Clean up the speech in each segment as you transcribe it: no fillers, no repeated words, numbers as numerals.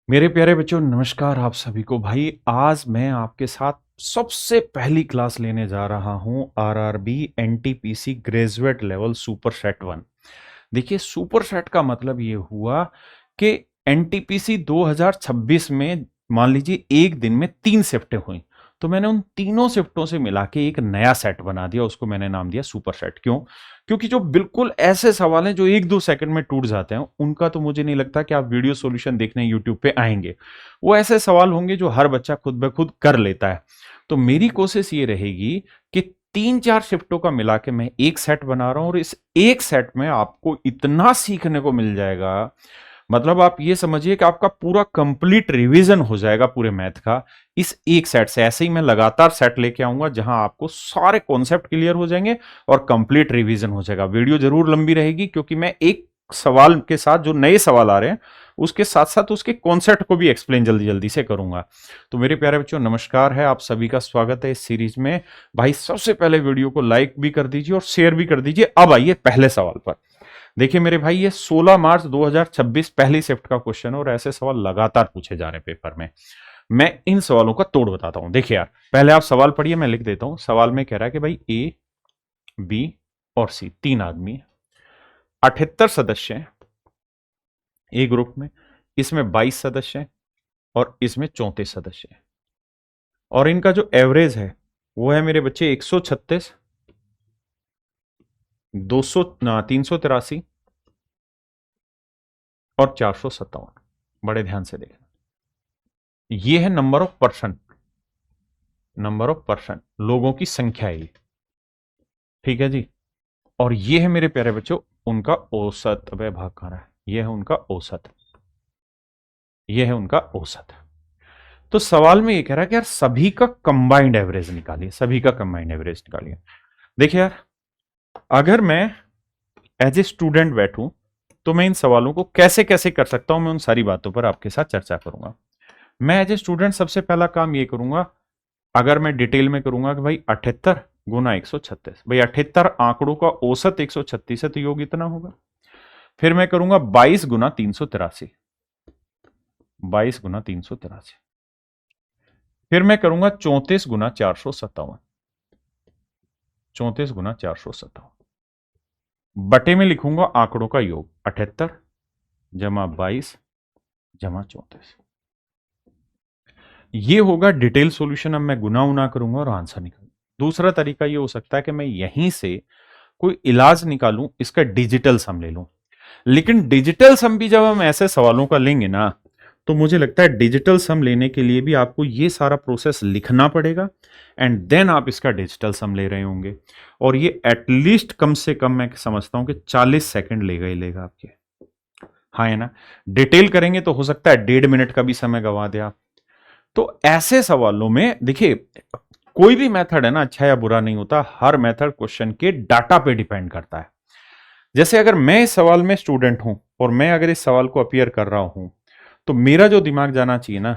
मेरे प्यारे बच्चों, नमस्कार आप सभी को। भाई आज मैं आपके साथ सबसे पहली क्लास लेने जा रहा हूं RRB NTPC graduate level super set 1। देखिए, सुपर सेट का मतलब ये हुआ कि एनटीपीसी 2026 में मान लीजिए एक दिन में 3 शिफ्टें हुई, तो मैंने उन तीनों शिफ्टों से मिला के एक नया सेट बना दिया। उसको मैंने नाम दिया सुपर सेट। क्यों? क्योंकि जो बिल्कुल ऐसे सवाल हैं जो एक दो सेकंड में टूट जाते हैं, उनका तो मुझे नहीं लगता कि आप वीडियो सॉल्यूशन देखने यूट्यूब पे आएंगे। वो ऐसे सवाल होंगे जो हर बच्चा खुद ब खुद कर लेता है। तो मेरी कोशिश ये रहेगी कि 3-4 शिफ्टों का मिला के मैं एक सेट बना रहा हूं, और इस एक सेट में आपको इतना सीखने को मिल जाएगा, मतलब आप ये समझिए कि आपका पूरा कंप्लीट रिवीजन हो जाएगा पूरे मैथ का इस एक सेट से। ऐसे ही मैं लगातार सेट लेके आऊंगा जहां आपको सारे कॉन्सेप्ट क्लियर हो जाएंगे और कंप्लीट रिवीजन हो जाएगा। वीडियो जरूर लंबी रहेगी क्योंकि मैं एक सवाल के साथ, जो नए सवाल आ रहे हैं उसके साथ साथ उसके कॉन्सेप्ट को भी एक्सप्लेन जल्दी जल्दी से करूंगा। तो मेरे प्यारे बच्चों, नमस्कार है, आप सभी का स्वागत है इस सीरीज में। भाई सबसे पहले वीडियो को लाइक भी कर दीजिए और शेयर भी कर दीजिए। अब आइए पहले सवाल पर। देखिए मेरे भाई, ये 16 मार्च 2026 पहली शिफ्ट का क्वेश्चन है और ऐसे सवाल लगातार पूछे जा रहे हैं पेपर में। मैं इन सवालों का तोड़ बताता हूं। देखिए यार, पहले आप सवाल पढ़िए, मैं लिख देता हूं। सवाल में कह रहा है कि भाई ए, बी और सी तीन आदमी, 78 सदस्य हैं ए ग्रुप में, इसमें 22 सदस्य हैं और इसमें 34 सदस्य हैं, और इनका जो एवरेज है वो है मेरे बच्चे 136, 200, 383 और 457। बड़े ध्यान से देखना, ये है number of person, number of person, लोगों की संख्या है ये। ठीक है जी। और ये है मेरे प्यारे बच्चों उनका औसत। अब भाग कहां रहा है? ये है उनका औसत, ये है उनका औसत। तो सवाल में ये कह रहा है कि यार सभी का कंबाइंड एवरेज निकालिए, सभी का कंबाइंड एवरेज निकालिए। देखिए यार, अगर मैं एज ए स्टूडेंट बैठूं तो मैं इन सवालों को कैसे कैसे कर सकता हूं, मैं उन सारी बातों पर आपके साथ चर्चा करूंगा। मैं एज ए स्टूडेंट सबसे पहला काम ये करूंगा, अगर मैं डिटेल में करूंगा कि भाई 78 गुना 136, भाई 78 आंकड़ों का औसत 136 है तो योग इतना होगा। फिर मैं करूंगा 22 गुना 383, 22 गुना 383। फिर मैं करूंगा 34 गुना 457, 34 गुना 457। बटे में लिखूंगा आंकड़ों का योग, 78 जमा 22 जमा 34। ये होगा डिटेल सॉल्यूशन। अब मैं गुना उना करूंगा और आंसर निकालूंगा। दूसरा तरीका ये हो सकता है कि मैं यहीं से कोई इलाज निकालूं, इसका डिजिटल सम ले लूं। लेकिन डिजिटल सम भी जब हम ऐसे सवालों का लेंगे ना, तो मुझे लगता है डिजिटल सम लेने के लिए भी आपको ये सारा प्रोसेस लिखना पड़ेगा, एंड देन आप इसका डिजिटल सम ले रहे होंगे। और ये एटलीस्ट कम से कम मैं समझता हूं कि 40 सेकंड लेगा ही लेगा आपके। हाँ है ना? डिटेल करेंगे तो हो सकता है 1.5 मिनट का भी समय गंवा दे आप। तो ऐसे सवालों में देखिए, कोई भी मेथड है ना, अच्छा या बुरा नहीं होता, हर मेथड क्वेश्चन के डाटा पे डिपेंड करता है। जैसे अगर मैं इस सवाल में स्टूडेंट हूं और मैं अगर इस सवाल को अपियर कर रहा हूं, तो मेरा जो दिमाग जाना चाहिए ना,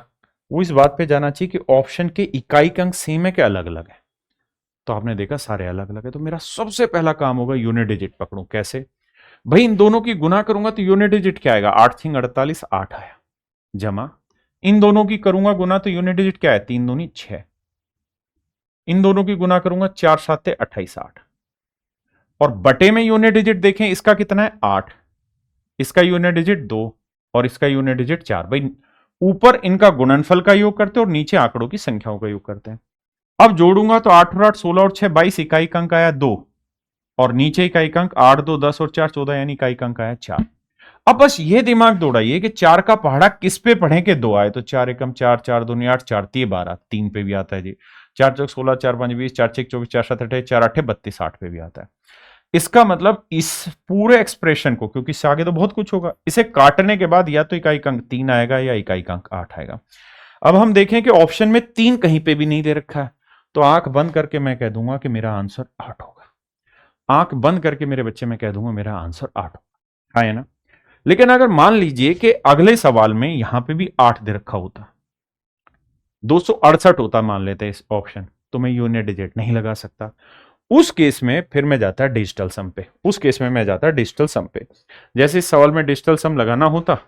वो इस बात पे जाना चाहिए कि ऑप्शन के इकाई के अंक सेम है कि अलग अलग है। तो आपने देखा सारे अलग अलग है, तो मेरा सबसे पहला काम होगा यूनिट डिजिट पकड़ूं। कैसे? भाई इन दोनों की गुना करूंगा तो यूनिट डिजिट क्या आएगा? 8 3 48, 8 आया, जमा इन दोनों की करूंगा गुना तो यूनिट डिजिट क्या है? 3 दूनी 6। इन दोनों की गुना करूंगा 4 7 28, 8। और बटे में यूनिट डिजिट देखें, इसका कितना है? 8, इसका यूनिट डिजिट 2 और इसका यूनिट डिजिट 4। भाई ऊपर इनका गुणनफल का योग करते हैं और नीचे आंकड़ों की संख्याओं का योग करते हैं। अब जोड़ूंगा तो 8 और 8 16 और 6 22, इकाई का अंक आया 2, और नीचे इकाई का अंक 8 2 10 और 4 14, यानी इकाई का अंक आया 4। अब बस ये दिमाग दौड़ाइए कि 4 का पहाड़ा किस पे पढ़े के 2 आए, तो 4 एकम 4 4 दूनी 8 4 3 12, 3 पे भी आता है जी। 4 चौक 16, 4 5 20, 4 6 24, 4 7 28, 4 8 32, 8 पे भी आता है। इसका मतलब इस पूरे एक्सप्रेशन को, क्योंकि इससे आगे तो बहुत कुछ होगा, इसे काटने के बाद या तो इकाई का अंक 3 आएगा या इकाई का अंक 8 आएगा। अब हम देखें कि ऑप्शन में 3 कहीं पे भी नहीं दे रखा है, तो आंख बंद करके मैं कह दूंगा कि मेरा आंसर 8 होगा। आंख बंद करके मेरे बच्चे मैं कह दूंगा मेरा आंसर 8 होगा। हाँ है ना? लेकिन अगर मान लीजिए कि अगले सवाल में यहां पे भी 8 दे रखा होता, 268 होता मान लेते हैं इस ऑप्शन, तो मैं यूनिट डिजिट नहीं लगा सकता। उस केस में फिर मैं जाता डिजिटल सम पे, उस केस में मैं जाता डिजिटल सम पे। जैसे इस सवाल में डिजिटल सम लगाना होता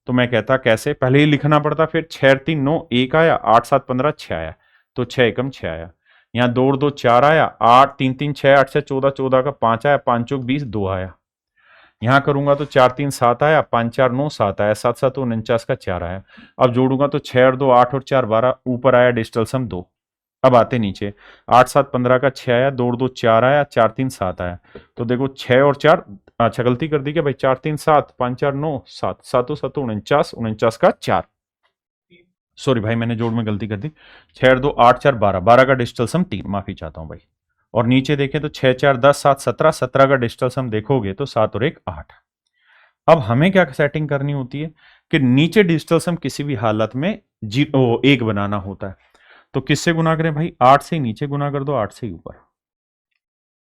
तो मैं कहता कैसे, पहले ही लिखना पड़ता, फिर 6 3 9 1 आया, 8 7 15 6 आया, तो 6 एकम 6 आया। यहाँ 2 और 2 4 आया, 8 3 3 6 8 से 14, 14 का 5 आया, 5 चौक 20 2 आया। यहाँ करूंगा तो 4 3 7 आया, 5 4 9 7 आया, 7 7 49 का 4 आया। अब जोड़ूंगा तो 6 और 2 8 और 4 12, ऊपर आया डिजिटल सम 2। अब आते नीचे, 8 7 15 का 6 आया, 2 और 2 4 आया, 4 3 7 आया। तो देखो 6 और 4, अच्छा गलती कर दी क्या भाई, 4 3 7 5 4 9 7, 7 7 49, 49 का 4, सॉरी भाई मैंने जोड़ में गलती कर दी, 6 और 2 8 4 12, 12 का डिजिटल सम 3, माफी चाहता हूं भाई। और नीचे देखें तो 6 4 10 7 17, 17 का डिजिटल सम देखोगे तो 7 और 1 8। अब हमें क्या सेटिंग करनी होती है कि नीचे डिजिटल सम किसी भी हालत में एक बनाना होता है। तो किससे गुना करें भाई, 8 से नीचे गुना कर दो, 8 से ऊपर,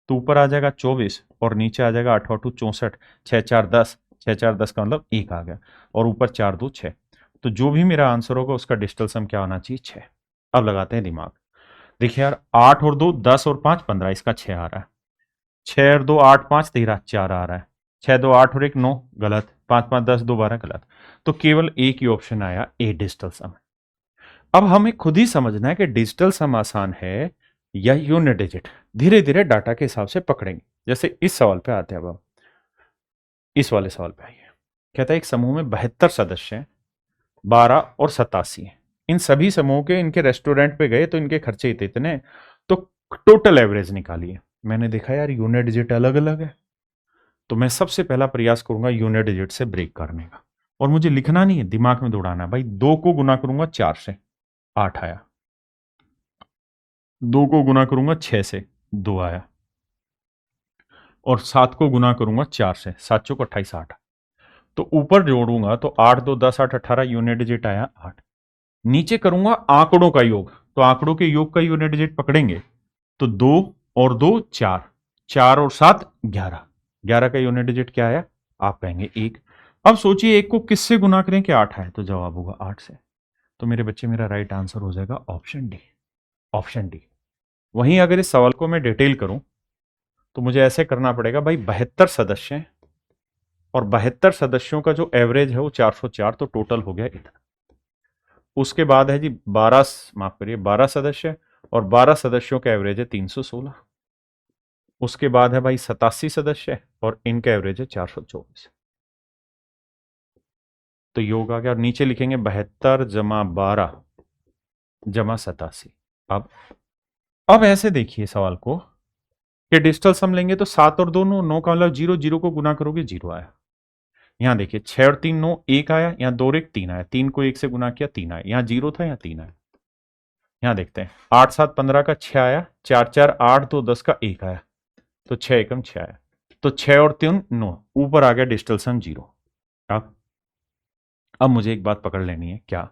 तो ऊपर आ जाएगा 24 और नीचे आ जाएगा 8 8 64, 6 4 10, 6 4 10 का मतलब 1 आ गया, और ऊपर 4 2 6। तो जो भी मेरा आंसर होगा उसका डिजिटल सम क्या होना चाहिए, 6। अब लगाते हैं दिमाग। देखिए यार, 8 और 2 10 और 5 15, इसका 6 आ रहा है। 6 और 2 8 5 13, 4 आ रहा है। 6 2 8 और 1 9, गलत। 5 5 10 2 12, गलत। तो केवल एक ही ऑप्शन आया, ए डिजिटल सम। अब हमें खुद ही समझना है कि डिजिटल सम आसान है या यूनिट डिजिट। धीरे धीरे डाटा के हिसाब से पकड़ेंगे। जैसे इस सवाल पे आते हैं। अब इस वाले सवाल पे आइए। कहता है एक समूह में 72 सदस्य हैं, 12 और 87 हैं। इन सभी समूह के इनके रेस्टोरेंट पे गए तो इनके खर्चे इतने, तो टोटल एवरेज निकालिए। मैंने देखा यार यूनिट डिजिट अलग अलग है, तो मैं सबसे पहला प्रयास करूंगा यूनिट डिजिट से ब्रेक करने का। और मुझे लिखना नहीं है, दिमाग में दौड़ाना है भाई। 2 को गुना करूंगा 4 से, 8 आया। 2 को गुना करूंगा 6 से, 2 आया। और 7 को गुना करूंगा 4 से, 7 चौक 28 8। तो ऊपर जोड़ूंगा तो 8 2 10 8 18, यूनिट डिजिट आया 8। नीचे करूंगा आंकड़ों का योग, तो आंकड़ों के योग का यूनिट डिजिट पकड़ेंगे तो 2 और 2 4, 4 और 7 11, 11 का यूनिट डिजिट क्या आया, आप कहेंगे 1। अब सोचिए 1 को किससे गुना करें कि 8 आए, तो जवाब होगा 8 से। तो मेरे बच्चे मेरा राइट आंसर हो जाएगा ऑप्शन डी, ऑप्शन डी। वहीं अगर इस सवाल को मैं डिटेल करूं तो मुझे ऐसे करना पड़ेगा भाई, 72 सदस्य हैं और 72 सदस्यों का जो एवरेज है वो 404, तो टोटल हो गया इतना। उसके बाद है जी 12, माफ करिए 12 सदस्य, और 12 सदस्यों का एवरेज है 316। उसके बाद है भाई 87 सदस्य और इनका एवरेज है 424। तो योग आ गया, और नीचे लिखेंगे 72 जमा 12 जमा 87। अब ऐसे देखिए सवाल को कि डिजिटल सम लेंगे तो 7 और 2 9, 9 का मतलब 0, 0 को गुना करोगे 0 आया। यहां देखिए 6 और 3 9, 1 आया। यहां 2 और 1 3 आया, 3 को 1 से गुना किया 3 आया। यहां 0 था, यहां 3 आया। यहां देखते हैं 8 7 15 का 6 आया, 4 4 8 2 10 का 1 आया, तो 6 एकम 6 आया। तो 6 और 3 9, ऊपर आ गया डिजिटल सम 0। अब मुझे एक बात पकड़ लेनी है, क्या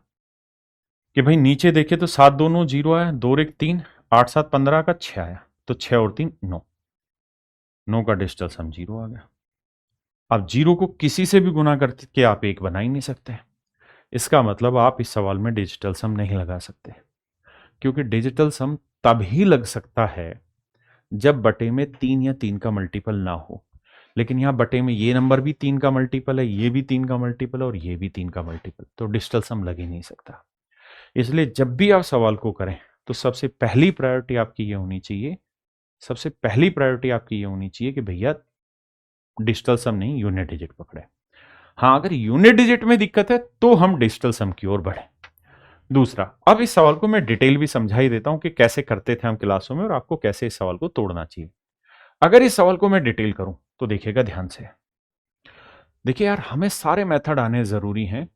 कि भाई नीचे देखे तो 7 2 9 0 आया, 2 और 1 3, 8 7 15 का 6 आया, तो 6 और 3 9, 9 का डिजिटल सम 0 आ गया। अब 0 को किसी से भी गुना करके आप 1 बना ही नहीं सकते। इसका मतलब आप इस सवाल में डिजिटल सम नहीं लगा सकते, क्योंकि डिजिटल सम तब ही लग सकता है जब बटे में 3 या 3 का मल्टीपल ना हो। लेकिन यहां बटे में ये नंबर भी 3 का मल्टीपल है, ये भी 3 का मल्टीपल है, और ये भी 3 का मल्टीपल, तो डिजिटल सम लग ही नहीं सकता। इसलिए जब भी आप सवाल को करें तो सबसे पहली प्रायोरिटी आपकी ये होनी चाहिए, सबसे पहली प्रायोरिटी आपकी ये होनी चाहिए कि भैया डिजिटल सम नहीं, यूनिट डिजिट पकड़े। हाँ, अगर यूनिट डिजिट में दिक्कत है तो हम डिजिटल सम की ओर बढ़े। दूसरा, अब इस सवाल को मैं डिटेल भी समझा ही देता हूं कि कैसे करते थे हम क्लासों में और आपको कैसे इस सवाल को तोड़ना चाहिए। अगर इस सवाल को मैं डिटेल करूं तो देखिएगा ध्यान से। देखिए यार, हमें सारे मेथड आने जरूरी हैं,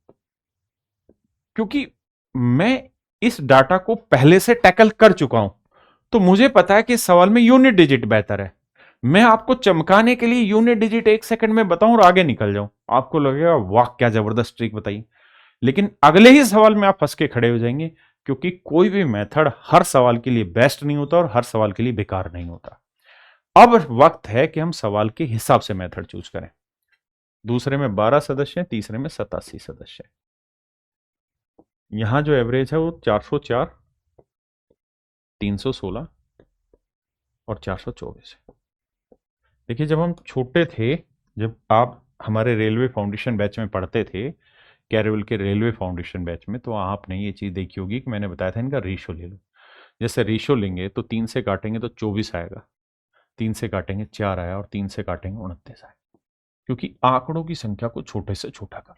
क्योंकि मैं इस डाटा को पहले से टैकल कर चुका हूं, तो मुझे पता है कि इस सवाल में यूनिट डिजिट बेहतर है। मैं आपको चमकाने के लिए यूनिट डिजिट 1 सेकंड में बताऊं और आगे निकल जाऊं, आपको लगेगा वाह क्या जबरदस्त ट्रिक बताई। लेकिन अगले ही सवाल में आप फंस के खड़े हो जाएंगे, क्योंकि कोई भी मेथड हर सवाल के लिए बेस्ट नहीं होता और हर सवाल के लिए बेकार नहीं होता। अब वक्त है कि हम सवाल के हिसाब से मेथड चूज करें। दूसरे में 12 सदस्य हैं, तीसरे में 87 सदस्य हैं। यहां जो एवरेज है वो 404, 316 और 424 है। देखिए, जब हम छोटे थे, जब आप हमारे रेलवे फाउंडेशन बैच में पढ़ते थे, कैरेवल के रेलवे फाउंडेशन बैच में, तो आपने ये चीज़ देखी होगी कि मैंने बताया था इनका रेशो ले लो। जैसे रेशो लेंगे तो 3 से काटेंगे तो 24 आएगा, 3 से काटेंगे 4 आया, और 3 से काटेंगे 29 आएगा, क्योंकि आंकड़ों की संख्या को छोटे से छोटा कर।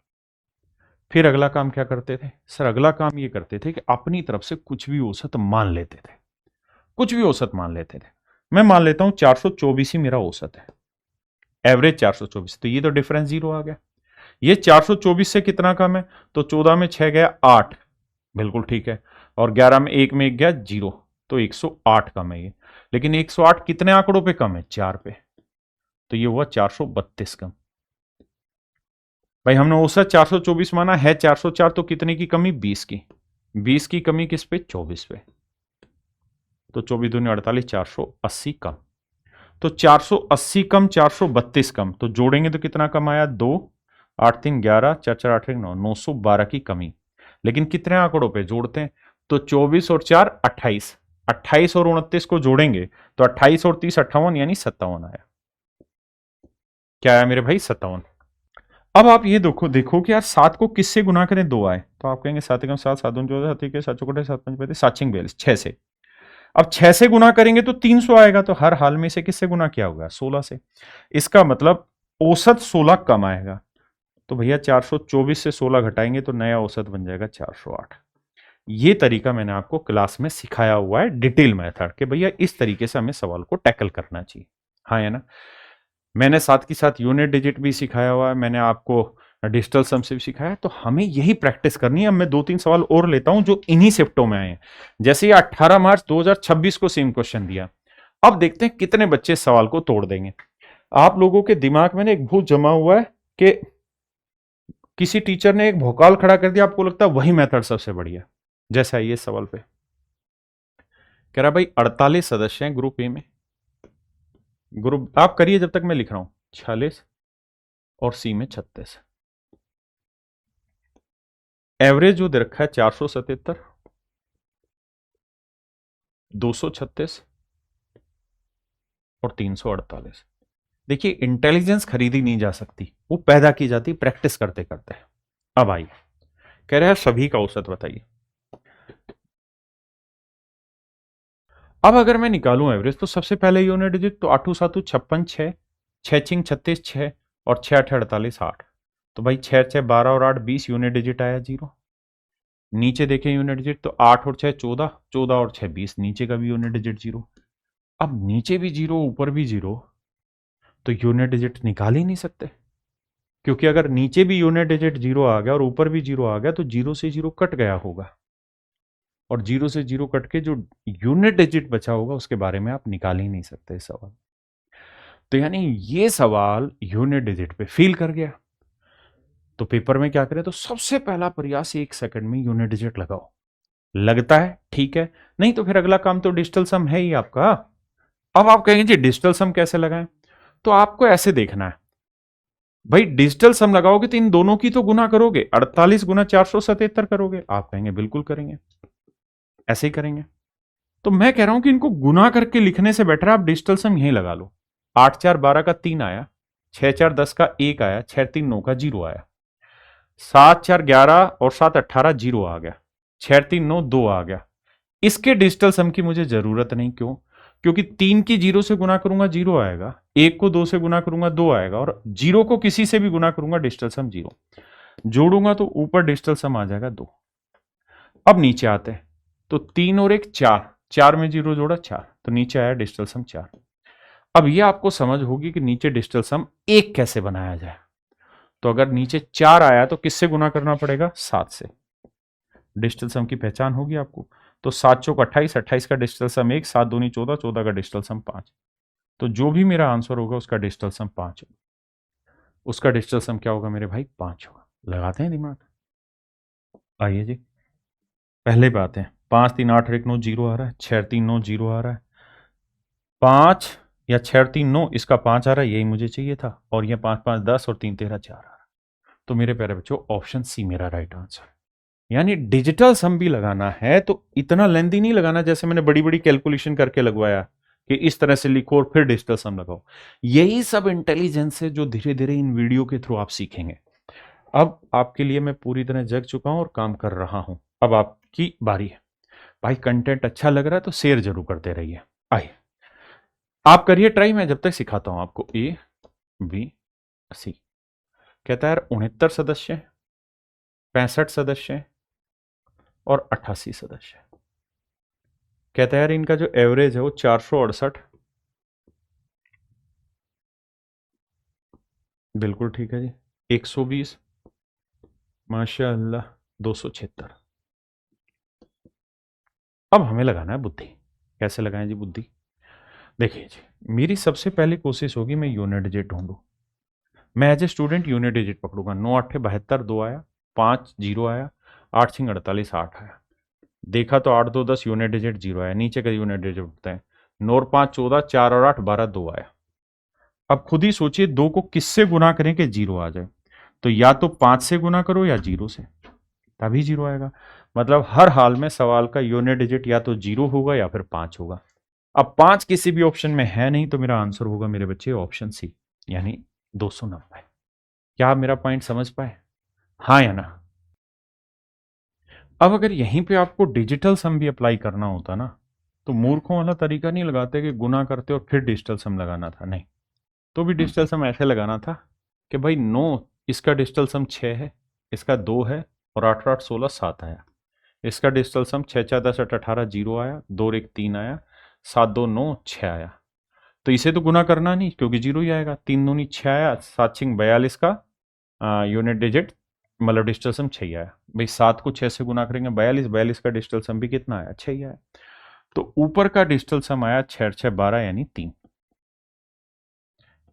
फिर अगला काम क्या करते थे सर? अगला काम ये करते थे कि अपनी तरफ से कुछ भी औसत मान लेते थे, कुछ भी औसत मान लेते थे। मैं मान लेता हूं 424 ही मेरा औसत है, एवरेज 424, तो ये तो डिफरेंस 0 आ गया। ये 424 से कितना कम है? तो 14 में 6 गया 8, बिल्कुल ठीक है, और 11 में 1 में 1 गया 0, तो 108 कम है ये। लेकिन 108 कितने आंकड़ों पे कम है? 4 पे, तो ये हुआ 432 कम। भाई हमने औसत 424 माना है 404, तो कितने की कमी? 20 की। 20 की कमी किस पे? 24 पे, तो 24 दूनी 48, 480 कम। तो 480 कम 432 कम, तो जोड़ेंगे तो कितना कम आया? 2, 8 3 11, 4 4 8 1 9, 912 की कमी। लेकिन कितने आंकड़ों पे जोड़ते हैं? तो 24 और 4 28, 28 और 29 को जोड़ेंगे तो 28 और 30 58, यानी 57 आया। क्या आया मेरे भाई? 57। अब आप ये देखो कि यार 7 को किससे गुना करें? 2 आए, तो आप कहेंगे 7 एकम 7, 7 दूनी 14, 7 के 7 चौकटे 7 5 35, 7 6 42, 6 से। अब 6 से गुना करेंगे तो 300 आएगा, तो हर हाल में से किससे गुना किया होगा? 16 से। इसका मतलब औसत 16 कम आएगा, तो भैया 424 से 16 घटाएंगे तो नया औसत बन जाएगा 408। ये तरीका मैंने आपको क्लास में सिखाया हुआ है, डिटेल मेथड, कि भैया इस तरीके से हमें सवाल को टैकल करना चाहिए। हाँ है ना? मैंने साथ के साथ यूनिट डिजिट भी सिखाया हुआ है, मैंने आपको डिजिटल सम से भी सिखाया है, तो हमें यही प्रैक्टिस करनी है। अब मैं 2-3 सवाल और लेता हूं जो इन्हीं शिफ्टों में आए हैं। जैसे ये 18 मार्च 2026 को सेम क्वेश्चन दिया, अब देखते हैं कितने बच्चे सवाल को तोड़ देंगे। आप लोगों के दिमाग में एक भूत जमा हुआ है कि किसी टीचर ने एक भोकाल खड़ा कर दिया, आपको लगता है वही मेथड सबसे बढ़िया। जैसा ये सवाल पे कह रहा भाई 48 सदस्य हैं ग्रुप ए में, ग्रुप आप करिए जब तक मैं लिख रहा हूं, 46 और सी में 36। एवरेज जो दे रखा है 477, 236 और 348। देखिए इंटेलिजेंस खरीदी नहीं जा सकती, वो पैदा की जाती प्रैक्टिस करते करते। अब आइए, कह रहे हैं सभी का औसत बताइए। अब अगर मैं निकालूं एवरेज, तो सबसे पहले यूनिट डिजिट, तो 8 7 56 6, 6 6 36 6 और 6 8 48 8, तो भाई 6 6 12 और 8 20, यूनिट डिजिट आया 0। नीचे देखें यूनिट डिजिट, तो 8 और 6 14, 14 और 6 20, नीचे का भी यूनिट डिजिट 0। अब नीचे भी 0 ऊपर भी 0, तो यूनिट डिजिट निकाल ही नहीं सकते, क्योंकि अगर नीचे भी यूनिट डिजिट 0 आ गया और ऊपर भी 0 आ गया तो 0 से 0 कट गया होगा, और 0 से 0 कट के जो यूनिट डिजिट बचा होगा उसके बारे में आप निकाल ही नहीं सकते सवाल। तो यानी ये सवाल यूनिट डिजिट पे फेल कर गया। तो पेपर में क्या करें? तो सबसे पहला प्रयास 1 सेकंड में यूनिट डिजिट लगाओ। लगता है ठीक है, नहीं तो फिर अगला काम तो डिजिटल सम है ही आपका। अब आप कहेंगे जी डिजिटल सम कैसे लगाएं? तो आपको ऐसे देखना है, भाई डिजिटल सम लगाओगे तो इन दोनों की तो गुना करोगे, 48 गुना 477 करोगे। आप कहेंगे बिल्कुल करेंगे, ऐसे ही करेंगे। तो मैं कह रहा हूं कि इनको गुना करके लिखने से बेटर आप डिजिटल सम यहीं लगा लो। 8 4 12 का 3 आया, 6 4 10 का 1 आया, 6 3 9 का 0 आया, 7 4 11 और 7 18 0 आ गया, 6 3 9 2 आ गया। इसके डिजिटल सम की मुझे जरूरत नहीं, क्यों? क्योंकि 3 की 0 से गुना करूंगा 0 आएगा, 1 को 2 से गुना करूंगा 2 आएगा, और 0 को किसी से भी गुना करूंगा डिजिटल सम 0। जोड़ूंगा तो ऊपर डिजिटल सम आ जाएगा 2। अब नीचे आते हैं, तो 3 और 1 4, 4 में 0 जोड़ा 4, तो नीचे आया डिजिटल सम 4। अब ये आपको समझ होगी कि नीचे डिजिटल सम 1 कैसे बनाया जाए। तो अगर नीचे 4 आया तो किससे गुना करना पड़ेगा? 7 से। डिजिटल सम की पहचान होगी आपको। तो 7 चौक 28, 28 का डिजिटल सम 1, 7 दूनी 14, 14 का डिजिटल सम 5। तो जो भी मेरा आंसर होगा उसका डिजिटल सम 5 होगा। उसका डिजिटल सम क्या होगा मेरे भाई? 5 होगा। लगाते हैं दिमाग, आइए जी पहले पे आते हैं। 5 3 8 1 9 0 आ रहा है, 6 3 9 0 आ रहा है, 5 या 6 3 9, इसका 5 आ रहा है, यही मुझे चाहिए था, और ये 5 5 10 और 3 13 4 आ रहा है। तो मेरे प्यारे बच्चों ऑप्शन सी मेरा राइट आंसर। यानी डिजिटल सम भी लगाना है तो इतना लेंथी नहीं लगाना जैसे मैंने बड़ी बड़ी कैलकुलेशन करके लगवाया कि इस तरह से लिखो और फिर डिजिटल सम लगाओ। यही सब इंटेलिजेंस है जो धीरे धीरे इन वीडियो के थ्रू आप सीखेंगे। अब आपके लिए मैं पूरी तरह जग चुका हूं और काम कर रहा हूं। अब आपकी बारी है। भाई कंटेंट अच्छा लग रहा है तो शेयर जरूर करते रहिए। आइए आप करिए ट्राई, मैं जब तक सिखाता हूं आपको। ए बी सी कहता है यार 69 सदस्य हैं, 65 सदस्य हैं और 88 सदस्य हैं। कहता है यार इनका जो एवरेज है वो 468। बिल्कुल ठीक है जी। 120, माशाअल्लाह 276। अब हमें लगाना है बुद्धि। कैसे लगाएं जी बुद्धि? देखिए जी, मेरी सबसे पहली कोशिश होगी मैं यूनिट डिजिट ढूंढूं। मैं as a student unit digit पकड़ूंगा। 9 8 72 2 आया, 5 0 आया, 8 6 48 8 आया। देखा तो 8 2 10 यूनिट डिजिट 0 आया। नीचे का यूनिट डिजिट उठते हैं। 9 और 5 14, 4 और 8 12 2 आया। अब खुद ही सोचिए 2 को किससे गुना करें कि 0 आ जाए। तो या तो 5 से गुना करो या 0 से, तभी 0 आएगा। मतलब हर हाल में सवाल का यूनिट डिजिट या तो 0 होगा या फिर 5 होगा। अब 5 किसी भी ऑप्शन में है नहीं तो मेरा आंसर होगा मेरे बच्चे ऑप्शन सी, यानी 290। क्या आप मेरा पॉइंट समझ पाए? हाँ या ना? अब अगर यहीं पे आपको डिजिटल सम भी अप्लाई करना होता ना, तो मूर्खों वाला तरीका नहीं लगाते कि गुना करते और फिर डिजिटल सम लगाना था। नहीं, तो भी डिजिटल सम ऐसे लगाना था कि भाई 9, इसका डिजिटल सम 6 है, इसका 2 है और 8 8 16 7 आया। इसका डिजिटल सम 6 4 10 8 18 0 आया, 2 1 3 आया, 7 2 9 6 आया। तो इसे तो गुना करना नहीं क्योंकि 0 ही आएगा। 3 दूनी 6 आया, 7 6 42 का यूनिट डिजिट मतलब डिजिटल सम 6 आया। भाई 7 को 6 से गुना करेंगे 42, 42 का डिजिटल सम भी कितना आया? 6 आया। तो ऊपर का डिजिटल सम आया 6 6 12 यानी 3।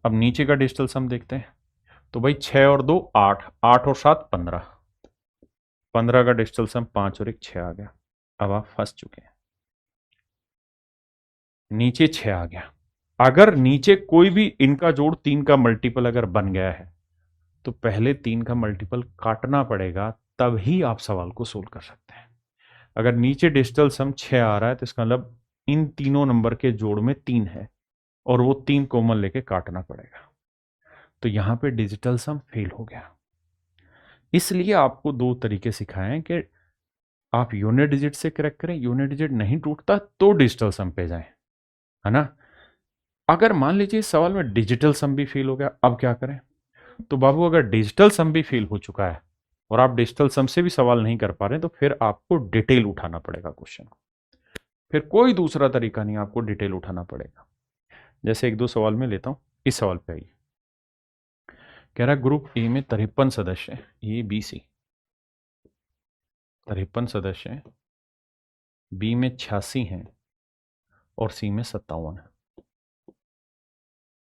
अब नीचे का डिजिटल सम देखते हैं। तो भाई 6 और 2 8, 8 और 7 15, 15 का डिजिटल सम 5 और 1 6 आ गया। अब आप फंस चुके हैं। नीचे 6 आ गया। अगर नीचे कोई भी इनका जोड़ 3 का मल्टीपल अगर बन गया है तो पहले 3 का मल्टीपल काटना पड़ेगा, तभी आप सवाल को सोल्व कर सकते हैं। अगर नीचे डिजिटल सम 6 आ रहा है तो इसका मतलब इन तीनों नंबर के जोड़ में 3 है और वो 3 कॉमन लेके काटना पड़ेगा। तो यहां पे डिजिटल सम फेल हो गया। इसलिए आपको दो तरीके सिखाए हैं कि आप यूनिट डिजिट से करेक्ट करें, यूनिट डिजिट नहीं टूटता तो डिजिटल सम पे जाएं, है ना? अगर मान लीजिए सवाल में डिजिटल सम भी फेल हो गया, अब क्या करें? तो बाबू अगर डिजिटल सम भी फेल हो चुका है और आप डिजिटल सम से भी सवाल नहीं कर पा रहे तो फिर आपको डिटेल उठाना पड़ेगा क्वेश्चन। फिर कोई दूसरा तरीका नहीं, आपको डिटेल उठाना पड़ेगा। जैसे एक दो सवाल में लेता हूं। इस सवाल पे आइए। कह रहा ग्रुप ए में 53 सदस्य हैं, ए बी सी 53 सदस्य हैं, बी में 86 हैं और सी में 57 है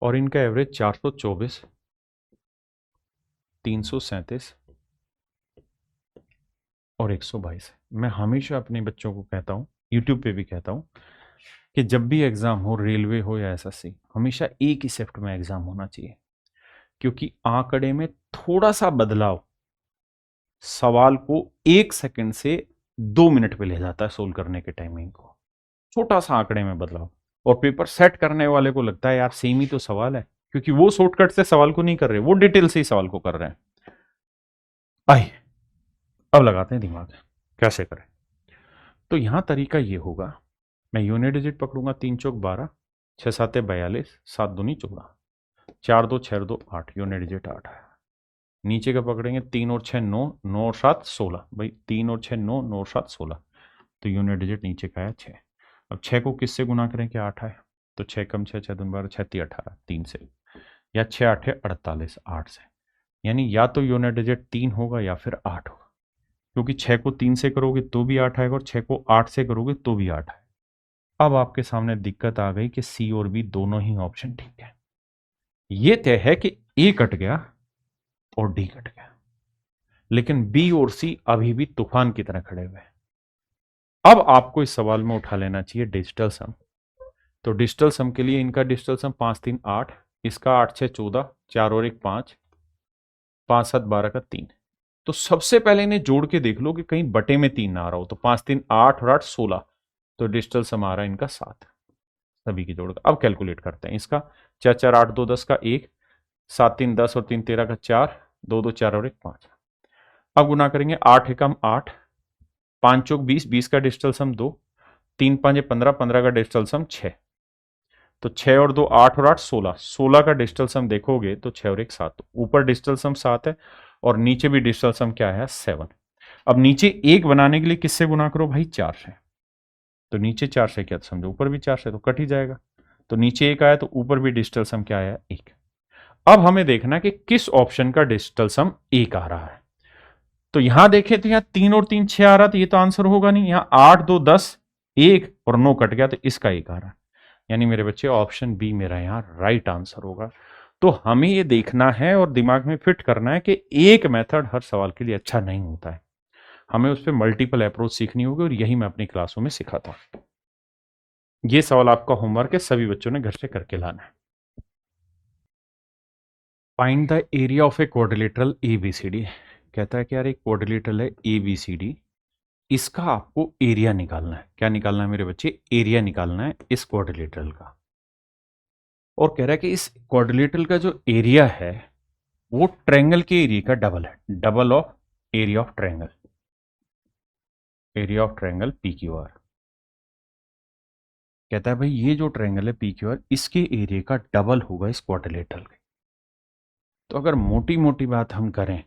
और इनका एवरेज 424, 337 और 122 है। मैं हमेशा अपने बच्चों को कहता हूँ, यूट्यूब पे भी कहता हूँ कि जब भी एग्जाम हो, रेलवे हो या एसएससी, हमेशा एक ही शिफ्ट में एग्जाम होना चाहिए। क्योंकि आंकड़े में थोड़ा सा बदलाव सवाल को 1 सेकंड से 2 मिनट पे ले जाता है सोल्व करने के टाइमिंग को। छोटा सा आंकड़े में बदलाव, और पेपर सेट करने वाले को लगता है यार सेम ही तो सवाल है, क्योंकि वो शॉर्टकट से सवाल को नहीं कर रहे, वो डिटेल से ही सवाल को कर रहे हैं। आइए अब लगाते हैं दिमाग, कैसे करें। तो यहां तरीका ये होगा, मैं यूनिट डिजिट पकड़ूंगा। 3 चौक 12, 6 7 42, 7 दूनी 14, 4 2 6 2 8, यूनिट डिजिट 8 है। नीचे का पकड़ेंगे 3 और 6 9, 9 और 7 16। भाई 3 और 6 9, 9 और 7 16, तो यूनिट डिजिट नीचे का है 6। अब 6 को किससे गुना करें कि 8 है? तो 6 कम 6 6 2 12, 6 3 18, 3 से, या 6 8 48, 8 से। यानी या तो यूनिट डिजिट 3 होगा या फिर 8 होगा, क्योंकि 6 को 3 से करोगे तो भी 8 आएगा और 6 को 8 से करोगे तो भी 8 आएगा। अब आपके सामने दिक्कत आ गई कि सी और बी दोनों ही ऑप्शन ठीक है। ये तय है कि ए कट गया और डी कट गया, लेकिन बी और सी अभी भी तूफान की तरह खड़े हुए हैं। अब आपको इस सवाल में उठा लेना चाहिए डिजिटल सम। तो डिजिटल सम के लिए इनका डिजिटल सम 5 3 8, इसका 8 6 14, 4 और 1 5, 5 7 12 का 3। तो सबसे पहले इन्हें जोड़ के देख लो कि कहीं बटे में 3 ना आ रहा हो। तो 5 3 8 और 8 16, तो डिजिटल सम आ रहा है इनका 7, सभी की जोड़ का। अब कैलकुलेट करते हैं इसका। 4 4 8 2 10 का 1, 7 3 10 और 3 13 का 4, 2 2 4 और 1 5। अब गुना करेंगे 8 एकम 8, 5 चौक 20, 20 का डिजिटल सम 2, 3 5 15, 15 का डिजिटल सम 6, तो 6 और 2 8 और 8 16, 16 का डिजिटल सम देखोगे तो 6 और 1 7, ऊपर डिजिटल सम 7 है और नीचे भी डिजिटल सम क्या है 7। अब नीचे 1 बनाने के लिए किससे गुना करो भाई 4 से, तो नीचे 4 से क्या समझो ऊपर भी 4 से, तो कट ही जाएगा, तो नीचे 1 आया तो ऊपर भी डिजिटल सम क्या आया 1। अब हमें देखना है कि किस ऑप्शन का डिजिटल सम 1 आ रहा है। तो यहां देखें तो यहां 3 और 3 6 आ रहा, तो ये तो आंसर होगा नहीं। यहां 8 2 10 1 और 9 कट गया, तो इसका 1 आ रहा है, यानी मेरे बच्चे ऑप्शन बी मेरा यहां राइट आंसर होगा। तो हमें ये देखना है और दिमाग में फिट करना है कि एक मेथड हर सवाल के लिए अच्छा नहीं होता है, हमें उस पर मल्टीपल अप्रोच सीखनी होगी, और यही मैं अपनी क्लासों में सिखाता हूं। ये सवाल आपका होमवर्क है, सभी बच्चों ने घर से करके लाना है। Find the area of a quadrilateral ABCD। कहता है कि यार एक क्वाड्रिलेटरल है ABCD, इसका आपको एरिया निकालना है। क्या निकालना है मेरे बच्चे? एरिया निकालना है इस क्वाड्रिलेटरल का। और कह रहा है कि इस क्वाड्रिलेटरल का जो एरिया है वो ट्रायंगल के एरिया का डबल है, double of area of triangle, area of triangle PQR। कहता है भाई ये जो ट्रायंगल है PQR, इसके एरिया का डबल होगा इस क्वाड्रिलेटरल के। तो अगर मोटी मोटी बात हम करें,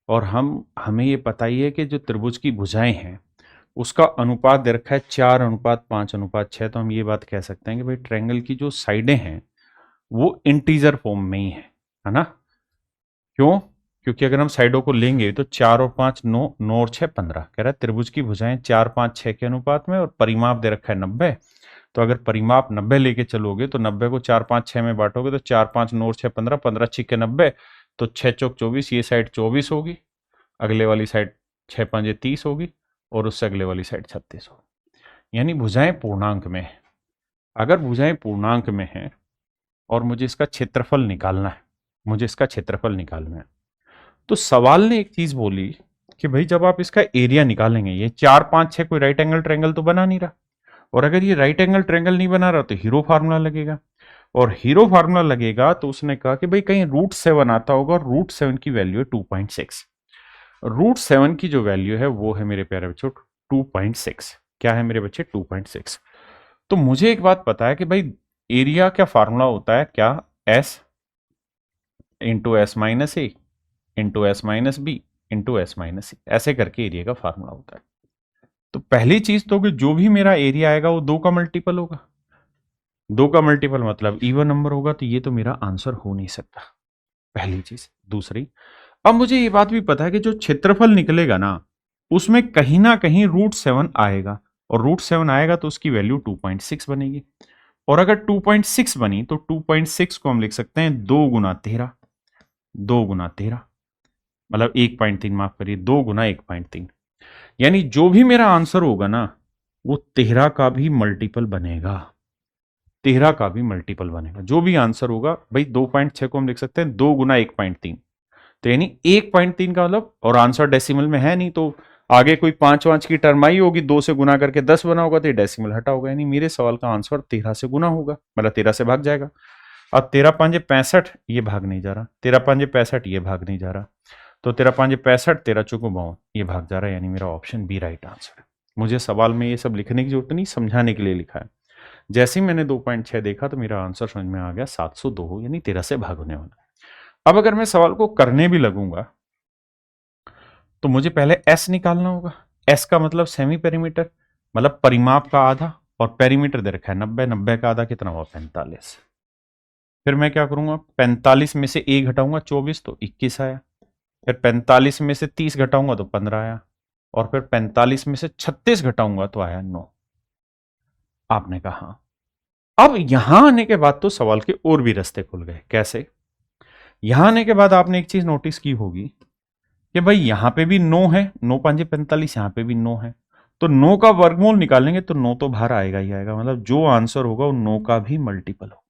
और हमें ये पता ही है कि जो त्रिभुज की भुजाएं हैं उसका अनुपात दे रखा है 4:5:6, तो हम ये बात कह सकते हैं कि भाई ट्रायंगल की जो साइडें हैं वो इंटीजर फॉर्म में ही है ना? क्यों? क्योंकि अगर हम साइडों को लेंगे तो 4 और 5 9, 9 और 6 15। कह रहा है त्रिभुज की भुजाएं 4 5 6 के अनुपात में, और परिमाप दे रखा है 90। तो अगर परिमाप 90 लेके चलोगे तो 90 को 4 5 6 में बांटोगे तो 4 5 9 और 6 15, 15 6 90, तो 6 चौक 24, ये साइड 24 होगी, अगले वाली साइड 6 5 30 होगी, और उससे अगले वाली साइड 36 होगी। यानी भुजाएं पूर्णांक में है। अगर भुजाएं पूर्णांक में है और मुझे इसका क्षेत्रफल निकालना है, मुझे इसका क्षेत्रफल निकालना है, तो सवाल ने एक चीज बोली कि भाई जब आप इसका एरिया निकालेंगे, ये 4 5 6 कोई राइट एंगल ट्रायंगल तो बना नहीं रहा, और अगर ये राइट एंगल ट्रायंगल नहीं बना रहा तो हीरो फार्मूला लगेगा, और हीरो फार्मूला लगेगा तो उसने कहा कि भाई कहीं √7 आता होगा, और √7 की वैल्यू है 2.6। √7 की जो वैल्यू है वो है मेरे प्यारे बच्चों 2.6। क्या है मेरे बच्चे? 2.6। तो मुझे एक बात पता है कि भाई एरिया क्या फार्मूला होता है, क्या? S into S minus A into S minus B into S minus C, ऐसे करके एरिया का फार्मूला होता है। तो पहली चीज तो कि जो भी मेरा एरिया आएगा वो 2 का मल्टीपल होगा, 2 का मल्टीपल मतलब इवन नंबर होगा, तो ये तो मेरा आंसर हो नहीं सकता, पहली चीज। दूसरी, अब मुझे ये बात भी पता है कि जो क्षेत्रफल निकलेगा ना उसमें कहीं ना कहीं √7 आएगा, और √7 आएगा तो उसकी वैल्यू 2.6 बनेगी, और अगर 2.6 बनी तो 2.6 को हम लिख सकते हैं 2 गुना 13, 2 गुना 13 मतलब 1.3, माफ करिए 2 गुना 1.3, यानी जो भी मेरा आंसर होगा ना वो 13 का भी मल्टीपल बनेगा, 13 का भी मल्टीपल बनेगा जो भी आंसर होगा। भाई 2.6 को हम लिख सकते हैं 2 गुना 1.3, तो यानी 1.3 का मतलब, और आंसर डेसिमल में है नहीं, तो आगे कोई 5 5 की टर्म आई होगी, 2 से गुना करके 10 बना होगा, तो ये डेसिमल हटा होगा, यानी मेरे सवाल का आंसर 13 से गुना होगा, मतलब 13 से भाग जाएगा। अब 13 5 65, ये भाग नहीं जा रहा, 13 5 65, ये भाग नहीं जा रहा, तो 13 5 65, 13 चौको 52, ये भाग जा रहा है, यानी मेरा ऑप्शन बी राइट आंसर है। मुझे सवाल में ये सब लिखने की जरूरत नहीं, समझाने के लिए लिखा है। जैसे ही मैंने 2.6 देखा तो मेरा आंसर समझ में आ गया, 702, यानी 13 से भाग होने वाला। अब अगर मैं सवाल को करने भी लगूंगा तो मुझे पहले S निकालना होगा। S का मतलब सेमी पेरीमीटर, मतलब परिमाप का आधा, और पेरीमीटर दे रखा है 90, 90 का आधा कितना हुआ 45। फिर मैं क्या करूंगा, 45 में से 1 घटाऊंगा 24, तो 21 आया, फिर 45 में से 30 घटाऊंगा तो 15 आया, और फिर 45 में से 36 घटाऊंगा तो आया 9। आपने कहा हाँ। अब यहां आने के बाद तो सवाल के और भी रास्ते खुल गए। कैसे? यहां आने के बाद आपने एक चीज नोटिस की होगी कि भाई यहां पे भी 9 है, 9 5 45, यहां पे भी 9 है, तो 9 का वर्गमूल निकालेंगे तो 9 तो बाहर आएगा ही आएगा, मतलब जो आंसर होगा वो 9 का भी मल्टीपल होगा।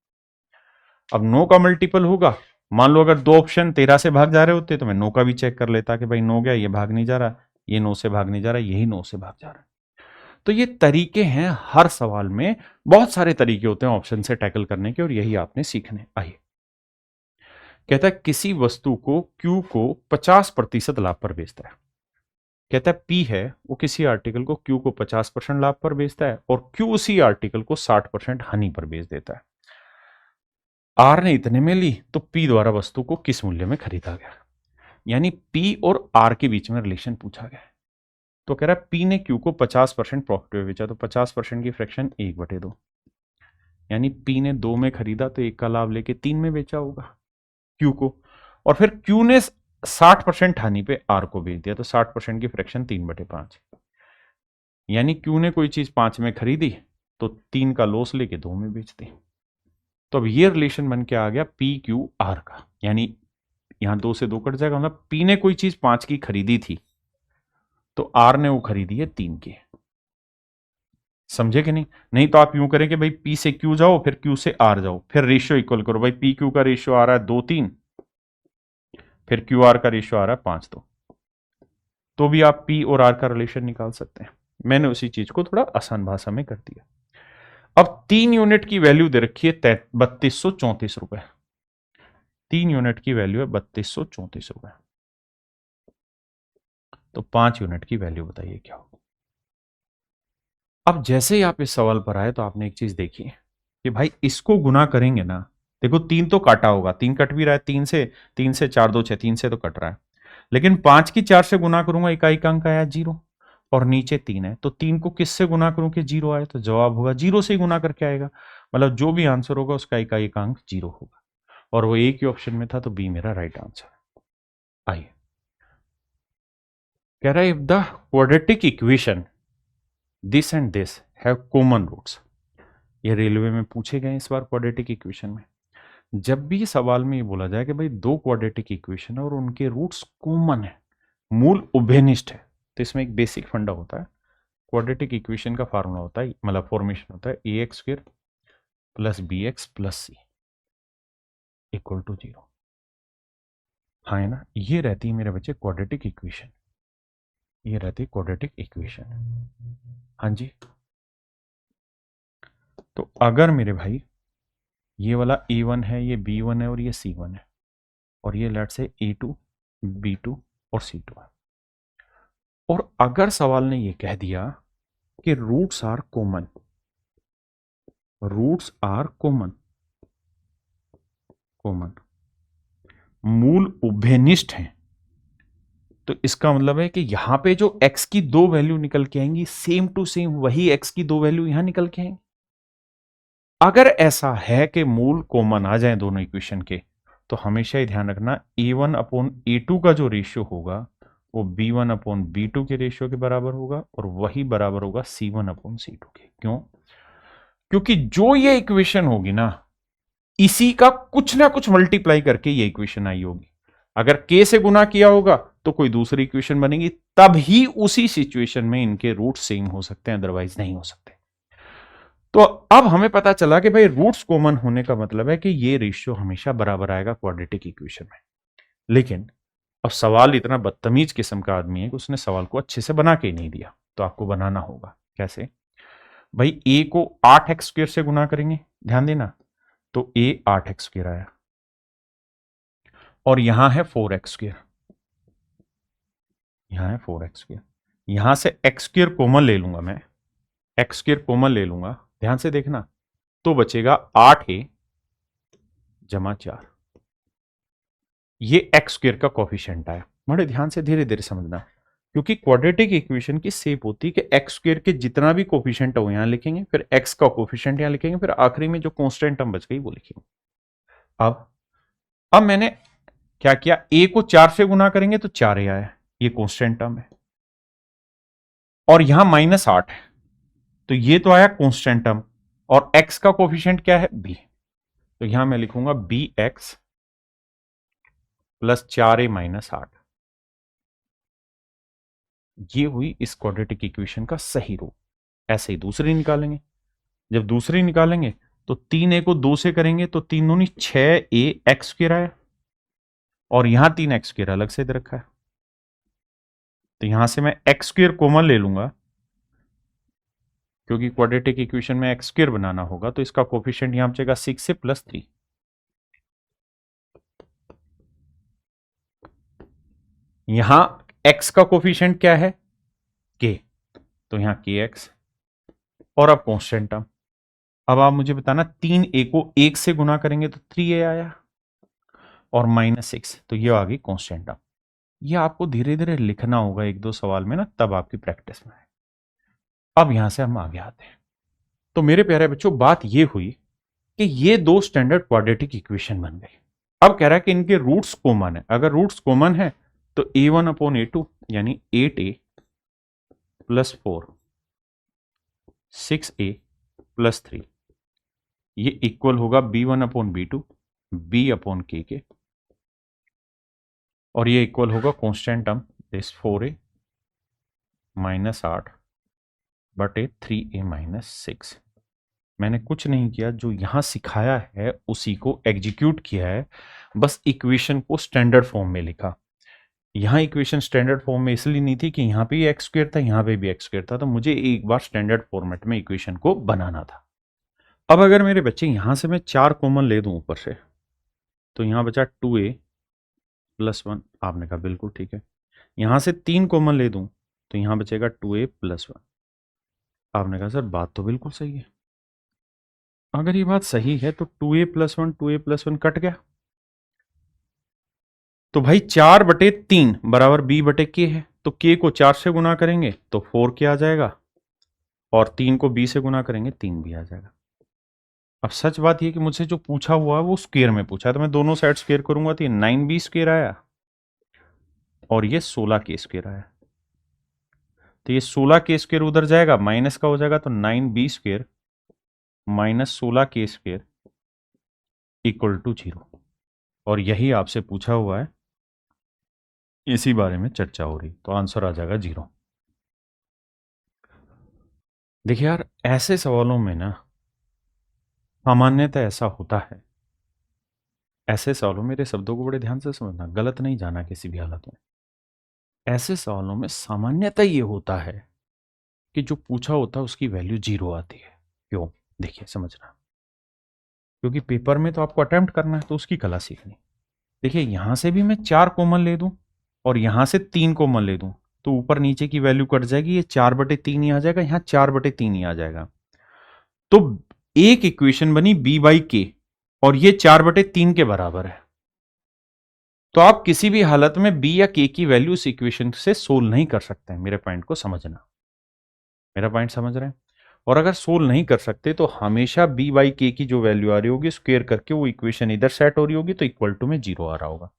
अब 9 का मल्टीपल होगा, मान लो अगर 2 ऑप्शन 13 से भाग जा रहे होते तो मैं 9 का भी चेक कर लेता कि भाई 9 गया, ये भाग नहीं जा रहा, ये 9 से भाग नहीं जा रहा, यही 9 से भाग जा रहा है। तो ये तरीके हैं, हर सवाल में बहुत सारे तरीके होते हैं ऑप्शन से टैकल करने के, और यही आपने सीखने। आइए कहता है किसी वस्तु को Q को 50% लाभ पर बेचता है। कहता है P है वो किसी आर्टिकल को Q को 50% लाभ पर बेचता है और Q उसी आर्टिकल को 60% हानि पर बेच देता है। R ने इतने में ली तो P द्वारा वस्तु को किस मूल्य में खरीदा गया, यानी P और R के बीच में रिलेशन पूछा गया। तो कह रहा है P ने Q को 50% प्रॉफिट में बेचा, तो 50% की फ्रैक्शन 1/2, यानी P ने 2 में खरीदा तो 1 का लाभ लेके 3 में बेचा होगा Q को, और फिर Q ने 60% हानि पे R को बेच दिया, तो 60% की फ्रैक्शन 3/5, यानी Q ने कोई चीज 5 में खरीदी तो 3 का लॉस लेके 2 में बेच दी। तो अब ये रिलेशन बन के आ गया PQR का, यानी यहां 2 से 2 कट जाएगा, मतलब P ने कोई चीज 5 की खरीदी थी तो R ने वो खरीदी है 3 की। समझे कि नहीं? नहीं तो आप यूं करें कि भाई P से Q जाओ फिर Q से R जाओ, फिर रेशियो इक्वल करो, भाई PQ का रेशियो आ रहा है 2-3, फिर QR का रेशियो आ रहा है 5-2, तो भी आप P और R का रिलेशन निकाल सकते हैं। मैंने उसी चीज को थोड़ा आसान भाषा में कर दिया। अब 3 यूनिट की वैल्यू दे रखी है 3234 रुपए, 3 यूनिट की वैल्यू है 3234 रुपए, तो 5 यूनिट की वैल्यू बताइए क्या होगी। अब जैसे ही आप इस सवाल पर आए तो आपने एक चीज देखी कि भाई इसको गुना करेंगे ना, देखो 3 तो काटा होगा, 3 कट भी रहा है, 3 से 4 2 6, 3 से तो कट रहा है, लेकिन 5 की 4 से गुना करूंगा इकाई का अंक आया 0, और नीचे 3 है, तो 3 को किससे गुना करूं कि 0 आए, तो जवाब होगा 0 से ही गुना करके आएगा, मतलब जो भी आंसर होगा उसका इकाई का अंक 0 होगा, और वो एक ही ऑप्शन में था, तो बी मेरा राइट आंसर। आइए, कह रहा है if the quadratic equation this and this have common roots, ये रेलवे में पूछे गए इस बार क्वाड्रेटिक इक्वेशन में। जब भी सवाल में ये बोला जाए कि भाई दो क्वाड्रेटिक इक्वेशन है और उनके रूट्स कॉमन है, मूल उभयनिष्ठ है, तो इसमें एक बेसिक फंडा होता है, क्वाड्रेटिक इक्वेशन का फार्मूला होता है, मतलब फॉर्मेशन होता है ax² + bx + c = 0। हाँ है ना, ये रहती है मेरे बच्चे क्वाड्रेटिक इक्वेशन, ये रहती है क्वाड्रेटिक इक्वेशन। हाँ जी, तो अगर मेरे भाई ये वाला a1 है, ये b1 है और ये c1 है, और ये लेट से a2 b2 और c2 है, और अगर सवाल ने ये कह दिया कि roots are common, roots are common, common मूल उभयनिष्ठ हैं, तो इसका मतलब है कि यहां पे जो x की 2 वैल्यू निकल के आएंगी सेम टू सेम वही x की 2 वैल्यू यहां निकल के आएंगी। अगर ऐसा है कि मूल कॉमन आ जाए दोनों इक्वेशन के, तो हमेशा ही ध्यान रखना a1/a2 का जो रेशियो होगा वो b1/b2 के रेशियो के बराबर होगा, और वही बराबर होगा c1/c2 के। क्यों? क्योंकि जो ये इक्वेशन होगी ना, इसी का कुछ ना कुछ मल्टीप्लाई करके ये इक्वेशन आई होगी। अगर k से गुना किया होगा तो कोई दूसरी इक्वेशन बनेगी, तभी उसी सिचुएशन में इनके रूट सेम हो सकते हैं, अदरवाइज नहीं हो सकते। तो अब हमें पता चला कि भाई रूट्स कॉमन होने का मतलब है कि ये रेशियो हमेशा बराबर आएगा क्वाड्रेटिक इक्वेशन में। लेकिन अब सवाल इतना बदतमीज किस्म का आदमी है कि उसने सवाल को अच्छे से बना के ही नहीं दिया, तो आपको बनाना होगा। कैसे? भाई a को 8x² से गुना करेंगे, ध्यान देना, तो a 8x² आया, और यहां है 4x², यहां है 4x², यहां से x² कॉमन ले लूंगा मैं, x² कॉमन ले लूंगा, ध्यान से देखना, तो बचेगा 8a + 4, ये x² का कोफिशिएंट आया। बड़े ध्यान से धीरे धीरे समझना, क्योंकि क्वाड्रेटिक इक्वेशन की शेप होती है कि x² के जितना भी कोफिशिएंट है वो यहां लिखेंगे, फिर x का कोफिशिएंट यहां लिखेंगे, फिर आखिरी में जो कांस्टेंट टर्म बच गई वो लिखेंगे। अब मैंने क्या किया, a को 4 से गुना करेंगे तो 4a आया, ये कांस्टेंट टर्म है, और यहां -8 है, तो ये तो आया कांस्टेंट टर्म, और x का कोफिशिएंट क्या है, b, तो यहां मैं लिखूंगा bx + 4a - 8, ये हुई इस क्वाड्रेटिक इक्वेशन का सही रूप। ऐसे ही दूसरी निकालेंगे, जब दूसरी निकालेंगे तो 3a को 2 से करेंगे तो 3 दूनी 6ax² आया, और यहां 3x² अलग से दे रखा है, तो यहां से मैं x² कॉमन ले लूंगा, क्योंकि क्वाड्रेटिक इक्वेशन में x² बनाना होगा, तो इसका कोफिशिएंट यहां बचेगा 6a + 3, यहां x का कोफिशिएंट क्या है, k, तो यहां kx, और अब कांस्टेंट टर्म। अब आप मुझे बताना 3a को 1 से गुना करेंगे तो 3a आया, और -6, तो ये आ गई कांस्टेंट टर्म। ये आपको धीरे धीरे लिखना होगा एक दो सवाल में ना, तब आपकी प्रैक्टिस में है। अब यहां से हम आगे आते हैं। तो मेरे प्यारे बच्चों, बात ये हुई कि ये दो स्टैंडर्ड क्वाड्रेटिक इक्वेशन बन गई। अब कह रहा है कि इनके रूट्स कॉमन है। अगर रूट्स कॉमन है तो a1/a2 यानी 8a + 4 6a + 3 ये इक्वल होगा b1/b2 b/k के, और ये इक्वल होगा कांस्टेंट टर्म दिस 4a -8 बटे 3a - 6। मैंने कुछ नहीं किया, जो यहां सिखाया है उसी को एग्जीक्यूट किया है, बस इक्वेशन को स्टैंडर्ड फॉर्म में लिखा। यहां इक्वेशन स्टैंडर्ड फॉर्म में इसलिए नहीं थी कि यहां पे एक्स स्क्वायर था, यहां पे भी एक्स स्क्वायर था, तो मुझे एक बार स्टैंडर्ड फॉर्मेट में इक्वेशन को बनाना था। अब अगर मेरे बच्चे यहां से मैं 4 कॉमन ले दूं ऊपर से, तो यहां बचा 2a + 1। आपने कहा बिल्कुल ठीक है। यहां से 3 कॉमन ले दूं तो यहां बचेगा 2a + 1। आपने कहा सर बात तो बिल्कुल सही है। अगर ये बात सही है तो 2a + 1 2a + 1 कट गया, तो भाई 4/3 बराबर b/k है, तो k को 4 से गुना करेंगे तो 4k आ जाएगा, और 3 को b से गुना करेंगे 3 भी आ जाएगा। अब सच बात यह कि मुझसे जो पूछा हुआ है वो स्क्वायर में पूछा है, तो मैं दोनों साइड स्क्वायर करूंगा तो ये 9b² आया, और ये 16k² आया। तो ये 16k² उधर जाएगा, माइनस का हो जाएगा, तो 9b² - 16k² = 0। और यही आपसे पूछा हुआ है, इसी बारे में चर्चा हो रही, तो आंसर आ जाएगा 0। देखिए यार, ऐसे सवालों में ना सामान्यतः ऐसा होता है, ऐसे सवालों, मेरे शब्दों को बड़े ध्यान से समझना, गलत नहीं जाना किसी भी हालत में। ऐसे सवालों में सामान्यतः ये होता है कि जो पूछा होता है उसकी वैल्यू 0 आती है। क्यों? देखिए समझना, क्योंकि पेपर में तो आपको अटेम्प्ट करना है, तो उसकी कला सीखनी। देखिए यहां से भी मैं 4 कॉमन ले दूं और यहां से 3 कॉमन ले दूं, तो ऊपर नीचे की वैल्यू कट जाएगी, ये 4/3 ही आ जाएगा, यहां 4/3 ही आ जाएगा। तो एक इक्वेशन बनी b/k, और ये 4/3 के बराबर है। तो आप किसी भी हालत में b या k की वैल्यू इस इक्वेशन से सोल्व नहीं कर सकते हैं। मेरे पॉइंट को समझना, मेरा पॉइंट समझ रहे हैं? और अगर सोल्व नहीं कर सकते तो हमेशा b/k की जो वैल्यू आ रही होगी स्क्वायर करके वो इक्वेशन इधर सेट हो रही होगी, तो इक्वल टू में 0 आ रहा होगा।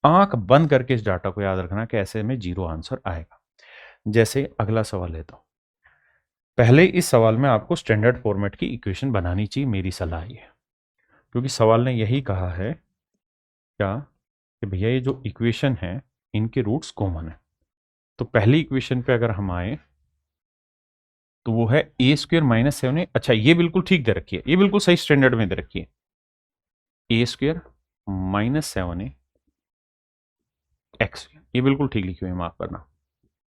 आंख बंद करके इस डाटा को याद रखना कि ऐसे में 0 आंसर आएगा। जैसे अगला सवाल लेता हूं, पहले इस सवाल में आपको स्टैंडर्ड फॉर्मेट की इक्वेशन बनानी चाहिए, मेरी सलाह ये है, क्योंकि सवाल ने यही कहा है क्या कि भैया ये जो इक्वेशन है इनके रूट्स कॉमन है। तो पहली इक्वेशन पे अगर हम आए तो वो है a² - 7a। अच्छा, ये बिल्कुल ठीक दे रखी है, ये बिल्कुल सही स्टैंडर्ड में दे रखी है, a² - 7a x, ये बिल्कुल ठीक लिखी हुई है, माफ करना,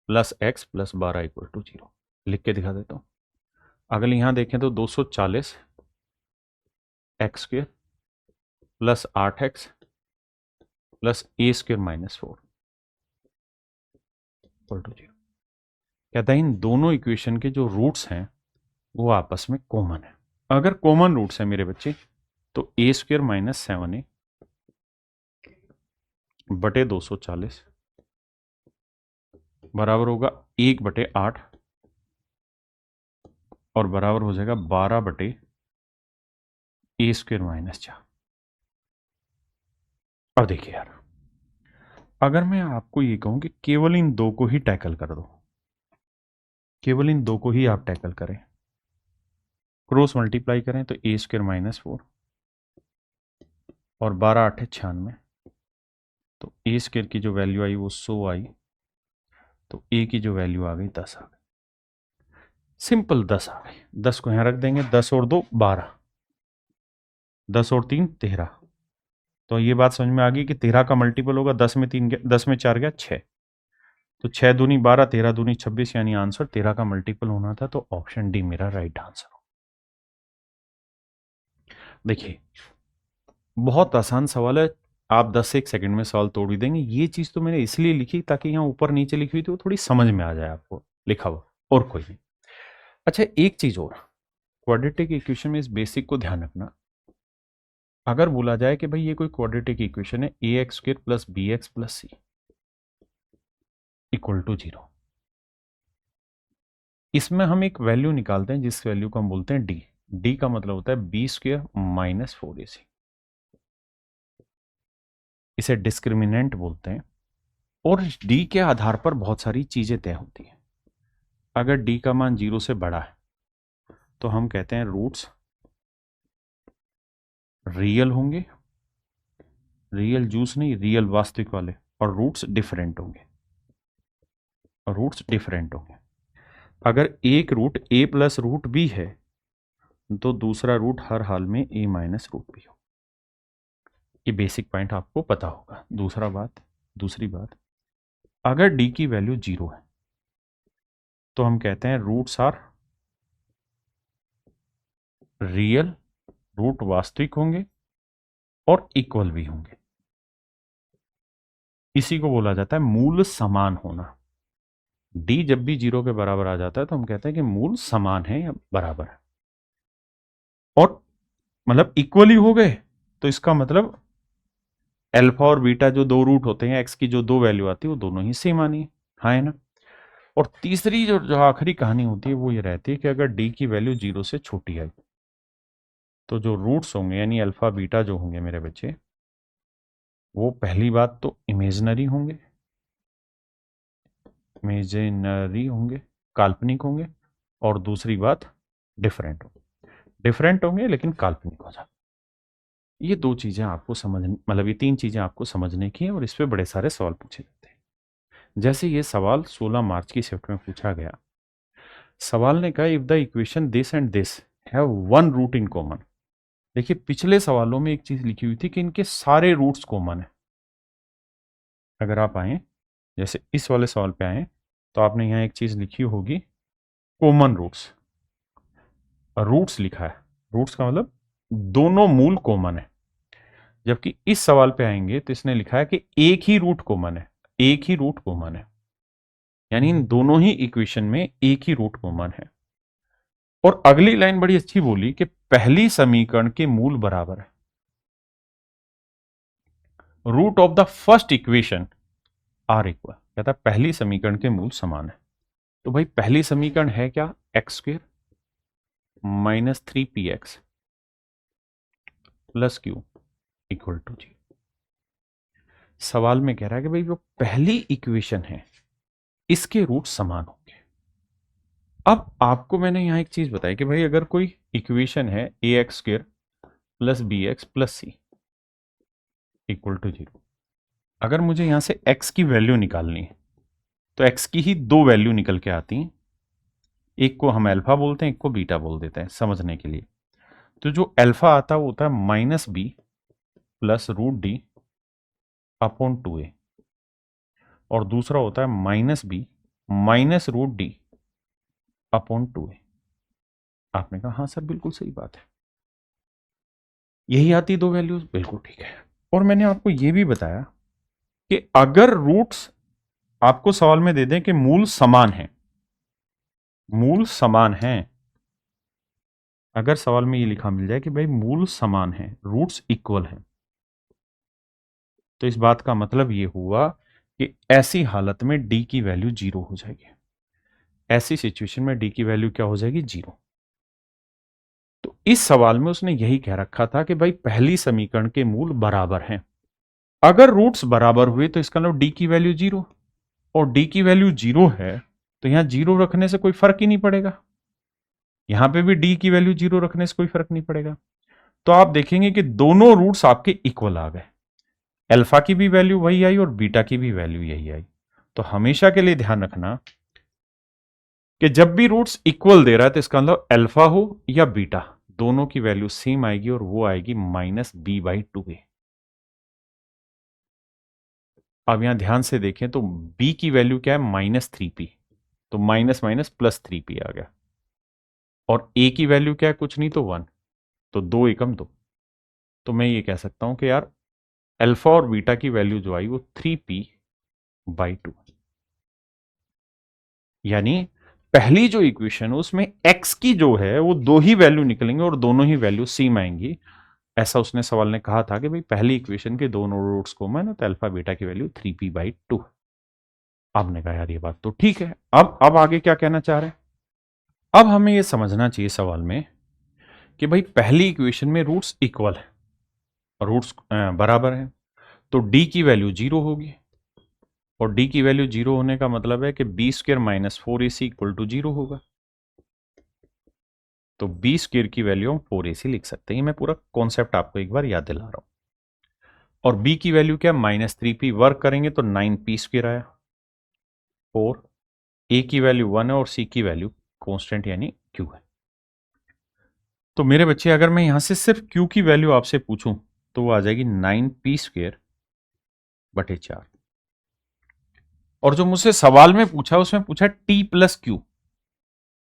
+x + 12 = 0। लिख के दिखा देता हूं। अगर यहां देखें तो 240 x² + 8x + a² - 4 = 0। कहता है इन दोनों इक्वेशन के जो रूट्स हैं वो आपस में कॉमन है। अगर कॉमन रूट्स है मेरे बच्चे, तो a² - 7a बटे 240 बराबर होगा 1/8, और बराबर हो जाएगा 12/a² - 4। अब देखिए यार, अगर मैं आपको ये कहूं कि केवल इन दो को ही टैकल कर दो, केवल इन दो को ही आप टैकल करें, क्रॉस मल्टीप्लाई करें तो a² - 4 और 12 8 96, तो a² की जो वैल्यू आई वो 100 आई, तो a की जो वैल्यू आ गई 10 आ गई। सिंपल 10 आ गई। 10 को यहां रख देंगे, 10 और 2 12, 10 और 3 13। तो ये बात समझ में आ गई कि 13 का मल्टीपल होगा, 10 में 3 गया, 10 में 4 गया 6, तो 6 दूनी 12, 13 दूनी 26, यानी आंसर 13 का मल्टीपल होना था, तो ऑप्शन डी मेरा राइट आंसर हो। देखिए बहुत आसान सवाल है, आप 10 से 1 सेकंड में सवाल तोड़ ही देंगे। ये चीज तो मैंने इसलिए लिखी ताकि यहाँ ऊपर नीचे लिखी हुई थी वो थोड़ी समझ में आ जाए आपको लिखा हुआ, और कोई नहीं। अच्छा, एक चीज और, क्वाड्रेटिक इक्वेशन में इस बेसिक को ध्यान रखना। अगर बोला जाए कि भाई ये कोई क्वाड्रेटिक इक्वेशन है, A X square plus B X plus C equal to 0, इसमें हम एक वैल्यू निकालते हैं जिस वैल्यू को हम बोलते हैं डी। डी का मतलब होता है बी स्क्र माइनस 4ac, इसे डिस्क्रिमिनेंट बोलते हैं। और डी के आधार पर बहुत सारी चीजें तय होती हैं। अगर डी का मान 0 से बड़ा है तो हम कहते हैं रूट्स रियल होंगे, रियल जूस नहीं, रियल वास्तविक वाले, और रूट्स डिफरेंट होंगे, रूट्स डिफरेंट होंगे। अगर एक रूट ए प्लस रूट बी है तो दूसरा रूट हर हाल में ए माइनस रूट बी हो। ये बेसिक पॉइंट आपको पता होगा। दूसरी बात, अगर डी की वैल्यू 0 है तो हम कहते हैं रूट्स आर रियल, रूट वास्तविक होंगे और इक्वल भी होंगे। इसी को बोला जाता है मूल समान होना। डी जब भी 0 के बराबर आ जाता है तो हम कहते हैं कि मूल समान है या बराबर है, और मतलब इक्वली हो गए तो इसका मतलब अल्फा और बीटा जो दो रूट होते हैं, एक्स की जो दो वैल्यू आती है वो दोनों ही सेम आनी है, हाँ है ना। और तीसरी जो आखिरी कहानी होती है वो ये रहती है कि अगर डी की वैल्यू 0 से छोटी आई तो जो रूट्स होंगे यानी अल्फा बीटा जो होंगे मेरे बच्चे, वो पहली बात तो इमेजिनरी होंगे, काल्पनिक होंगे, और दूसरी बात डिफरेंट होंगे लेकिन काल्पनिक हो जाए। ये दो चीजें आपको मतलब ये तीन चीजें आपको समझने की है, और इस पे बड़े सारे सवाल पूछे जाते हैं। जैसे ये सवाल 16 मार्च की शिफ्ट में पूछा गया। सवाल ने कहा if the equation this and this have one root in common. देखिए पिछले सवालों में एक चीज लिखी हुई थी कि इनके सारे रूट्स कॉमन है। अगर आप आए जैसे इस वाले सवाल पे आए तो आपने यहाँ एक चीज लिखी होगी कॉमन रूट्स, रूट्स लिखा है। रूट्स का मतलब दोनों मूल कॉमन है। जबकि इस सवाल पे आएंगे तो इसने लिखा है कि एक ही रूट कॉमन है, एक ही रूट कॉमन है, यानी इन दोनों ही इक्वेशन में एक ही रूट कॉमन है। और अगली लाइन बड़ी अच्छी बोली कि पहली समीकरण के मूल बराबर है, root of the first equation are equal, कहता है पहली समीकरण के मूल समान है। तो भाई पहली समीकरण है क्या, X square minus 3px plus Q equal to 0। सवाल में कह रहा है कि भाई जो पहली इक्वेशन है इसके रूट समान होंगे। अब आपको मैंने यहां एक चीज बताई कि भाई अगर कोई इक्वेशन है A X square plus B X plus C equal to 0, अगर मुझे यहां से x की वैल्यू निकालनी है तो x की ही दो वैल्यू निकल के आती हैं, एक को हम अल्फा बोलते हैं, एक को बीटा बोल देते हैं समझने के लिए। तो जो अल्फा आता है वो होता है minus B plus root D upon 2a, और दूसरा होता है minus B minus root D upon 2a। आपने कहा हाँ सर बिल्कुल सही बात है, यही आती दो वैल्यूज, बिल्कुल ठीक है। और मैंने आपको यह भी बताया कि अगर रूट्स आपको सवाल में दे दें कि मूल समान है, मूल समान है, अगर सवाल में ये लिखा मिल जाए कि भाई मूल समान है, रूट्स इक्वल हैं, तो इस बात का मतलब ये हुआ कि ऐसी हालत में डी की वैल्यू 0 हो जाएगी। ऐसी सिचुएशन में डी की वैल्यू क्या हो जाएगी, 0। तो इस सवाल में उसने यही कह रखा था कि भाई पहली समीकरण के मूल बराबर हैं। अगर रूट्स बराबर हुए तो इसका मतलब डी की वैल्यू 0, और डी की वैल्यू 0 है तो यहां 0 रखने से कोई फर्क ही नहीं पड़ेगा, यहां पे भी डी की वैल्यू 0 रखने से कोई फर्क नहीं पड़ेगा। तो आप देखेंगे कि दोनों रूट्स आपके इक्वल आ गए, अल्फा की भी वैल्यू वही आई और बीटा की भी वैल्यू यही आई। तो हमेशा के लिए ध्यान रखना कि जब भी रूट्स इक्वल दे रहा है तो इसका मतलब अल्फा हो या बीटा, दोनों की वैल्यू सेम आएगी, और वो आएगी माइनस बी बाई 2a। अब यहां ध्यान से देखें तो b की वैल्यू क्या है, माइनस 3p, तो माइनस माइनस प्लस 3p आ गया, और a की वैल्यू क्या है, कुछ नहीं तो 1, तो 2 एकम 2। तो मैं ये कह सकता हूं कि यार अल्फा और बीटा की वैल्यू जो आई वो 3p/2, यानी पहली जो इक्वेशन है उसमें x की जो है वो दो ही वैल्यू निकलेंगे और दोनों ही वैल्यू सेम आएंगी। ऐसा उसने सवाल ने कहा था कि भाई पहली इक्वेशन के दोनों रूट्स कॉमन है तो अल्फा बीटा की वैल्यू 3p/2। आपने कहा यार ये बात तो ठीक है। अब आगे क्या कहना चाह रहे हैं? अब हमें ये समझना चाहिए सवाल में कि भाई पहली इक्वेशन में रूट्स इक्वल है, रूट्स बराबर है, तो d की वैल्यू 0 होगी और d की वैल्यू 0 होने का मतलब है कि b² - 4ac = 0 होगा। तो b² की वैल्यू हम 4ac लिख सकते हैं। मैं पूरा कॉन्सेप्ट आपको एक बार याद दिला रहा हूं। और b की वैल्यू क्या, -3p, वर्क करेंगे तो 9p² आया, और a की वैल्यू 1 है और c की वैल्यू कांस्टेंट यानी q है। तो मेरे बच्चे अगर मैं यहां से सिर्फ q की वैल्यू आपसे पूछूं तो वो आ जाएगी 9p²/4। और जो मुझसे सवाल में पूछा उसमें पूछा t + q,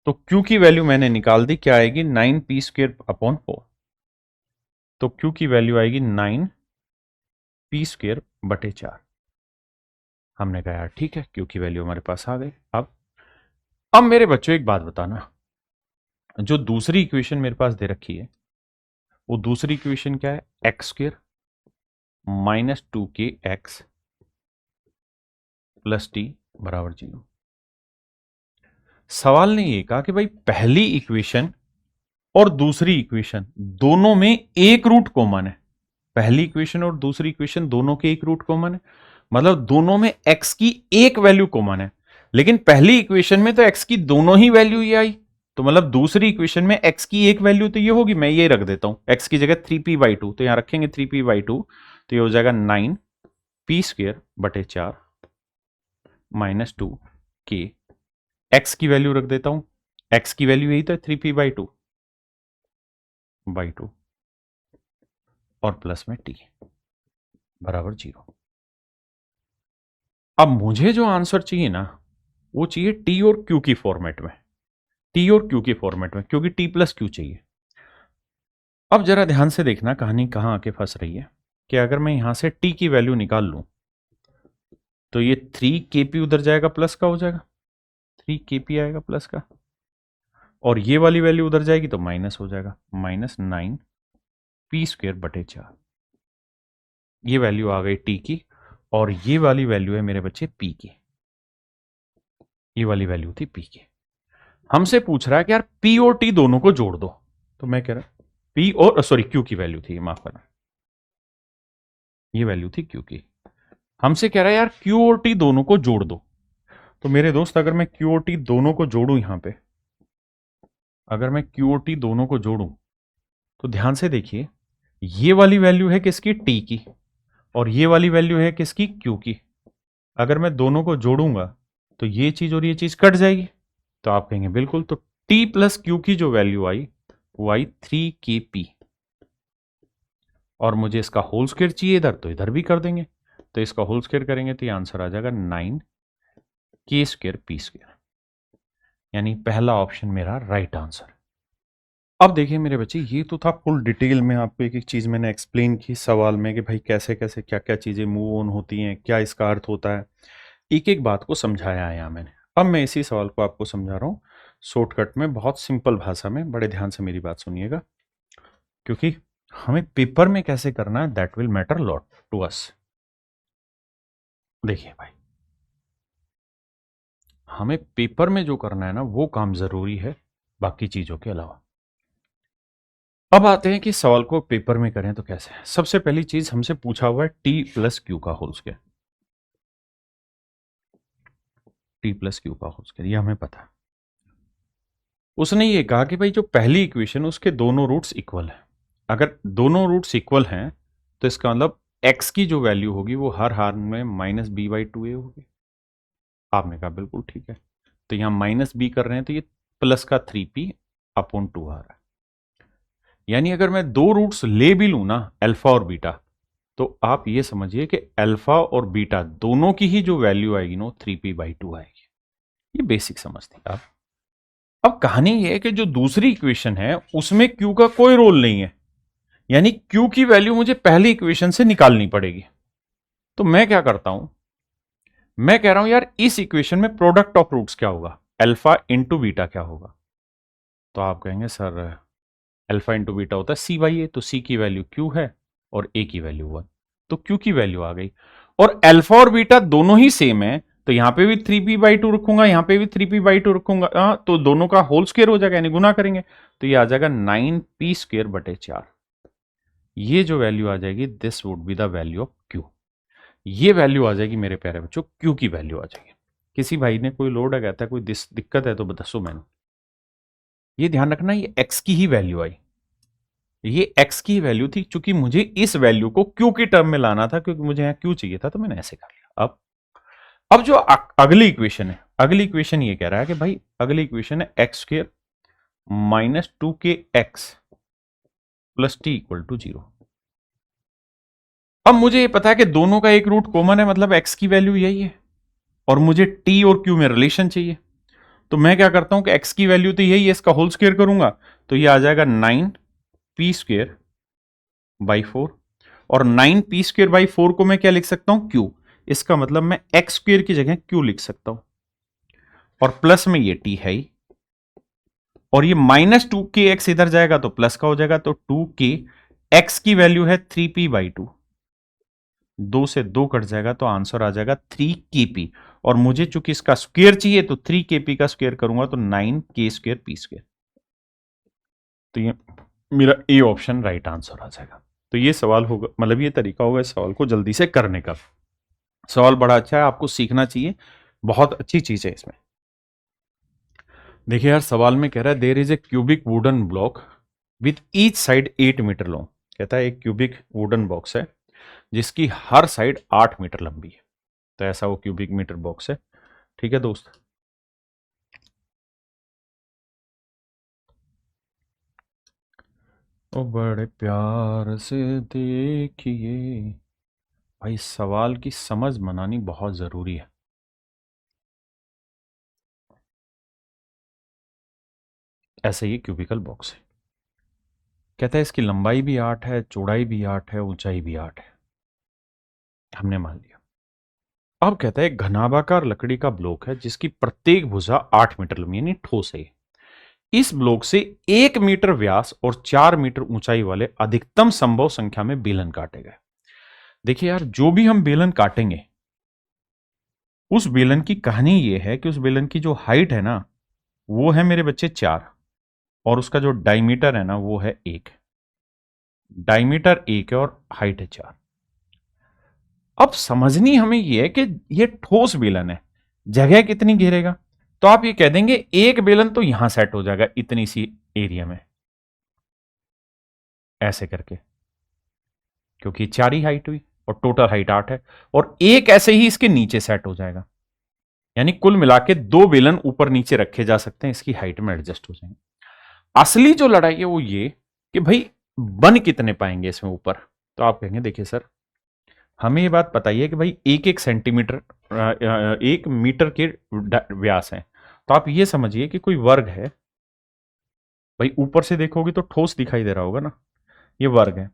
तो q की वैल्यू मैंने निकाल दी, क्या आएगी 9p²/4। तो q की वैल्यू आएगी 9p²/4। हमने कहा यार ठीक है, q की वैल्यू हमारे पास आ गई। अब मेरे बच्चों एक बात बताना, जो दूसरी इक्वेशन मेरे पास दे रखी है वो दूसरी इक्वेशन क्या है, x² - 2kx + t = 0। सवाल ने ये कहा कि भाई पहली इक्वेशन और दूसरी इक्वेशन दोनों में एक रूट कॉमन है। पहली इक्वेशन और दूसरी इक्वेशन दोनों के एक रूट कॉमन है, मतलब दोनों में x की एक वैल्यू कॉमन है। लेकिन पहली इक्वेशन में तो x की दोनों ही वैल्यू ये आई, तो मतलब दूसरी इक्वेशन में x की एक वैल्यू तो ये होगी, मैं ये रख देता हूं x की जगह 3p/2, तो यहां रखेंगे 3p/2, तो ये हो जाएगा 9p²/4 - 2k। x की वैल्यू रख देता हूं, x की वैल्यू यही तो है 3p/2 और प्लस में t = 0। अब मुझे जो आंसर चाहिए ना वो चाहिए t और q की फॉर्मेट में, t और q की फॉर्मेट में, क्योंकि t + q चाहिए। अब जरा ध्यान से देखना कहानी कहां आके फंस रही है कि अगर मैं यहां से t की वैल्यू निकाल लूं तो ये 3kp उधर जाएगा, प्लस का हो जाएगा, 3kp आएगा प्लस का, और ये वाली वैल्यू उधर जाएगी तो माइनस हो जाएगा, -9p²/4। ये वैल्यू आ गई t की, और ये वाली वैल्यू है मेरे बच्चे p की। ये वाली वैल्यू थी p की। हमसे पूछ रहा है कि यार p और t दोनों को जोड़ दो, तो मैं कह रहा p और q की वैल्यू थी, माफ करना, ये वैल्यू थी q की। हमसे कह रहा है यार q और t दोनों को जोड़ दो, तो मेरे दोस्त अगर मैं q और t दोनों को जोड़ूं, यहां पे अगर मैं q और t दोनों को जोड़ूं तो ध्यान से देखिए, ये वाली वैल्यू है किसकी, t की, और ये वाली वैल्यू है किसकी, q की। अगर मैं दोनों को जोड़ूंगा तो ये चीज और ये चीज कट जाएगी, तो आप कहेंगे बिल्कुल, तो t + q की जो वैल्यू आई वो आई 3kp, और मुझे इसका होल स्क्वायर चाहिए इधर, तो इधर भी कर देंगे, तो इसका होल स्क्वायर करेंगे तो ये आंसर आ जाएगा 9k²p², यानी पहला ऑप्शन मेरा राइट आंसर। अब देखिए मेरे बच्चे, ये तो था फुल डिटेल में आपको एक एक चीज मैंने एक्सप्लेन की सवाल में कि भाई कैसे कैसे क्या क्या चीजें मूव ऑन होती हैं, क्या इसका अर्थ होता है, एक एक बात को समझाया है यहाँ मैंने। अब मैं इसी सवाल को आपको समझा रहा हूँ शॉर्टकट में, बहुत सिंपल भाषा में, बड़े ध्यान से मेरी बात सुनिएगा, क्योंकि हमें पेपर में कैसे करना है that will matter lot to us. देखिए भाई, हमें पेपर में जो करना है ना वो काम जरूरी है बाकी चीजों के अलावा। अब आते हैं कि सवाल को पेपर में करें तो कैसे। सबसे पहली चीज हमसे पूछा हुआ है t + q का होल स्क्वायर, t + q का होल स्क्वायर, ये हमें पता है। उसने ये कहा कि भाई जो पहली इक्वेशन उसके दोनों रूट्स इक्वल है। अगर दोनों रूट्स इक्वल हैं तो इसका मतलब x की जो वैल्यू होगी वो हर हार में -b/2a होगी। आपने कहा बिल्कुल ठीक है, तो यहां -b कर रहे हैं तो ये प्लस का 3p/2 आ रहा है। यानी अगर मैं दो रूट्स ले भी लूं ना, अल्फा और बीटा, तो आप ये समझिए कि अल्फा और बीटा दोनों की ही जो वैल्यू आएगी ना 3p/2 आएगी। ये बेसिक समझ थी आप। अब कहानी ये है कि जो दूसरी इक्वेशन है उसमें q का कोई रोल नहीं है, यानी Q की वैल्यू मुझे पहली इक्वेशन से निकालनी पड़ेगी। तो मैं क्या करता हूं, मैं कह रहा हूं यार इस इक्वेशन में प्रोडक्ट ऑफ रूट्स क्या होगा, अल्फा इंटू बीटा क्या होगा। तो आप कहेंगे सर अल्फा इंटू बीटा होता है सी बाई ए, तो सी की वैल्यू Q है और ए की वैल्यू 1, तो Q की वैल्यू आ गई। और अल्फा और बीटा दोनों ही सेम है, तो यहां पे भी 3p/2 रखूंगा, यहां पे भी 3p/2 रखूंगा, तो दोनों का होल स्क्वायर हो जाएगा, यानी गुना करेंगे, तो ये आ जाएगा 9p² / 4। ये जो वैल्यू आ जाएगी, this would be the value of Q। ये वैल्यू आ जाएगी मेरे प्यारे बच्चों, Q की वैल्यू आ जाएगी। किसी भाई ने कोई लोड है, कहता है कोई दिक्कत है तो बताओ मैंने, ये ध्यान रखना, ये x की ही वैल्यू आई, ये x की वैल्यू थी, क्योंकि मुझे इस वैल्यू को Q की टर्म में लाना था, क्योंकि मुझे यहां Q चाहिए था, तो मैंने ऐसे कर लिया। अब जो अगली इक्वेशन है, अगली इक्वेशन ये कह रहा है कि भाई अगली इक्वेशन है x² - 2kx + t = 0। अब मुझे ये पता है कि दोनों का एक रूट कॉमन है, मतलब x की वैल्यू यही है, और मुझे t और q में रिलेशन चाहिए। तो मैं क्या करता हूं कि x की वैल्यू तो यही है, इसका होल स्क्वायर करूंगा तो ये आ जाएगा 9p² / 4, और 9p² / 4 को मैं क्या लिख सकता हूं, q। इसका मतलब मैं x² की जगह q लिख सकता हूं, और प्लस में ये t है ही, और ये -2kx इधर जाएगा तो प्लस का हो जाएगा, तो 2k, x की वैल्यू है 3p/2, 2 से 2 कट जाएगा तो आंसर आ जाएगा 3kp, और मुझे चूंकि इसका स्क्वायर चाहिए तो 3kp का स्क्वायर करूंगा तो 9k²p²। तो ये मेरा ए ऑप्शन राइट आंसर आ जाएगा। तो ये सवाल होगा, मतलब ये तरीका होगा इस सवाल को जल्दी से करने का। सवाल बड़ा अच्छा है, आपको सीखना चाहिए, बहुत अच्छी चीज है इसमें। देखिए यार, सवाल में कह रहा है there is a cubic wooden block with each side 8 metre long. कहता है एक क्यूबिक वुडन बॉक्स है जिसकी हर साइड 8 मीटर लंबी है, तो ऐसा वो क्यूबिक मीटर बॉक्स है। ठीक है दोस्त, ओ बड़े प्यार से देखिए, भाई सवाल की समझ मनानी बहुत जरूरी है। ऐसे ही क्यूबिकल बॉक्स है, कहता है इसकी लंबाई भी 8 है, चौड़ाई भी 8 है, ऊंचाई भी 8 है, हमने मान लिया। अब कहता है एक घनाभाकार लकड़ी का ब्लॉक है जिसकी प्रत्येक भुजा 8 मीटर लंबी, यानी ठोस है। इस ब्लॉक से 1 मीटर व्यास और 4 मीटर ऊंचाई वाले अधिकतम संभव संख्या में बेलन काटे गए। देखिए यार, जो भी हम बेलन काटेंगे उस बेलन की कहानी यह है कि उस बेलन की जो हाइट है ना, वो है मेरे बच्चे 4, और उसका जो डायमीटर है ना वो है 1। डायमीटर 1 है और हाइट है 4। अब समझनी हमें यह है कि यह ठोस बेलन है, जगह कितनी घेरेगा। तो आप ये कह देंगे एक बेलन तो यहां सेट हो जाएगा इतनी सी एरिया में, ऐसे करके, क्योंकि 4 ही हाइट हुई और टोटल हाइट 8 है, और एक ऐसे ही इसके नीचे सेट हो जाएगा, यानी कुल मिला के 2 बेलन ऊपर नीचे रखे जा सकते हैं, इसकी हाइट में एडजस्ट हो जाएंगे। असली जो लड़ाई है वो ये कि भाई बन कितने पाएंगे इसमें ऊपर। तो आप कहेंगे देखिए सर, हमें ये बात बताइए कि भाई 1 सेंटीमीटर 1 मीटर के व्यास है, तो आप ये समझिए कि कोई वर्ग है, भाई ऊपर से देखोगे तो ठोस दिखाई दे रहा होगा ना, ये वर्ग है,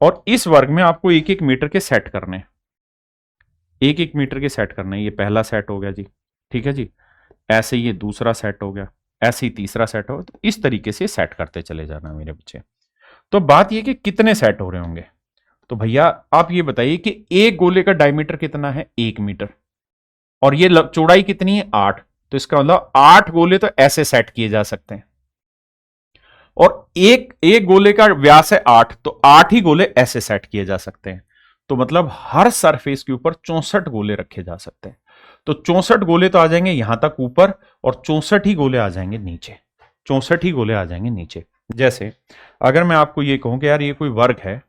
और इस वर्ग में आपको 1 मीटर के सेट करने हैं, 1 मीटर के सेट करने हैं। ये पहला सेट हो गया जी, ठीक है जी, ऐसे ये दूसरा सेट हो गया, ऐसे ही तीसरा सेट हो, तो इस तरीके से सेट करते चले जाना मेरे बच्चे। तो बात ये कि कितने सेट हो रहे होंगे, तो भैया आप ये बताइए कि एक गोले का डायमीटर कितना है, 1 मीटर, और ये चौड़ाई कितनी है, 8, तो इसका मतलब 8 गोले तो ऐसे सेट किए जा सकते हैं, और एक एक गोले का व्यास है 8, तो 8 ही गोले ऐसे सेट किए जा सकते हैं। तो मतलब हर सरफेस के ऊपर 64 गोले रखे जा सकते हैं। तो 64 गोले तो आ जाएंगे यहां तक ऊपर, और 64 ही गोले आ जाएंगे नीचे, 64 ही गोले आ जाएंगे नीचे। जैसे अगर मैं आपको ये कहूं कि यार ये कोई वर्ग है,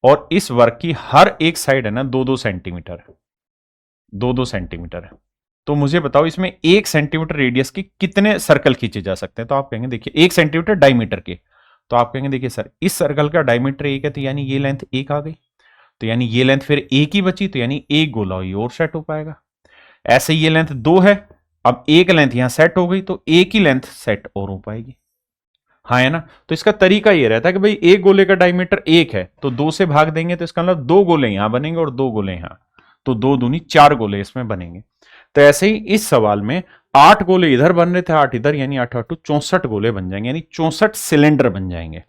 और इस वर्ग की हर एक साइड है ना 2-2 सेंटीमीटर है, 2-2 सेंटीमीटर है, तो मुझे बताओ इसमें 1 सेंटीमीटर रेडियस के कितने सर्कल खींचे जा सकते हैं। तो आप कहेंगे देखिए 1 सेंटीमीटर डायमीटर के, तो आप कहेंगे देखिए सर इस सर्कल का डायमीटर 1 है, तो यानी ये लेंथ 1 आ गई, तो यानी ये लेंथ फिर 1 ही बची, तो यानी एक गोला ये और सेट हो पाएगा। ऐसे ये लेंथ 2 है, अब एक लेंथ यहां सेट हो गई, तो एक ही लेंथ सेट और हो पाएगी। हाँ है ना। तो इसका तरीका ये रहता है कि भाई एक गोले का डायमीटर 1 है तो 2 से भाग देंगे तो इसका मतलब 2 गोले यहां बनेंगे और 2 गोले यहां, तो 2 दूनी 4 गोले इसमें बनेंगे। तो ऐसे ही इस सवाल में 8 गोले इधर बन रहे थे, 8 इधर, यानी 8 8 64 गोले बन जाएंगे, यानी 64 सिलेंडर बन जाएंगे।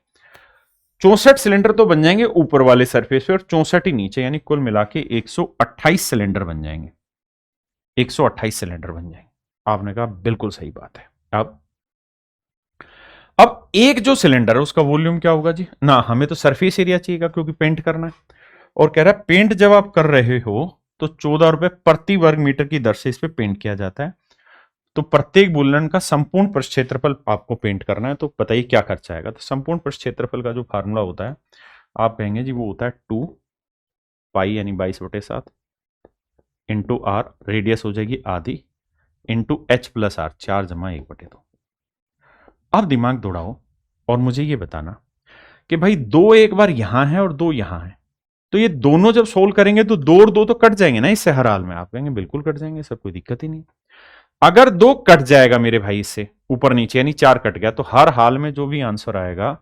64 सिलेंडर तो बन जाएंगे ऊपर वाले सरफेस पे और 64 ही नीचे, यानी कुल मिला के 128 सिलेंडर बन जाएंगे। 128 सिलेंडर बन जाएंगे। आपने कहा बिल्कुल सही बात है। अब एक जो सिलेंडर है उसका वॉल्यूम क्या होगा जी ना, हमें तो सरफेस एरिया चाहिएगा क्योंकि पेंट करना है। और कह रहा है पेंट जब आप कर रहे हो तो 14 रुपए प्रति वर्ग मीटर की दर से इस पे पेंट किया जाता है। तो प्रत्येक बुलन का संपूर्ण पृष्ठ क्षेत्रफल आपको पेंट करना है, तो बताइए क्या खर्चा आएगा। तो संपूर्ण पृष्ठ क्षेत्रफल का जो फार्मूला होता है आप कहेंगे जी वो होता है 2 पाई यानी 22/7 इंटू आर, रेडियस हो जाएगी आधी, इंटू एच प्लस आर 4 जमा 1/2। आप दिमाग दौड़ाओ और मुझे ये बताना कि भाई दो एक बार यहां है और दो यहां है, तो ये दोनों जब सोल्व करेंगे तो 2 और 2 तो कट जाएंगे ना इससे हर हाल में। आप कहेंगे बिल्कुल कट जाएंगे सर, कोई दिक्कत ही नहीं। अगर 2 कट जाएगा मेरे भाई इससे ऊपर नीचे यानी 4 कट गया, तो हर हाल में जो भी आंसर आएगा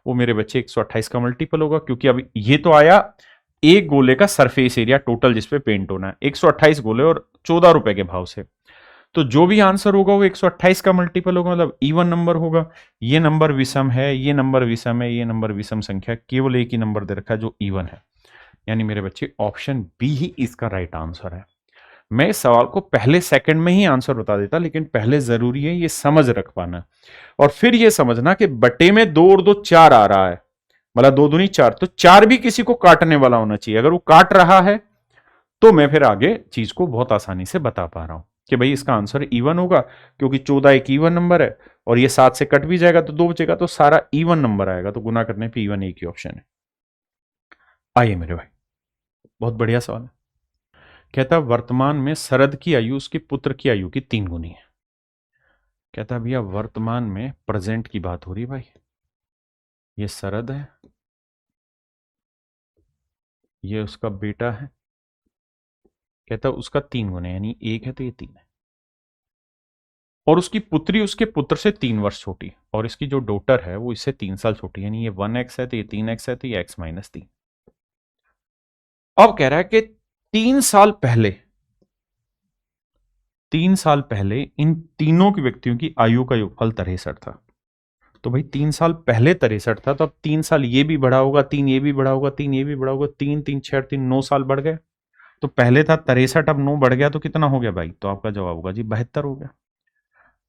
वो मेरे बच्चे 128 का मल्टीपल होगा, क्योंकि अब ये तो आया एक गोले का सरफेस एरिया टोटल जिसपे पेंट होना है, 128 गोले और 14 रुपए के भाव से। तो जो भी आंसर होगा वो 128 का मल्टीपल होगा, मतलब इवन नंबर होगा। ये नंबर विषम है, ये नंबर विषम है, ये नंबर विषम संख्या, केवल एक ही नंबर दे रखा है जो इवन है, यानी मेरे बच्चे ऑप्शन बी ही इसका राइट आंसर है। मैं इस सवाल को पहले सेकंड में ही आंसर बता देता, लेकिन पहले जरूरी है ये समझ रख पाना और फिर ये समझना कि बटे में 2 और 2 4 आ रहा है, मतलब 2 दूनी 4, तो 4 भी किसी को काटने वाला होना चाहिए। अगर वो काट रहा है तो मैं फिर आगे चीज को बहुत आसानी से बता पा रहा हूं कि भाई इसका आंसर इवन होगा, क्योंकि 14 एक इवन नंबर है और ये 7 से कट भी जाएगा तो 2 बचेगा, तो सारा इवन नंबर आएगा, तो गुना करने पे इवन एक ही ऑप्शन है। आइए मेरे भाई, बहुत बढ़िया सवाल है। कहता वर्तमान में शरद की आयु उसके पुत्र की आयु की 3 गुनी है। कहता भैया वर्तमान में प्रेजेंट की बात हो रही है भाई, ये शरद है, ये उसका बेटा है। कहता उसका 3 गुना यानी 1 है तो ये 3 है, और उसकी पुत्री उसके पुत्र से 3 वर्ष छोटी, और इसकी जो डॉटर है वो इससे 3 साल छोटी, यानी ये 1x है तो ये 3x है तो ये x - 3। अब कह रहा है कि 3 साल पहले इन तीनों की व्यक्तियों की आयु का योगफल 63 था। तो भाई 3 साल पहले 63 था, तो अब 3 साल ये भी बढ़ा होगा, 3 ये भी बढ़ा होगा, 3 ये भी बढ़ा होगा, 3 3 6 3 9 साल बढ़ गए। तो पहले था 63, अब 9 बढ़ गया, तो कितना हो गया भाई, तो आपका जवाब होगा जी 72 हो गया।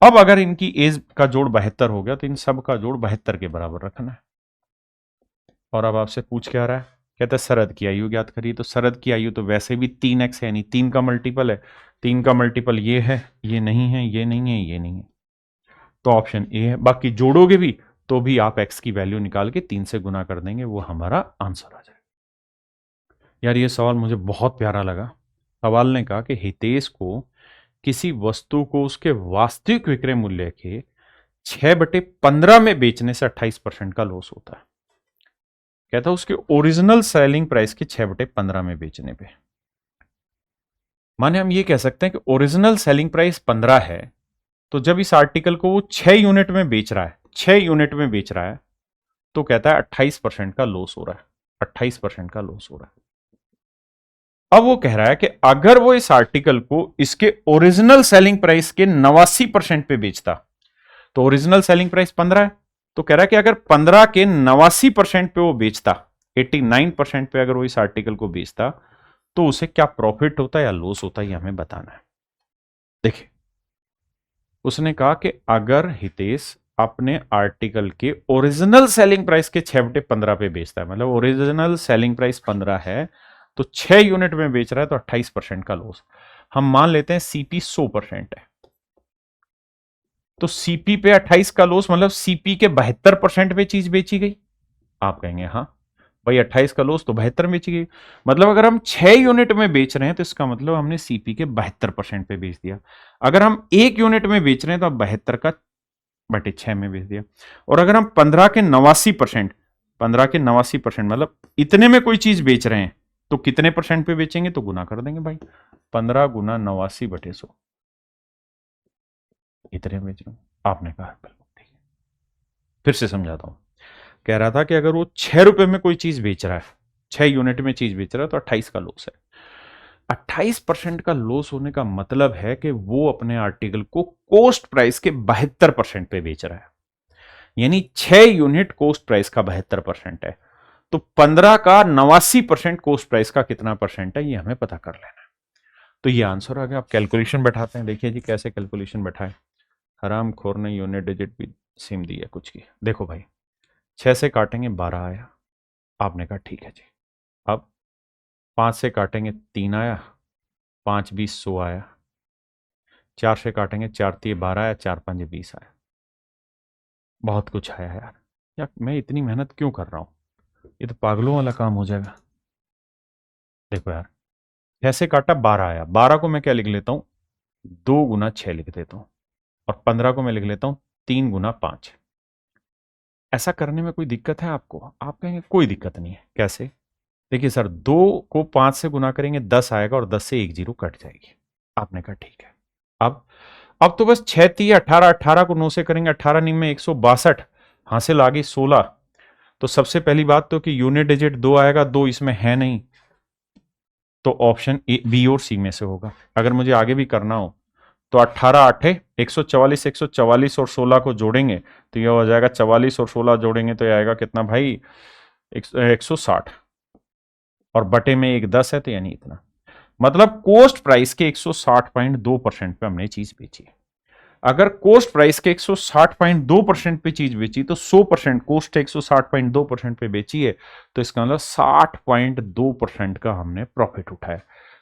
अब अगर इनकी एज का जोड़ 72 हो गया तो इन सब का जोड़ 72 के बराबर रखना है। और अब आपसे पूछ क्या रहा है, कहता है शरद की आयु ज्ञात करिए। तो शरद की आयु तो वैसे भी 3x है, यानी 3 का मल्टीपल है। 3 का मल्टीपल ये है, ये नहीं है, ये नहीं है, ये नहीं है, तो ऑप्शन ए है। बाकी जोड़ोगे भी तो भी आप x की वैल्यू निकाल के 3 से गुना कर देंगे, वो हमारा आंसर आ जाएगा। यार ये सवाल मुझे बहुत प्यारा लगा। सवाल ने कहा कि हितेश को किसी वस्तु को उसके वास्तविक विक्रय मूल्य के 6/15 में बेचने से 28% का लॉस होता है। कहता है उसके ओरिजिनल सेलिंग प्राइस के 6/15 में बेचने पे, माने हम ये कह सकते हैं कि ओरिजिनल सेलिंग प्राइस 15 है, तो जब इस आर्टिकल को वो 6 यूनिट में बेच रहा है, 6 यूनिट में बेच रहा है, तो कहता है 28% का लॉस हो रहा है, 28% का लॉस हो रहा है। अब वो कह रहा है कि अगर वो इस आर्टिकल को इसके ओरिजिनल सेलिंग प्राइस के 89% पे बेचता, तो ओरिजिनल सेलिंग प्राइस 15 है, तो कह रहा है कि अगर 15 के 89% पे वो बेचता, 89% पे अगर वो इस आर्टिकल को बेचता, तो उसे क्या प्रॉफिट होता है या लॉस होता है, ये हमें बताना है। देखिए उसने कहा कि अगर हितेश अपने आर्टिकल के ओरिजिनल सेलिंग प्राइस के 6/15 पे बेचता है, मतलब ओरिजिनल सेलिंग प्राइस 15 है तो 6 यूनिट में बेच रहा है, तो 28% का लॉस। हम मान लेते हैं सीपी 100% है, तो सीपी पे 28 का लॉस मतलब सीपी के 72% पे चीज बेची गई। आप कहेंगे हाँ भाई 28 का लॉस तो 72 बेची गई, मतलब अगर हम 6 यूनिट में बेच रहे हैं तो इसका मतलब हमने सीपी के 72% पे बेच दिया। अगर हम 1 यूनिट में बेच रहे हैं तो अब 72 का बटे 6 में बेच दिया। और अगर हम 15 के 89%, 15 के 89% मतलब इतने में कोई चीज बेच रहे हैं तो कितने परसेंट पे बेचेंगे, तो गुना कर देंगे भाई, 15 गुना 89/100, इतने बेच रहे हो। आपने कहा बिल्कुल ठीक है। फिर से समझाता हूं। कह रहा था कि अगर वो 6 रुपए में कोई चीज बेच रहा है, 6 यूनिट में चीज बेच रहा है, तो 28 का लॉस है। 28% का लॉस होने का मतलब है कि वो अपने आर्टिकल को कोस्ट प्राइस के 72% पे बेच रहा है। यानी 6 यूनिट कोस्ट प्राइस का 72% है, तो 15 का 89% कोस्ट प्राइस का कितना परसेंट है, ये हमें पता कर लेना है। तो ये आंसर आ गया। आप कैलकुलेशन बैठाते हैं, देखिए जी कैसे कैलकुलेशन बैठाए। हराम खोर ने यूनिट डिजिट भी सेम दी है कुछ की। देखो भाई, 6 से काटेंगे 12 आया, आपने कहा ठीक है जी। अब 5 से काटेंगे 3 आया, 5 20 100 आया। 4 से काटेंगे 4 3 12 आया, 4 5 20 आया। बहुत कुछ आया यार। यार मैं इतनी मेहनत क्यों कर रहा हूं, ये तो पागलों वाला काम हो जाएगा। देखो यार, 6 से काटा 12 आया, 12 को मैं क्या लिख लेता हूं, 2 गुना 6 लिख देता हूं, और 15 को मैं लिख लेता हूं 3 गुना 5। ऐसा करने में कोई दिक्कत है आपको? आप कहेंगे कोई दिक्कत नहीं है। कैसे? देखिए सर, 2 को 5 से गुना करेंगे 10 आएगा, और 10 से एक जीरो कट जाएगी। आपने कहा ठीक है। अब तो बस 6 3 18, 18 को 9 से करेंगे 18 9 में 162, हासिल आ गई 16। तो सबसे पहली बात तो कि यूनिट डिजिट 2 आएगा, 2 इसमें है नहीं, तो ऑप्शन ए बी और सी में से होगा। अगर मुझे आगे भी करना हो तो 18 8 144, 144 और 16 को जोड़ेंगे तो यह हो जाएगा 44, और 16 जोड़ेंगे तो यह आएगा कितना भाई, 160, और बटे में एक 10 है, तो यानी इतना। मतलब कोस्ट प्राइस के 160.2% पे हमने चीज बेची है। अगर कोस्ट प्राइस के 160.2% पे चीज बेची तो 100% कोस्ट 160.2% पे बेची है, तो इसका मतलब 60.2% का हमने प्रॉफिट उठाया।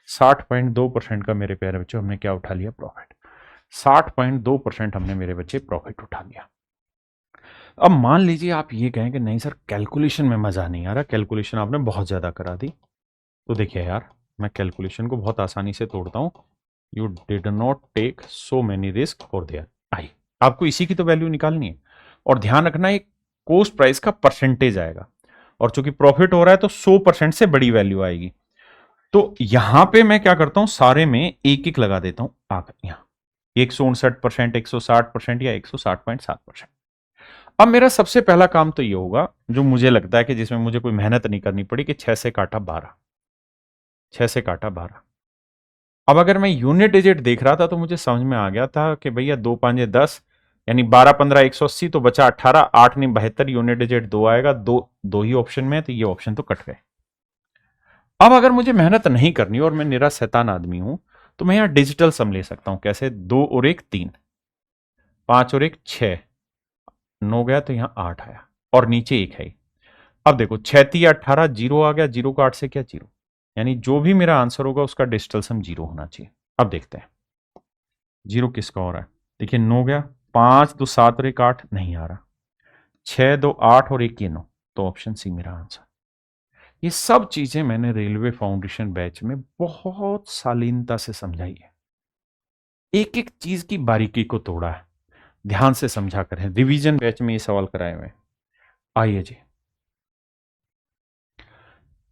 60.2% का मेरे प्यारे बच्चों हमने क्या उठा लिया, प्रॉफिट। 60.2% हमने मेरे बच्चे प्रॉफिट उठा लिया। अब मान लीजिए आप ये कहें कि नहीं सर, कैलकुलेशन में मजा नहीं आ रहा, कैलकुलेशन आपने बहुत ज्यादा करा दी। तो देखिए यार, मैं कैलकुलेशन को बहुत आसानी से तोड़ता हूं। You did not take so many risk for there I. आपको इसी की तो वैल्यू निकालनी है, और ध्यान रखना एक कोस्ट प्राइस का परसेंटेज आएगा, और चूंकि प्रॉफिट हो रहा है तो 100% से बड़ी वैल्यू आएगी। तो यहां पे मैं क्या करता हूं, सारे में एक एक लगा देता हूं आकर यहां, 159%, 160% या 160.7%। अब मेरा सबसे पहला काम तो ये होगा, जो मुझे लगता है कि जिसमें मुझे कोई मेहनत नहीं करनी पड़ी, कि 6 से काटा 12, 6 से काटा 12। अब अगर मैं यूनिट डिजिट देख रहा था तो मुझे समझ में आ गया था कि भैया 2 5 10, यानी 12 15 180, तो बचा 18, 8 नहीं 72, यूनिट डिजिट 2 आएगा, दो दो ही ऑप्शन में है, तो ये ऑप्शन तो कट गए। अब अगर मुझे मेहनत नहीं करनी और मैं निरा शैतान आदमी हूं, तो मैं यहां डिजिटल सम ले सकता हूं। कैसे? 2 और 1 3, 5 और 1 6, 9 गया तो यहां 8 आया, और नीचे 1 है। अब देखो 6 3 18, जीरो आ गया, जीरो का 8 से क्या जीरो, यानी जो भी मेरा आंसर होगा उसका डिजिटल सम जीरो होना चाहिए। अब देखते हैं जीरो किसका हो रहा है। देखिए 9 गया, 5 2 7 और 1 8, नहीं आ रहा। 6 2 8 और 1 ये 9, तो ऑप्शन सी मेरा आंसर। ये सब चीजें मैंने रेलवे फाउंडेशन बैच में बहुत शालीनता से समझाई है, एक एक चीज की बारीकी को तोड़ा है, ध्यान से समझा करें। रिवीजन बैच में ये सवाल कराए हुए। आइए जी,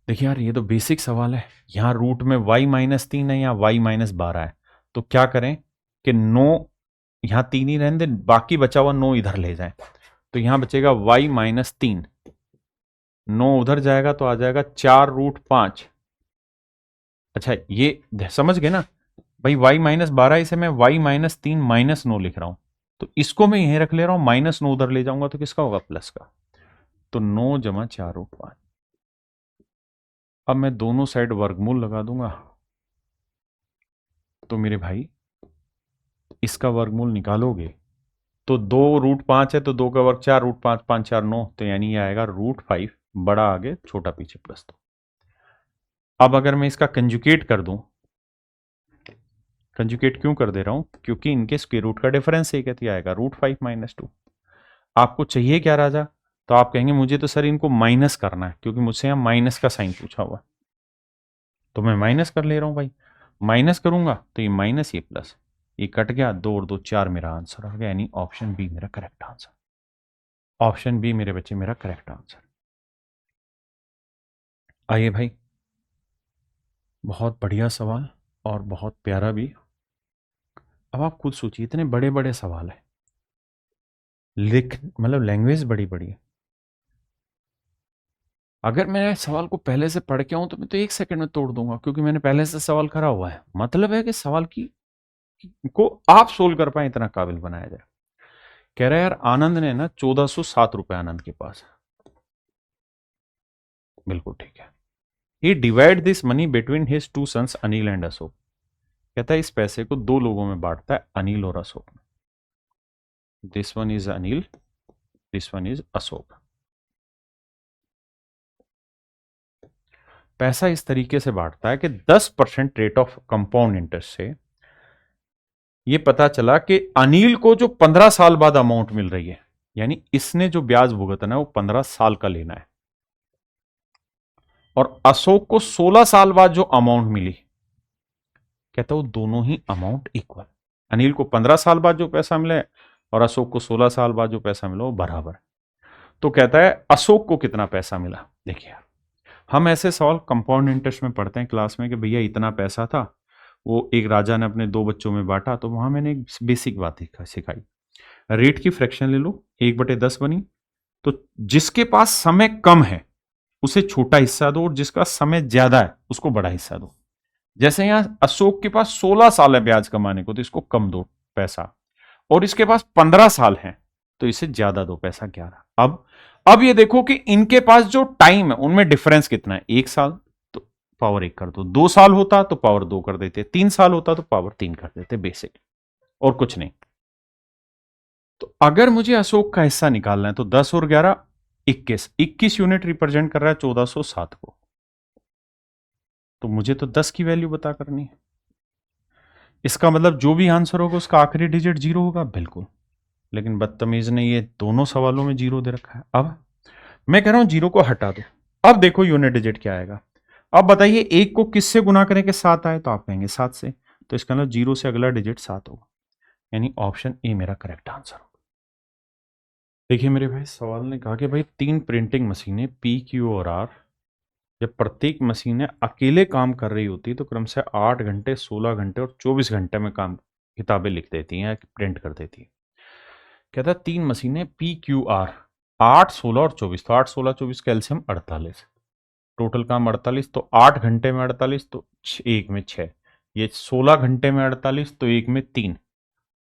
देखिए यार, ये तो बेसिक सवाल है। यहां रूट में y-3 है, या y-12 है, तो क्या करें कि 9 यहां 3 ही रहने दें, बाकी बचा हुआ 9 इधर ले जाएं, तो यहां बचेगा y-3, 9 उधर जाएगा तो आ जाएगा 4√5। अच्छा, ये समझ गए ना भाई, y-12, इसे मैं y-3 -9 लिख रहा हूं, तो इसको मैं यहीं रख ले रहा हूं, -9 उधर ले जाऊंगा तो किसका होगा, प्लस का। तो 9 जमा 4√5। अब मैं दोनों साइड वर्गमूल लगा दूंगा, तो मेरे भाई इसका वर्गमूल निकालोगे तो 2√5 है, तो 2 का वर्ग 4, √5 5 4 9, तो यानी ये आएगा √5, बड़ा आगे छोटा पीछे प्लस 2। अब अगर मैं इसका कंजुकेट कर दूं, कंजुकेट क्यों कर दे रहा हूं, क्योंकि इनके स्क्वायर रूट का डिफरेंस एक है, तो आएगा √5 -2। आपको चाहिए क्या राजा? तो आप कहेंगे मुझे तो सर इनको माइनस करना है, क्योंकि मुझसे यहां माइनस का साइन पूछा हुआ, तो मैं माइनस कर ले रहा हूं भाई। माइनस करूंगा तो ये माइनस, ये प्लस, ये कट गया, 2 और 2 4, मेरा आंसर आ गया, यानी ऑप्शन बी मेरा करेक्ट आंसर। ऑप्शन बी मेरे बच्चे मेरा करेक्ट आंसर। आइए भाई, बहुत बढ़िया सवाल और बहुत प्यारा भी। अब आप खुद सोचिए, इतने बड़े बड़े सवाल है, लिख मतलब लैंग्वेज बड़ी बड़ी है। अगर मैं सवाल को पहले से पढ़ के आऊं तो मैं तो 1 सेकंड में तोड़ दूंगा, क्योंकि मैंने पहले से सवाल करा हुआ है। मतलब है कि सवाल की को आप सोल्व कर पाए इतना काबिल बनाया जाए। कह रहा है यार आनंद ने ना 1407 रुपए आनंद के पास है। बिल्कुल ठीक है। He divide this money between his two sons Anil and Ashok. कहता है इस पैसे को दो लोगों में बांटता है, अनिल और अशोक में। This one is Anil, this one is Ashok. पैसा इस तरीके से बांटता है कि 10% रेट ऑफ कंपाउंड इंटरेस्ट से ये पता चला कि अनिल को जो 15 साल बाद अमाउंट मिल रही है, यानी इसने जो ब्याज भुगतना है वो 15 साल का लेना है, और अशोक को 16 साल बाद जो अमाउंट मिली, कहता वो दोनों ही अमाउंट इक्वल। अनिल को 15 साल बाद जो पैसा मिले और अशोक को 16 साल बाद जो पैसा मिला वो बराबर। तो कहता है अशोक को कितना पैसा मिला। देखिए हम ऐसे सवाल कंपाउंड इंटरेस्ट में पढ़ते हैं क्लास में कि भैया इतना पैसा था, वो एक राजा ने अपने दो बच्चों में बांटा, तो वहां मैंने एक बेसिक बात सिखाई, रेट की फ्रैक्शन ले लो, 1/10 बनी, तो जिसके पास समय कम है उसे छोटा हिस्सा दो और जिसका समय ज्यादा है उसको बड़ा हिस्सा दो। जैसे यहां अशोक के पास 16 साल है ब्याज कमाने को, तो इसको कम दो पैसा, और इसके पास 15 साल है तो इसे ज्यादा दो पैसा 11। अब ये देखो कि इनके पास जो टाइम है उनमें डिफरेंस कितना है, 1 साल, तो पावर 1 कर दो, 2 साल होता तो पावर 2 कर देते, 3 साल होता तो पावर 3 कर देते, बेसिक और कुछ नहीं। तो अगर मुझे अशोक का हिस्सा निकालना है तो 10 और 11 21 यूनिट रिप्रेजेंट कर रहा है 1407 को, तो मुझे तो 10 की वैल्यू पता करनी है। इसका मतलब जो भी आंसर होगा उसका आखिरी डिजिट 0 होगा, बिल्कुल। लेकिन बदतमीज ने ये दोनों सवालों में 0 दे रखा है। अब मैं कह रहा हूं 0 को हटा दो। अब देखो यूनिट डिजिट क्या आएगा। अब बताइए 1 को किससे गुना करें कि 7 आए, तो आप कहेंगे 7 से, तो इसका मतलब 0 से अगला डिजिट 7 होगा, यानी ऑप्शन ए मेरा करेक्ट आंसर होगा। देखिए मेरे भाई सवाल ने कहा कि भाई 3 प्रिंटिंग मशीनें पी, क्यू और आर, जब प्रत्येक मशीनें अकेले काम कर रही होती तो क्रम से 8 घंटे, 16 घंटे और 24 घंटे में काम किताबें लिख देती हैं, प्रिंट कर देती है। कहता है 3 मशीनें पी, क्यू, आर, 8, 16 और 24, तो 8, 16, 24 कैल्शियम 48, टोटल काम 48, तो 8 घंटे में 48, तो एक में 6, ये 16 घंटे में 48, तो एक में 3,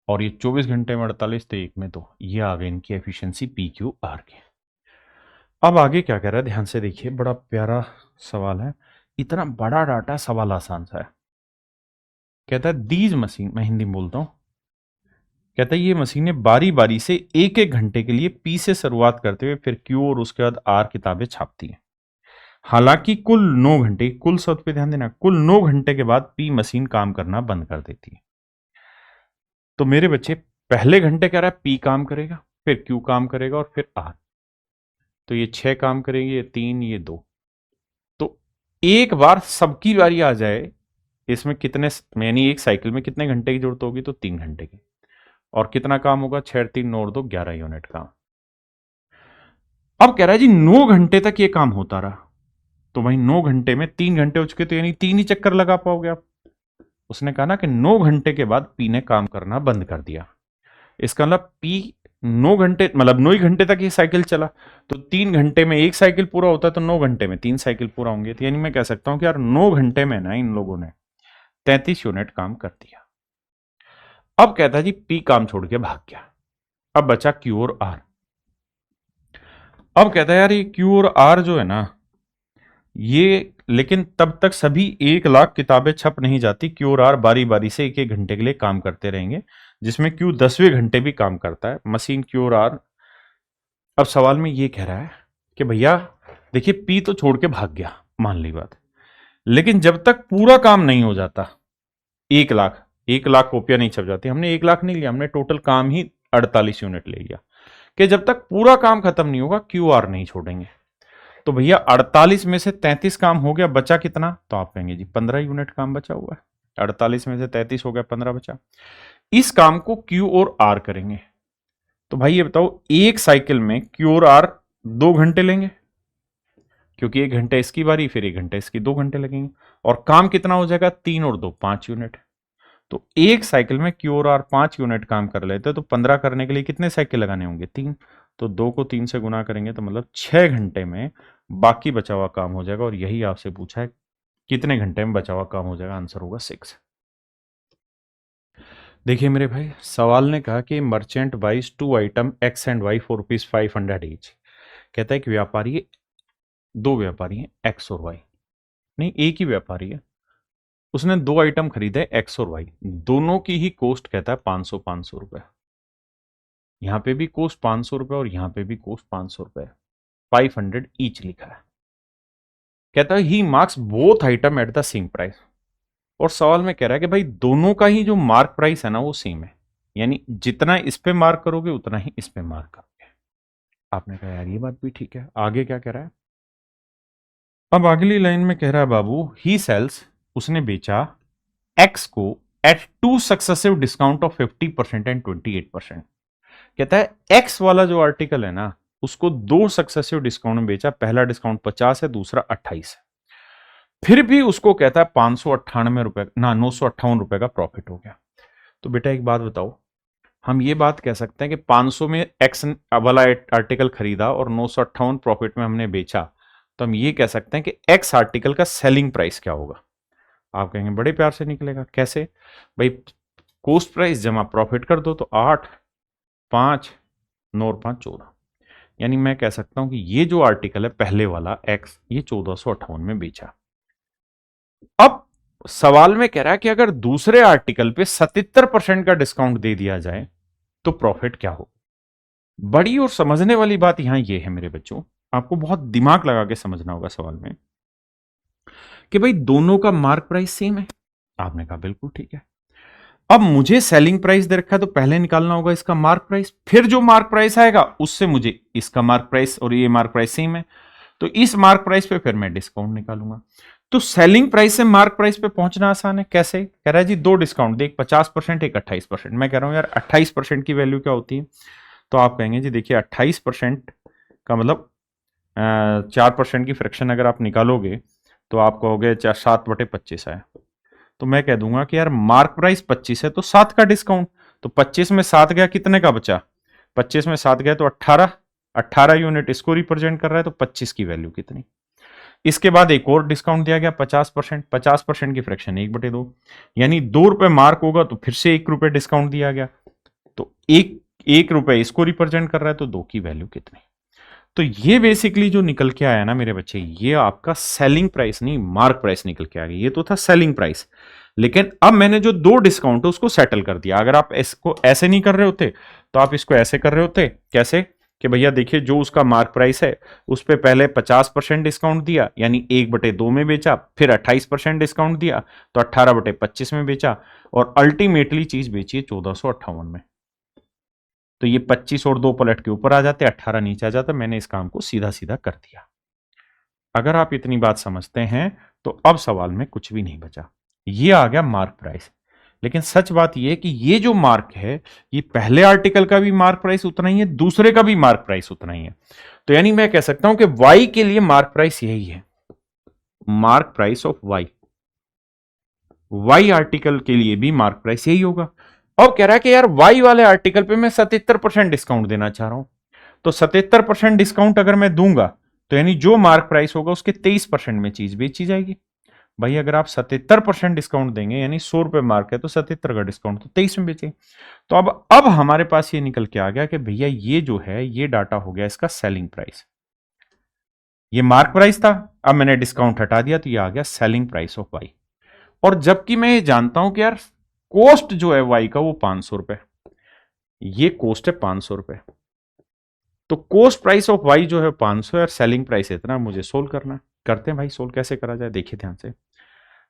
और ये 24 घंटे में 48, तो एक में 2। ये आ गई इनकी एफिशिएंसी पी, क्यू, आर की। अब आगे क्या कह रहा है ध्यान से देखिए, बड़ा प्यारा सवाल है, इतना बड़ा डाटा, सवाल आसान सा है। कहता है दीज मशीन, मैं हिंदी में बोलता हूं, कहता है ये मशीनें बारी बारी से एक एक घंटे के लिए पी से शुरुआत करते हुए फिर क्यू और उसके बाद आर किताबें छापती हैं। हालांकि कुल 9 घंटे, कुल शब्द पे ध्यान देना, कुल 9 घंटे के बाद पी मशीन काम करना बंद कर देती है। तो मेरे बच्चे पहले घंटे कह रहा है पी काम करेगा, फिर क्यू काम करेगा और फिर आर, तो ये 6 काम करेंगे, ये 3, ये 2। तो एक बार सबकी बारी आ जाए, इसमें कितने, यानी एक साइकिल में कितने घंटे की जरूरत होगी, तो 3 घंटे की, और कितना काम होगा, 6, 3, 9 और 2, 11 यूनिट काम। अब कह रहा है जी 9 घंटे तक ये काम होता रहा, तो भाई 9 घंटे में 3 घंटे हो चुके, तो यानी 3 ही चक्कर लगा पाओगे आप। उसने कहा ना कि 9 घंटे के बाद पी ने काम करना बंद कर दिया, इसका मतलब पी 9 घंटे, मतलब 9 ही घंटे तक ये साइकिल चला, तो 3 घंटे में एक साइकिल पूरा होता है, तो 9 घंटे में 3 साइकिल पूरा होंगे, तो यानी मैं कह सकता हूं कि यार 9 घंटे में ना इन लोगों ने 33 यूनिट काम कर दिया। अब कहता है जी पी काम छोड़ के भाग गया, अब बचा क्यू और आर। अब कहता है यार ये क्यू और आर जो है ना, ये लेकिन तब तक सभी 1 लाख किताबें छप नहीं जाती, क्यू और आर बारी बारी से एक एक घंटे के लिए काम करते रहेंगे, जिसमें क्यू 10वें घंटे भी काम करता है, मशीन क्यू और आर। अब सवाल में ये कह रहा है कि भैया देखिए पी तो छोड़ के भाग गया, मान ली बात, लेकिन जब तक पूरा काम नहीं हो जाता, 1 लाख कॉपियां नहीं छप जाती, हमने 1 लाख नहीं लिया, हमने टोटल काम ही 48 यूनिट ले लिया, कि जब तक पूरा काम खत्म नहीं होगा क्यू आर नहीं छोड़ेंगे। तो भैया 48 में से 33 काम हो गया, बचा कितना, तो आप कहेंगे जी 15 यूनिट काम बचा हुआ है, 48 में से 33 हो गया, 15 बचा। इस काम को क्यू और आर करेंगे, तो भाई ये बताओ एक साइकिल में क्यू और आर 2 घंटे लेंगे, क्योंकि 1 घंटे इसकी बारी, फिर 1 घंटे इसकी, 2 घंटे लगेंगे, और काम कितना हो जाएगा, 3 और 2 5 यूनिट। तो एक साइकिल में Q और R 5 यूनिट काम कर लेते, तो 15 करने के लिए कितने साइकिल लगाने होंगे? 3। तो 2 को 3 से गुना करेंगे तो मतलब 6 घंटे में बाकी बचा हुआ काम हो जाएगा। और यही आपसे पूछा है कितने घंटे में बचा हुआ काम हो जाएगा, आंसर होगा 6। देखिए मेरे भाई, सवाल ने कहा कि merchant buys 2 item X and Y for ₹500 each. कहता है कि व्यापारी, 2 व्यापारी हैं X और Y, नहीं एक ही व्यापारी है, उसने 2 आइटम खरीदे X और Y, दोनों की ही कॉस्ट कहता है 500 रुपए। यहां पे भी कॉस्ट 500 रुपए और यहां पे भी कॉस्ट 500 रुपए, 500 ईच लिखा है। कहता है he marks both item at the same price. और सवाल में कह रहा है कि भाई दोनों का ही जो मार्क प्राइस है ना वो सेम है, यानी जितना इस पे मार्क करोगे उतना ही इस पे मार्क करोगे। आपने कहा यार ये बात भी ठीक है। आगे क्या कह रहा है? अब अगली लाइन में कह रहा है बाबू, ही सेल्स, उसने बेचा एक्स को at 2 successive discount of 50% and 28%। कहता है एक्स वाला जो आर्टिकल है ना उसको 2 सक्सेसिव डिस्काउंट में बेचा, पहला डिस्काउंट 50 है, दूसरा 28 है, फिर भी उसको कहता है 598 रुपए ना 958 रुपए का प्रॉफिट हो गया। तो बेटा एक बात बताओ, हम ये बात कह सकते हैं कि 500 में एक्स वाला आर्टिकल खरीदा और 958 प्रॉफिट में हमने बेचा, तो हम ये कह सकते हैं कि एक्स आर्टिकल का सेलिंग प्राइस क्या होगा? आप कहेंगे बड़े प्यार से निकलेगा, कैसे भाई? कॉस्ट प्राइस जमा प्रॉफिट कर दो, तो 8, 5, 9 और 5 14, यानी मैं कह सकता हूं कि ये जो आर्टिकल है पहले वाला एक्स, ये 1458 में बेचा। अब सवाल में कह रहा है कि अगर दूसरे आर्टिकल पे 77% का डिस्काउंट दे दिया जाए तो प्रॉफिट क्या हो? बड़ी और समझने वाली बात यहां ये है मेरे बच्चों, आपको बहुत दिमाग लगा के समझना होगा सवाल में, कि भाई दोनों का मार्क प्राइस सेम है। आपने कहा बिल्कुल ठीक है। अब मुझे सेलिंग प्राइस दे रखा है तो पहले निकालना होगा इसका मार्क प्राइस, फिर जो मार्क प्राइस आएगा उससे मुझे इसका मार्क प्राइस और ये मार्क प्राइस सेम है, तो इस मार्क प्राइस पे फिर मैं डिस्काउंट निकालूंगा। तो सेलिंग प्राइस से मार्क प्राइस पे पहुंचना आसान है। कैसे? कह रहा है जी 2 डिस्काउंट, एक 50%, एक 28%। मैं कह रहा हूं यार 28% की वैल्यू क्या होती है? तो आप कहेंगे जी देखिए 28% का मतलब 4% की फ्रैक्शन अगर आप निकालोगे तो आप कहोगे 7/25 है। तो मैं कह दूंगा कि यार मार्क प्राइस 25 है तो 7 का डिस्काउंट, तो 25 में 7 गया, कितने का बचा? 25 में 7 गया तो 18 यूनिट इसको रिप्रेजेंट कर रहा है, तो 25 की वैल्यू कितनी? इसके बाद एक और डिस्काउंट दिया गया 50%, 50% की फ्रैक्शन 1/2, यानी 2 रुपए मार्क होगा तो फिर से 1 रुपए डिस्काउंट दिया गया, तो 1 रुपए इसको रिप्रेजेंट कर रहा है, तो 2 की वैल्यू कितनी? तो ये बेसिकली जो निकल के आया ना मेरे बच्चे, ये आपका सेलिंग प्राइस नहीं मार्क प्राइस निकल के आ गया। ये तो था सेलिंग प्राइस, लेकिन अब मैंने जो 2 डिस्काउंट है उसको सेटल कर दिया। अगर आप इसको ऐसे नहीं कर रहे होते तो आप इसको ऐसे कर रहे होते। कैसे? कि भैया देखिए जो उसका मार्क प्राइस है उस पर पहले 50% डिस्काउंट दिया, यानी 1/2 में बेचा, फिर 28% डिस्काउंट दिया तो 18/25 में बेचा, और अल्टीमेटली चीज बेची है 1458 में। तो ये 25 और 2 पलट के ऊपर आ जाते, 18 नीचे आ जाता। मैंने इस काम को सीधा सीधा कर दिया। अगर आप इतनी बात समझते हैं तो अब सवाल में कुछ भी नहीं बचा, ये आ गया मार्क प्राइस। लेकिन सच बात यह है कि ये जो मार्क है ये पहले आर्टिकल का भी मार्क प्राइस उतना ही है, दूसरे का भी मार्क प्राइस उतना ही है। तो यानी मैं कह सकता हूं कि वाई के लिए मार्क प्राइस यही है, mark price of Y. Y article के लिए भी मार्क प्राइस यही होगा। अब कह रहा है कि यार वाई वाले आर्टिकल पे मैं 77% डिस्काउंट देना चाह रहा हूं, तो 77% डिस्काउंट अगर मैं दूंगा तो यानी जो मार्क प्राइस होगा उसके 23% में चीज बेची जाएगी। भाई अगर आप 77% डिस्काउंट देंगे, यानी 100 रुपए मार्क है तो 77 का डिस्काउंट तो 23 में बेचे। तो अब हमारे पास ये निकल के आ गया कि भैया ये जो है ये डाटा हो गया इसका सेलिंग प्राइस। ये मार्क प्राइस था, अब मैंने डिस्काउंट हटा दिया तो ये आ गया सेलिंग प्राइस ऑफ वाई। और जबकि मैं ये जानता हूं कि यार कॉस्ट जो है वाई का वो 500 रुपए, ये कॉस्ट है 500 रुपए, तो कॉस्ट प्राइस ऑफ वाई जो है 500 है और सेलिंग प्राइस इतना, मुझे सोल्व करना है। करते हैं भाई सोल्व, कैसे करा जाए देखिए ध्यान से।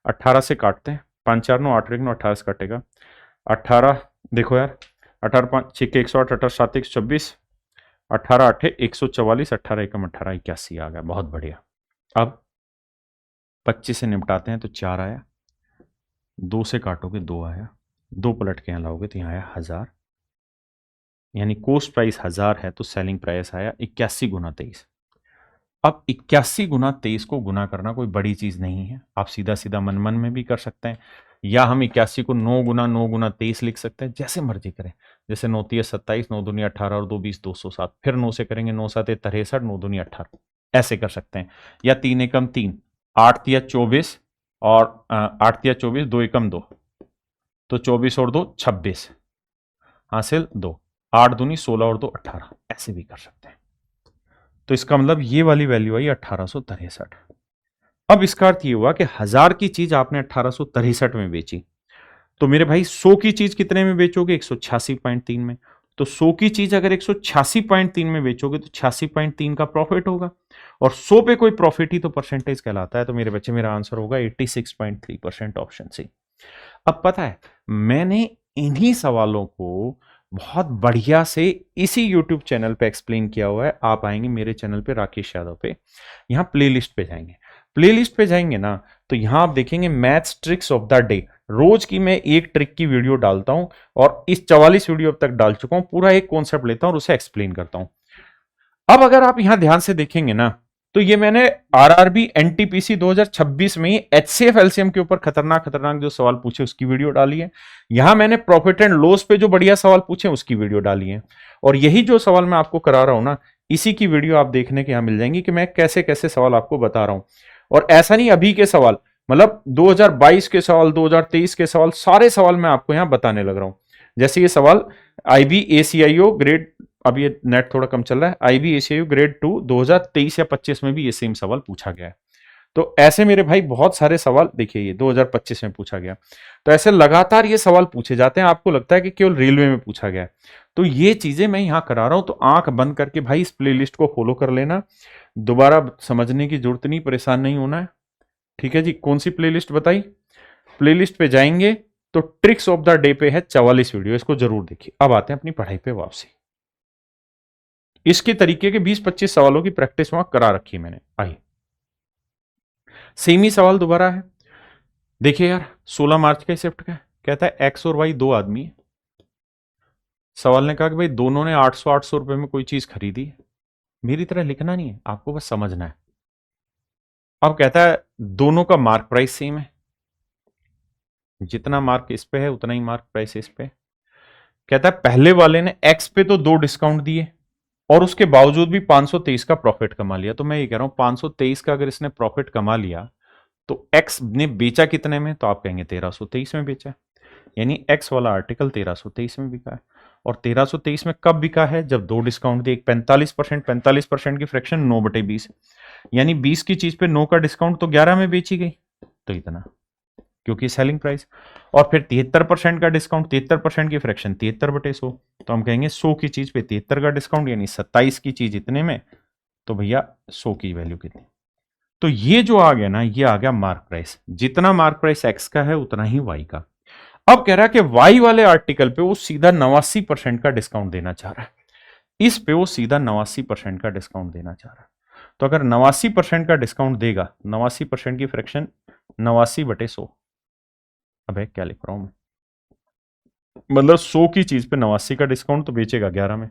18 से काटते हैं, 5 4 9 8 1 9, 18 से कटेगा 18। देखो यार 18 5 6 के 108, 18 7 124, 18 8 144, 18 1 18 81 आ गया, बहुत बढ़िया। अब 25 से निपटाते हैं तो 4 आया, 2 से काटोगे 2 आया, 2 पलट के यहाँ लाओगे तो यहाँ आया 1000, यानी कॉस्ट प्राइस 1000 है तो सेलिंग प्राइस आया 81 गुना 23। अब 81 गुना 23 को गुना करना कोई बड़ी चीज नहीं है, आप सीधा सीधा मन मन में भी कर सकते हैं। या हम 81 को 9 गुना 23 लिख सकते हैं, जैसे मर्जी करें। जैसे 9 तिया 27, 9 दूनी 18 और 2 20 207, फिर 9 से करेंगे 9 7 63, 9 दूनी 18, ऐसे कर सकते हैं। या 3 एकम 3, 8 तिया 24 और 8 तिया 24, 2 एकम 2, तो 24 और 2 26 हासिल 2, 8 दूनी 16 और 2 18, ऐसे भी कर सकते हैं। तो इसका मतलब ये वाली वैल्यू आई 1863। अब इसका अर्थ ये हुआ कि 1000 की चीज आपने 1863 में बेची, तो मेरे भाई 100 की चीज कितने में बेचोगे? 186.3 में। तो 100 की चीज अगर 186.3 में बेचोगे तो 86.3 का प्रॉफिट होगा, और 100 पे कोई प्रॉफिट ही तो परसेंटेज कहलाता है। तो मेरे बच्चे मेरा आंसर होगा 86.3% ऑप्शन सी। अब पता है मैंने इन्हीं सवालों को बहुत बढ़िया से इसी YouTube चैनल पे एक्सप्लेन किया हुआ है। आप आएंगे मेरे चैनल पे राकेश यादव पे, यहाँ प्लेलिस्ट पे जाएंगे, प्लेलिस्ट पे जाएंगे ना तो यहाँ आप देखेंगे maths tricks of the day. रोज की मैं एक ट्रिक की वीडियो डालता हूं, और इस 44 वीडियो अब तक डाल चुका हूं। पूरा एक कॉन्सेप्ट लेता हूं और उसे एक्सप्लेन करता हूं। अब अगर आप यहां ध्यान से देखेंगे ना तो ये मैंने आरआरबी एनटीपीसी 2026 में एचसीएफ एलसीएम के ऊपर खतरनाक खतरनाक जो सवाल पूछे उसकी वीडियो डाली है। यहां मैंने प्रॉफिट एंड लॉस पे जो बढ़िया सवाल पूछे उसकी वीडियो डाली है। और यही जो सवाल मैं आपको करा रहा हूं ना, इसी की वीडियो आप देखने के यहां मिल जाएंगी कि मैं कैसे कैसे सवाल आपको बता रहा हूं। और ऐसा नहीं अभी के सवाल, मतलब 2022 के सवाल, 2023 के सवाल, सारे सवाल मैं आपको यहां बताने लग रहा हूं। जैसे ये सवाल IBACIO ग्रेड, अब ये नेट थोड़ा कम चल रहा है, IBACIO ग्रेड 2 2023 या 25 में भी ये सेम सवाल पूछा गया है। तो ऐसे मेरे भाई बहुत सारे सवाल, देखिए ये 2025 में पूछा गया। तो ऐसे लगातार ये सवाल पूछे जाते हैं। आपको लगता है कि केवल रेलवे में पूछा गया है, तो ये चीजें मैं यहां करा रहा हूं। तो आंख बंद करके भाई इस प्लेलिस्ट को फॉलो कर लेना, दोबारा समझने की जरूरत नहीं, परेशान नहीं होना है। ठीक है जी, कौन सी प्लेलिस्ट बताई? प्लेलिस्ट पे जाएंगे तो ट्रिक्स ऑफ द डे पे है 44 वीडियो, इसको जरूर देखिए। अब आते हैं अपनी पढ़ाई पे वापसी। इसके तरीके के 20-25 सवालों की प्रैक्टिस वहां करा रखी है मैंने। आइए सेम ही सवाल दोबारा है। देखिए यार 16 मार्च का शिफ्ट का कहता है एक्स और वाई दो आदमी है। सवाल ने कहा कि भाई दोनों ने 800 रुपए में कोई चीज खरीदी है। मेरी तरह लिखना नहीं है, आपको बस समझना है। अब कहता है दोनों का मार्क प्राइस सेम है, जितना मार्क इस पे है उतना ही मार्क प्राइस इस पे। कहता है पहले वाले ने एक्स पे तो 2 डिस्काउंट दिए और उसके बावजूद भी 523 का प्रॉफिट कमा लिया। तो मैं ये कह रहा हूं 523 का अगर इसने प्रॉफिट कमा लिया तो एक्स ने बेचा कितने में? तो आप कहेंगे 1323 में बेचा, यानी एक्स वाला आर्टिकल 1323 में बिका है। और 1323 में कब बिका है? जब 2 डिस्काउंट दिए, 45%, 45% की फ्रैक्शन 9/20, यानी 20 की चीज पे 9 का डिस्काउंट तो 11 में बेची गई, तो इतना, क्योंकि सेलिंग प्राइस। और फिर 73% का डिस्काउंट, 73% की फ्रैक्शन 73/100, तो हम कहेंगे 100 की चीज पे 73 का डिस्काउंट, यानी 27 की चीज इतने में, तो भैया 100 की वैल्यू कितनी? तो ये जो आ गया ना, ये आ गया मार्क प्राइस। जितना मार्क प्राइस एक्स का है उतना ही वाई का। अब कह रहा है कि वाई वाले आर्टिकल पे वो सीधा 89% का डिस्काउंट देना चाह रहा है, इस पे वो सीधा 89% का डिस्काउंट देना चाह रहा है। तो अगर 89% का डिस्काउंट देगा, 89% की फ्रैक्शन 89/100, अबे क्या लिख रहा हूं मैं, मतलब 100 की चीज पे 89 का डिस्काउंट, तो बेचेगा 11 में।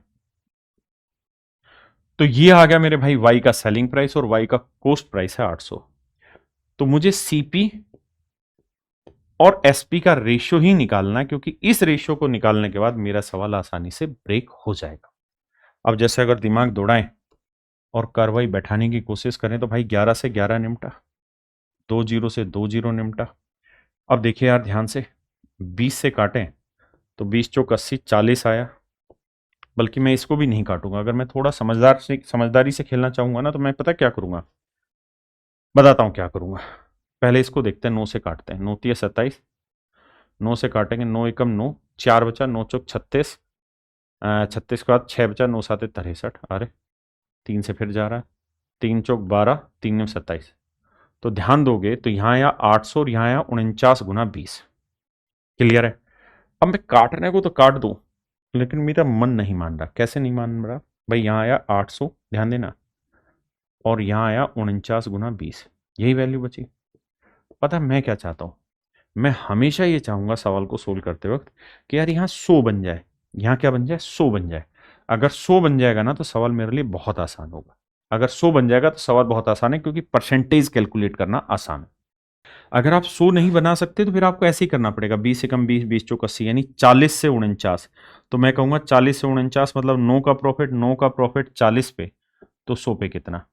तो ये आ गया मेरे भाई वाई का सेलिंग प्राइस, और वाई का कॉस्ट प्राइस है 800। तो मुझे सीपी और एसपी का रेशियो ही निकालना है, क्योंकि इस रेशियो को निकालने के बाद मेरा सवाल आसानी से ब्रेक हो जाएगा। अब जैसे अगर दिमाग दौड़ाएं और कार्रवाई बैठाने की कोशिश करें तो भाई 11 से 11 निपटा, 2 जीरो से 2 जीरो निपटा। अब देखिए यार ध्यान से, 20 से काटें तो 20 चौक 80, 40 आया। बल्कि मैं इसको भी नहीं काटूंगा, अगर मैं थोड़ा समझदारी से खेलना चाहूंगा ना, तो मैं पता क्या करूंगा, बताता हूं क्या करूंगा। पहले इसको देखते हैं, 9 से काटते हैं, 9 तिया 27, 9 से काटेंगे, 9 एकम 9, 4 बचा, 9 चौक 36, 36 के बाद 6 बचा, 9 7 63, अरे 3 से फिर जा रहा है, 3 चौक 12, 3 9 27। तो ध्यान दोगे तो यहाँ आया 800 और यहाँ आया 49 × 20। क्लियर है? अब मैं काटने को तो काट दूं, लेकिन मेरा मन नहीं मान रहा। कैसे नहीं मान रहा भाई? यहाँ आया 800, ध्यान देना, और यहाँ आया 49 × 20, यही वैल्यू बची। पता है मैं क्या चाहता हूँ? मैं हमेशा ये चाहूंगा सवाल को सोल्व करते वक्त कि यार यहाँ 100 बन जाए, यहाँ क्या बन जाए? 100 बन जाए। अगर 100 बन जाएगा ना तो सवाल मेरे लिए बहुत आसान होगा। अगर 100 बन जाएगा तो सवाल बहुत आसान है, क्योंकि परसेंटेज कैलकुलेट करना आसान है। अगर आप 100 नहीं बना सकते तो फिर आपको ऐसे ही करना पड़ेगा, 20 से कम 20, 20 चौक 80, यानी 40 से 49। तो मैं कहूंगा 40 से 49 मतलब 9 का प्रॉफिट, 9 का प्रॉफिट 40 पे, तो 100 पे कितना।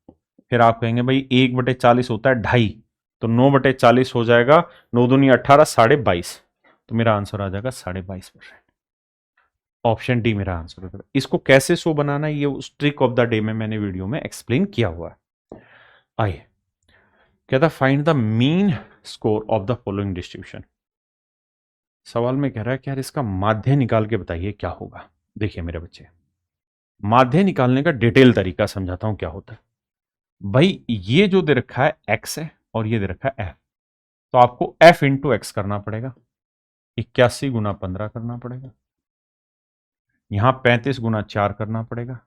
फिर आप कहेंगे भाई 1/40 होता है 2.5, तो 9/40 हो जाएगा, 9 दूनी 18, 22.5, तो मेरा आंसर आ जाएगा 22.5%। ऑप्शन डी मेरा आंसर होगा। इसको कैसे 100 बनाना है ये उस ट्रिक ऑफ द डे में मैंने वीडियो में एक्सप्लेन किया हुआ है। आइए, कहता find the mean score of the following distribution. सवाल में कह रहा है कि यार इसका माध्य निकाल के बताइए क्या होगा। देखिए मेरे बच्चे, माध्य निकालने का डिटेल तरीका समझाता हूं क्या होता है। भाई ये जो दे रखा है एक्स है और ये दे रखा है एफ, तो आपको एफ इंटू एक्स करना पड़ेगा, 81 गुना 15 करना पड़ेगा, यहां 35 गुना 4 करना पड़ेगा,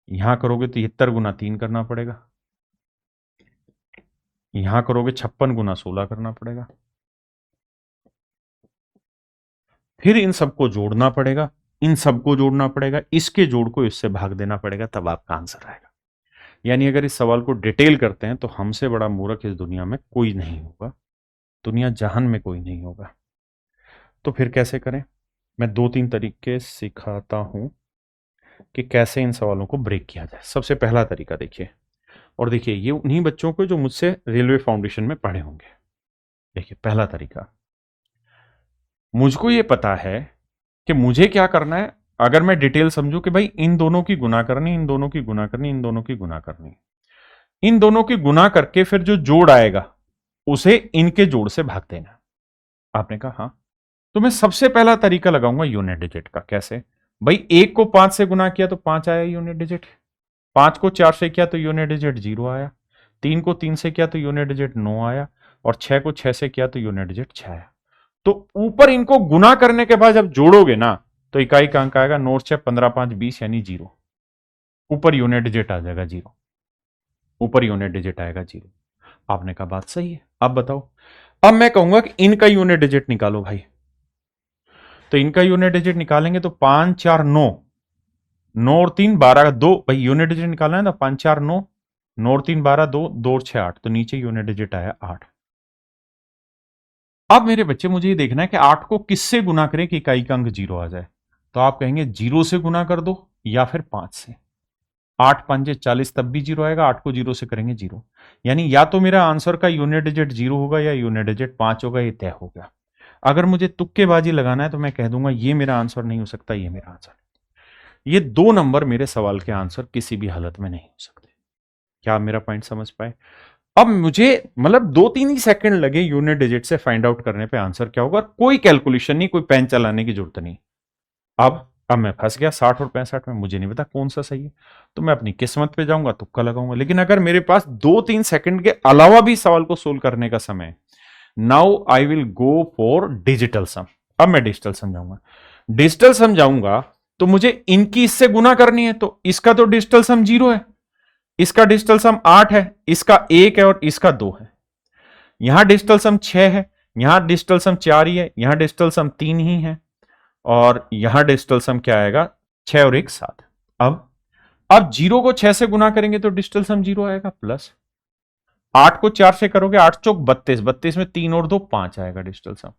यहां करोगे तो 73 गुना 3 करना पड़ेगा, यहां करोगे 56 गुना 16 करना पड़ेगा, फिर इन सबको जोड़ना पड़ेगा, इन सबको जोड़ना पड़ेगा, इसके जोड़ को इससे भाग देना पड़ेगा, तब आपका आंसर आएगा। यानी अगर इस सवाल को डिटेल करते हैं तो हमसे बड़ा मूर्ख इस दुनिया में कोई नहीं होगा, दुनिया जहान में कोई नहीं होगा। तो फिर कैसे करें, मैं 2-3 तरीके सिखाता हूं कि कैसे इन सवालों को ब्रेक किया जाए। सबसे पहला तरीका देखिए, और देखिए ये उन्हीं बच्चों को जो मुझसे रेलवे फाउंडेशन में पढ़े होंगे। देखिए पहला तरीका, मुझको ये पता है कि मुझे क्या करना है। अगर मैं डिटेल समझूं कि भाई इन दोनों की गुना करनी, इन दोनों की गुना करनी, इन दोनों की गुना करनी, इन दोनों की गुना करके फिर जो जोड़ आएगा उसे इनके जोड़ से भाग देना। आपने कहा हाँ, तो मैं सबसे पहला तरीका लगाऊंगा यूनिट डिजिट का। कैसे भाई, 1 को 5 से गुना किया तो 5 आया यूनिट डिजिट, 5 को 4 से किया तो यूनिट डिजिट 0 आया, 3 को 3 से किया तो यूनिट डिजिट 9 आया, और 6 को 6 से किया तो यूनिट डिजिट 6 आया। तो ऊपर इनको गुना करने के बाद जब जोड़ोगे ना तो इकाई का अंक आएगा 9 6 15 5 20 यानी 0, ऊपर यूनिट डिजिट आ जाएगा 0, ऊपर यूनिट डिजिट आएगा 0। आपने कहा बात सही है, अब बताओ। अब मैं कहूंगा कि इनका यूनिट डिजिट निकालो भाई, तो इनका यूनिट डिजिट निकालेंगे तो 5 4 9, 9 और 3 12 2, भाई यूनिट डिजिट निकालना है ना, 5 4 9, 9 और 3 12 2, 2 और 6 8, तो नीचे यूनिट डिजिट आया 8। अब मेरे बच्चे मुझे ये देखना है कि 8 को किससे गुना करें कि इकाई का अंक 0 आ जाए। तो आप कहेंगे 0 से गुना कर दो या फिर 5 से। 8 5 40 तब भी 0 आएगा, 8 को 0 से करेंगे 0, यानी या तो मेरा आंसर का यूनिट डिजिट 0 होगा या यूनिट डिजिट 5 होगा, ये तय हो गया। अगर मुझे तुक्केबाजी लगाना है तो मैं कह दूंगा ये मेरा आंसर नहीं हो सकता, ये मेरा आंसर। ये 2 नंबर मेरे सवाल के आंसर किसी भी हालत में नहीं हो सकते। क्या आप मेरा पॉइंट समझ पाए? अब मुझे मतलब 2-3 ही सेकंड लगे यूनिट डिजिट से फाइंड आउट करने पे आंसर क्या होगा, कोई कैलकुलेशन नहीं, कोई पेन चलाने की जरूरत नहीं। अब मैं फंस गया 60 और 65 में, मुझे नहीं पता कौन सा सही है, तो मैं अपनी किस्मत पे जाऊंगा, तुक्का लगाऊंगा। लेकिन अगर मेरे पास 2-3 सेकंड के अलावा भी सवाल को सोल्व करने का समय, now I will go for digital sum. अब मैं डिजिटल समझाऊंगा, डिजिटल समझाऊंगा तो मुझे इनकी इससे गुना करनी है, तो इसका तो डिजिटल सम 0 है, इसका डिजिटल सम 8 है, इसका 1 है और इसका 2 है, यहां डिजिटल सम 6 है, यहां डिजिटल सम 4 ही है, यहां डिजिटल सम 3 ही है, और यहां डिजिटल सम क्या आएगा 6 और 1 7। अब 0 को 6 से गुना करेंगे तो डिजिटल सम 0 आएगा, प्लस 8 को 4 से करोगे 8 चौक 32, 32 में 3 और 2 5 आएगा डिजिटल सम,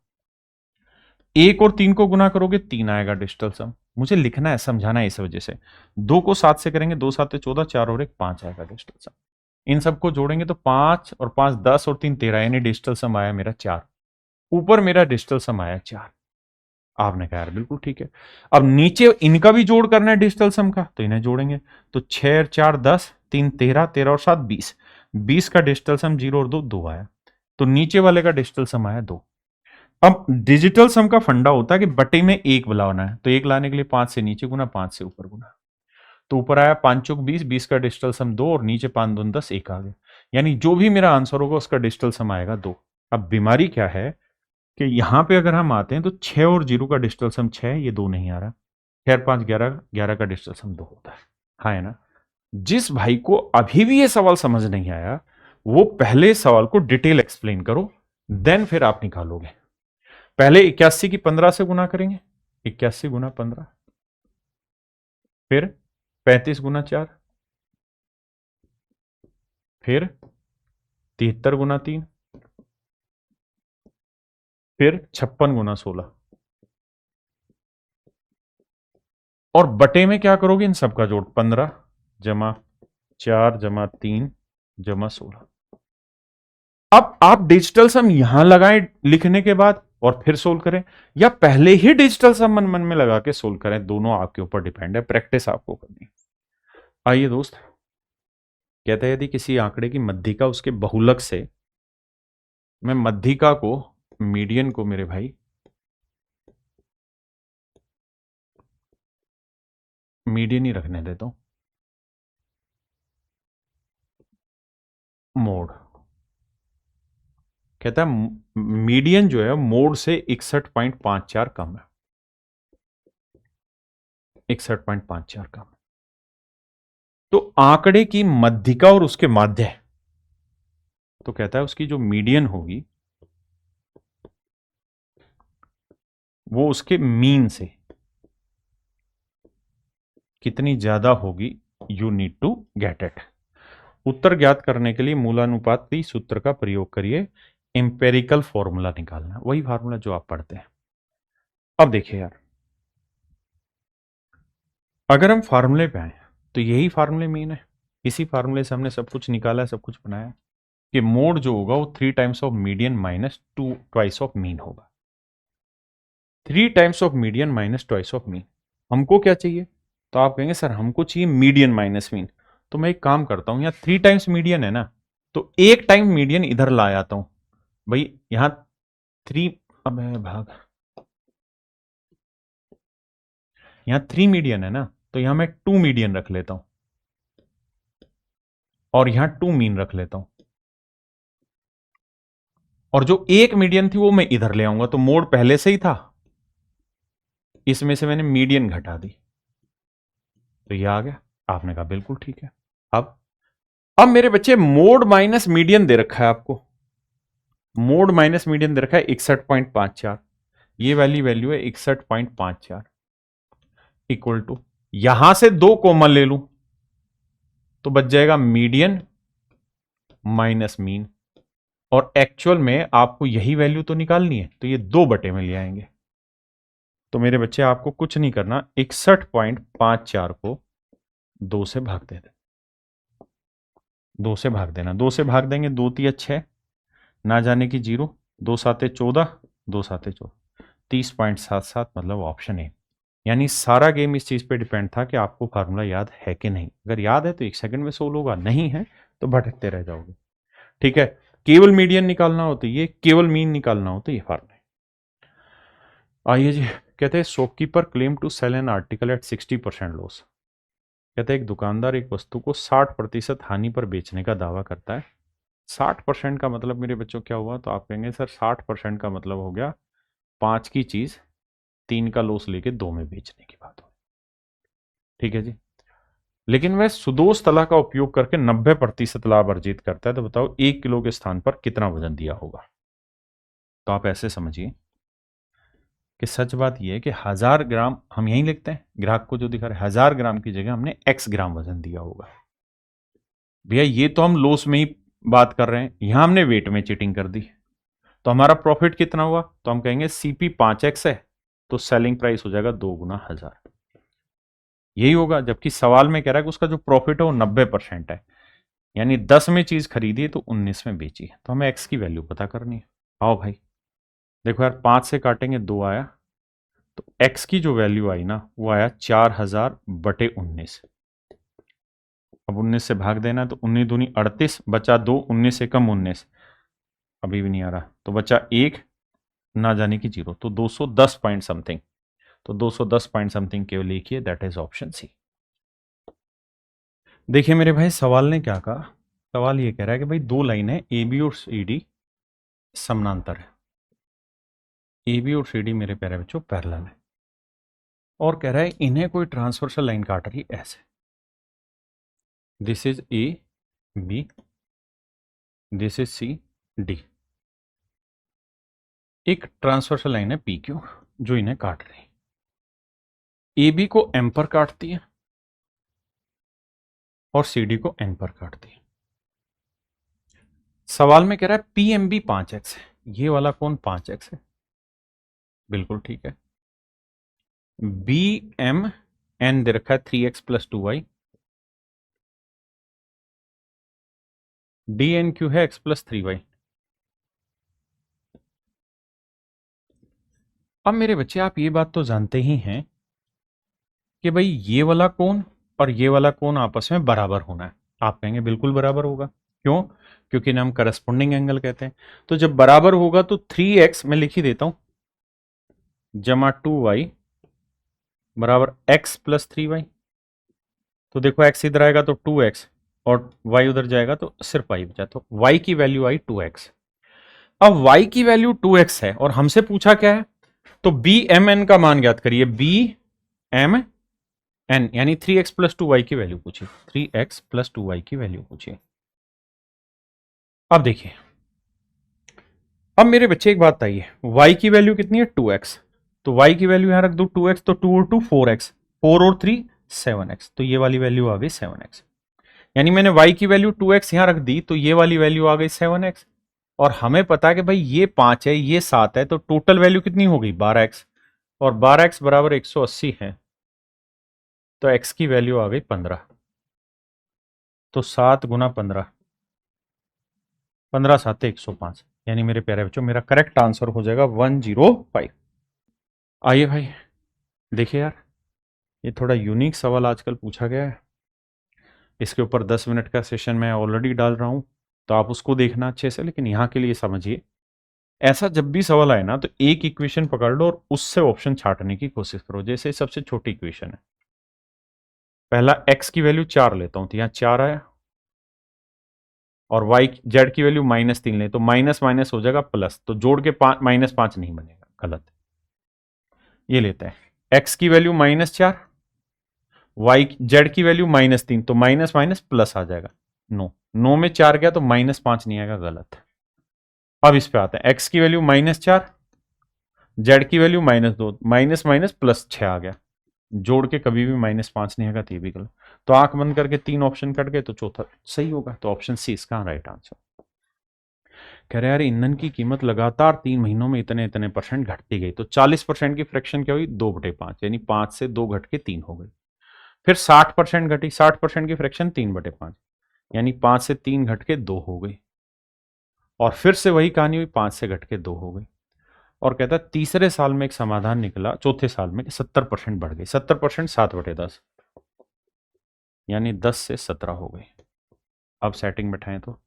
1 और 3 को गुना करोगे 3 आएगा डिजिटल सम। मुझे लिखना है, समझाना है, इस वजह से 2 को 7 से करेंगे 2 7 14, 4 और 1 5 आएगा डिजिटल सम। इन सबको जोड़ेंगे तो 5 और 5 10 और 3 13, यानी डिजिटल सम आया मेरा 4, ऊपर मेरा डिजिटल सम आया 4। आपने कहा यार बिल्कुल ठीक है। अब नीचे इनका भी जोड़ करना है डिजिटल सम का, तो इन्हें जोड़ेंगे, तो 6 और 4 10, 3 13, 13 और 7 20, 20 का डिजिटल सम 0 और 2 2 आया, तो नीचे वाले का डिजिटल सम आया 2। अब डिजिटल सम का फंडा होता है कि बटे में 1 लाना है, तो 1 लाने के लिए 5 से नीचे गुना, 5 से ऊपर गुना, तो ऊपर आया 5 चौक 20, 20 का डिजिटल सम 2, और नीचे 5 दूनी 10, 1 आ गया, यानी जो भी मेरा आंसर होगा उसका डिजिटल सम आएगा 2। अब बीमारी क्या है कि यहां पे अगर हम आते हैं तो 6 और 0 का डिजिटल सम 6, ये 2 नहीं आ रहा, खैर 5 11, 11 का डिजिटल सम 2 होता है। हाँ है ना? जिस भाई को अभी भी ये सवाल समझ नहीं आया वो पहले सवाल को डिटेल एक्सप्लेन करो, देन फिर आप निकालोगे। पहले 81 की 15 से गुना करेंगे, 81 गुना 15, फिर 35 गुना 4, फिर 73 गुना 3, फिर 56 गुना 16, और बटे में क्या करोगे इन सबका जोड़, 15 जमा 4 जमा 3 जमा 16। अब आप डिजिटल सम यहां लगाएं लिखने के बाद और फिर सोल्व करें, या पहले ही डिजिटल सम मन मन में लगा के सोल्व करें, दोनों आपके ऊपर डिपेंड है, प्रैक्टिस आपको करनी है। आइए दोस्त, कहते हैं यदि किसी आंकड़े की मध्यिका उसके बहुलक से, मैं मध्यिका को, मीडियन को मेरे भाई मीडियन ही रखने देता हूं, मोड, कहता है मीडियन जो है मोड से 61.54 कम है, 61.54 कम। तो आंकड़े की मध्यिका और उसके माध्य, तो कहता है उसकी जो मीडियन होगी वो उसके मीन से कितनी ज्यादा होगी, you need to get it. उत्तर ज्ञात करने के लिए मूलानुपाती सूत्र का प्रयोग करिए, एम्पेरिकल फॉर्मूला निकालना, वही फॉर्मूला जो आप पढ़ते हैं। अब देखिए यार, अगर हम फार्मूले पे आए तो यही फार्मूले मीन है, इसी फार्मूले से हमने सब कुछ निकाला है, सब कुछ बनाया कि मोड जो होगा वो 3 times of median minus 2 twice of mean होगा, 3 times of median minus twice of mean. हमको क्या चाहिए, तो आप कहेंगे सर हमको चाहिए मीडियन माइनस मीन, तो मैं एक काम करता हूं, यहां 3 टाइम्स मीडियन है ना, तो एक टाइम मीडियन इधर ला आता हूं भाई, यहां 3, अब भाग, यहां 3 मीडियन है ना, तो यहां मैं 2 मीडियन रख लेता हूं और यहां 2 मीन रख लेता हूं, और जो एक मीडियन थी वो मैं इधर ले आऊंगा, तो मोड पहले से ही था, इसमें से मैंने मीडियन घटा दी, तो ये आ गया। आपने कहा बिल्कुल ठीक है। अब मेरे बच्चे मोड माइनस मीडियन दे रखा है आपको, मोड माइनस मीडियन दे रखा है 61.54, ये वाली वैल्यू है 61.54, इक्वल टू, यहां से 2 कॉमन ले लूं तो बच जाएगा मीडियन माइनस मीन, और एक्चुअल में आपको यही वैल्यू तो निकालनी है, तो ये 2 बटे में ले आएंगे। तो मेरे बच्चे आपको कुछ नहीं करना, 61.54 को 2 से भाग दे, 2 से भाग देना, 2 से भाग देंगे, 2 तिया 6, ना जाने की 0, 2 साते 14, 2 साते 14, 30.77, मतलब ऑप्शन ए। यानी सारा गेम इस चीज पे डिपेंड था कि आपको फार्मूला याद है कि नहीं, अगर याद है तो 1 सेकंड में सोल्व होगा, नहीं है तो भटकते रह जाओगे। ठीक है, केवल मीडियन निकालना हो तो ये, केवल मीन निकालना हो तो ये फार्मूला। आइए जी, कहते हैं shopkeeper claim to sell an article at 60% loss. कहते हैं एक दुकानदार एक वस्तु को 60% हानि पर बेचने का दावा करता है। 60% का मतलब मेरे बच्चों क्या हुआ, तो आप कहेंगे सर 60% का मतलब हो गया 5 की चीज 3 का लॉस लेके 2 में बेचने की बात हो। ठीक है जी, लेकिन वह सुदोष तला का उपयोग करके 90% लाभ अर्जित करता है, तो बताओ 1 किलो के स्थान पर कितना वजन दिया होगा। तो आप ऐसे समझिए कि सच बात यह है कि 1000 ग्राम, हम यहीं लिखते हैं ग्राहक को जो दिखा रहे 1000 ग्राम की जगह हमने x ग्राम वजन दिया होगा। भैया ये तो हम लॉस में ही बात कर रहे हैं, यहां हमने वेट में चीटिंग कर दी, तो हमारा प्रॉफिट कितना हुआ, तो हम कहेंगे सीपी 5x है, तो सेलिंग प्राइस हो जाएगा 2 गुना 1000, यही होगा। जबकि सवाल में कह रहा है कि उसका जो प्रॉफिट है वो 90% है, यानी 10 में चीज खरीदी तो 19 में बेची है, तो हमें x की वैल्यू पता करनी है। आओ भाई देखो यार, 5 से काटेंगे 2 आया, तो x की जो वैल्यू आई ना वो आया 4000 बटे 19। अब 19 से भाग देना, तो 19 दूनी 38, बचा 2, 19 से कम 19, अभी भी नहीं आ रहा, तो बचा 1, ना जाने की 0, तो 210 पॉइंट समथिंग, तो 210 पॉइंट समथिंग केवल लिखिए, दैट इज ऑप्शन सी। देखिए मेरे भाई सवाल ने क्या कहा, सवाल ये कह रहा है कि भाई 2 लाइन है ए बी और सी डी समानांतर है, ए बी और सी डी मेरे प्यारे बच्चों पैरेलल है, और कह रहा है इन्हें कोई ट्रांसवर्सल लाइन काट रही है ऐसे, this is A B, this is C D, एक ट्रांसवर्सल लाइन है पी क्यू जो इन्हें काट रही है, ए बी को एम पर काटती है और सी डी को एन पर काटती है। सवाल में कह रहा है PMB 5x है, ये वाला कौन 5x है, बिल्कुल ठीक है। BMN दे रखा है 3x + 2y, DNQ है x + 3y। अब मेरे बच्चे आप ये बात तो जानते ही हैं कि भाई ये वाला कोण और ये वाला कोण आपस में बराबर होना है। आप कहेंगे बिल्कुल बराबर होगा, क्यों? क्योंकि इन्हें हम करस्पॉन्डिंग एंगल कहते हैं। तो जब बराबर होगा तो 3x मैं लिख ही देता हूं जमा 2y बराबर x + 3y। तो देखो x इधर आएगा तो 2x और y उधर जाएगा तो सिर्फ y बचा, तो y की वैल्यू आई 2x। अब y की वैल्यू 2x है और हमसे पूछा क्या है, तो BMN का मान ज्ञात करिए। BMN यानी 3x + 2y की वैल्यू पूछिए, 3x + 2y की वैल्यू पूछिए। अब देखिए, अब मेरे बच्चे एक बात बताइए, y की वैल्यू कितनी है 2x, तो y की वैल्यू यहां रख दो 2x, तो 2 और 2 4x, 4 और 3 7x, तो ये वाली वैल्यू आ गई 7x। यानी मैंने y की वैल्यू 2x यहां रख दी तो ये वाली वैल्यू आ गई 7x। और हमें पता है कि भाई ये 5 है ये 7 है, तो टोटल वैल्यू कितनी हो गई 12x, और 12x बराबर 180 है, तो x की वैल्यू आ गई 15। तो 7 × 15, 15 7 105, यानी मेरे प्यारे बच्चों मेरा करेक्ट आंसर हो जाएगा 105। आइए भाई देखिए यार, ये थोड़ा यूनिक सवाल आजकल पूछा गया है, इसके ऊपर 10 मिनट का सेशन मैं ऑलरेडी डाल रहा हूं, तो आप उसको देखना अच्छे से। लेकिन यहां के लिए समझिए, ऐसा जब भी सवाल आए ना तो एक इक्वेशन पकड़ लो और उससे ऑप्शन छांटने की कोशिश करो। जैसे सबसे छोटी इक्वेशन है, पहला x की वैल्यू 4 लेता हूं, तो यहां 4 आया, और y z की वैल्यू -3 ले तो माइनस माइनस हो जाएगा प्लस, तो जोड़ के -5 नहीं बनेगा, गलत। ये लेते हैं x की वैल्यू -4, y z की वैल्यू -3, तो माइनस माइनस प्लस आ जाएगा 9, 9 में 4 गया तो -5 नहीं आएगा, गलत। अब इस पे आते हैं, x की वैल्यू -4, z की वैल्यू -2, माइनस माइनस +6 आ गया, जोड़ के कभी भी -5 नहीं आएगा, तो ये भी गलत। तो आंख बंद करके 3 ऑप्शन कट गए, तो चौथा सही होगा, तो ऑप्शन सी इसका राइट आंसर। कह रहे यार ईंधन की कीमत लगातार 3 महीनों में इतने इतने % घटती गई, तो 40% की फ्रैक्शन क्या हुई 2/5, यानी 5 से 2 घट के 3 हो गई। फिर 60% घटी, 60% की फ्रैक्शन 3/5, यानी 5 से 3 घट के 2 हो गई। और फिर से वही कहानी हुई, 5 से घट के 2 हो गई। और कहता है तीसरे साल में एक समाधान निकला, चौथे साल में 70% बढ़ गई, 70% 7/10, यानी 10 से 17 हो गई। अब सेटिंग बैठाएं तो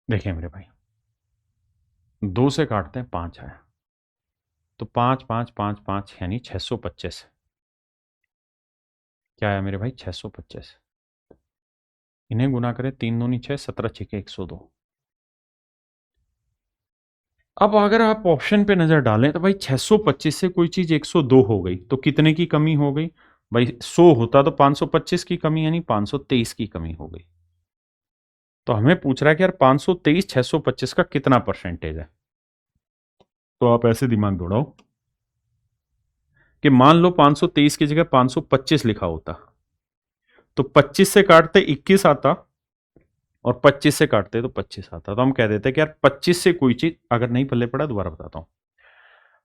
देखिए मेरे भाई, 2 से काटते हैं 5 आया, तो 5 5 5 5 यानी 625। क्या आया मेरे भाई 625। इन्हें गुना करें, 3 दूनी 6, 17 6 102। अब अगर आप ऑप्शन पे नजर डालें तो भाई 625 से कोई चीज 102 हो गई तो कितने की कमी हो गई भाई, 100 होता तो 525 की कमी, यानी 523 की कमी हो गई। तो हमें पूछ रहा है कि यार 523 625 का कितना % है। तो आप ऐसे दिमाग दौड़ाओ कि मान लो 523 की जगह 525 लिखा होता, तो 25 से काटते 21 आता, और 25 से काटते तो 25 आता। तो हम कह देते कि यार 25 से कोई चीज, अगर नहीं पल्ले पड़ा दोबारा बताता हूं,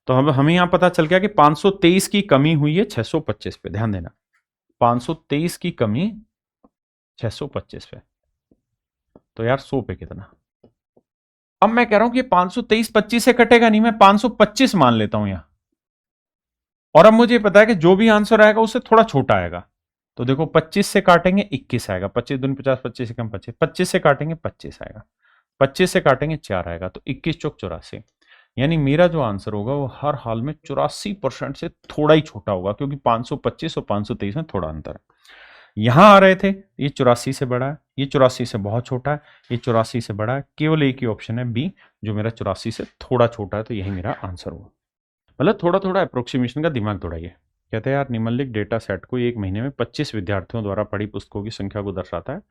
तो हमें यहां पता चल गया कि 523 की कमी हुई है 625 पे, ध्यान देना 523 की कमी 625 पे, तो यार 100 पे कितना। अब मैं कह रहा हूं कि 523 25 से कटेगा नहीं, मैं 525 मान लेता हूं यहां, और अब मुझे पता है कि जो भी आंसर आएगा उससे थोड़ा छोटा आएगा। तो देखो 25 से काटेंगे 21 आएगा, 25 दूनी 50, 25 से कम 25, 25 से काटेंगे 25 आएगा, 25 से काटेंगे 4 आएगा, तो 21 चौक 84, यानी मेरा जो आंसर होगा वो हर हाल में 84% से थोड़ा ही छोटा होगा, क्योंकि 525 और 523 में थोड़ा अंतर है। यहां आ रहे थे, ये 84 से बड़ा है, ये 84 से बहुत छोटा है, ये 84 से बड़ा है, केवल एक ही ऑप्शन है बी जो मेरा 84 से थोड़ा छोटा है, तो यही मेरा आंसर होगा। मतलब थोड़ा थोड़ा अप्रोक्सीमेशन का दिमाग दौड़ाइए। कहते हैं यार निम्नलिखित डेटा सेट को एक महीने में 25 विद्यार्थियों द्वारा पढ़ी पुस्तकों की संख्या को दर्शाता है,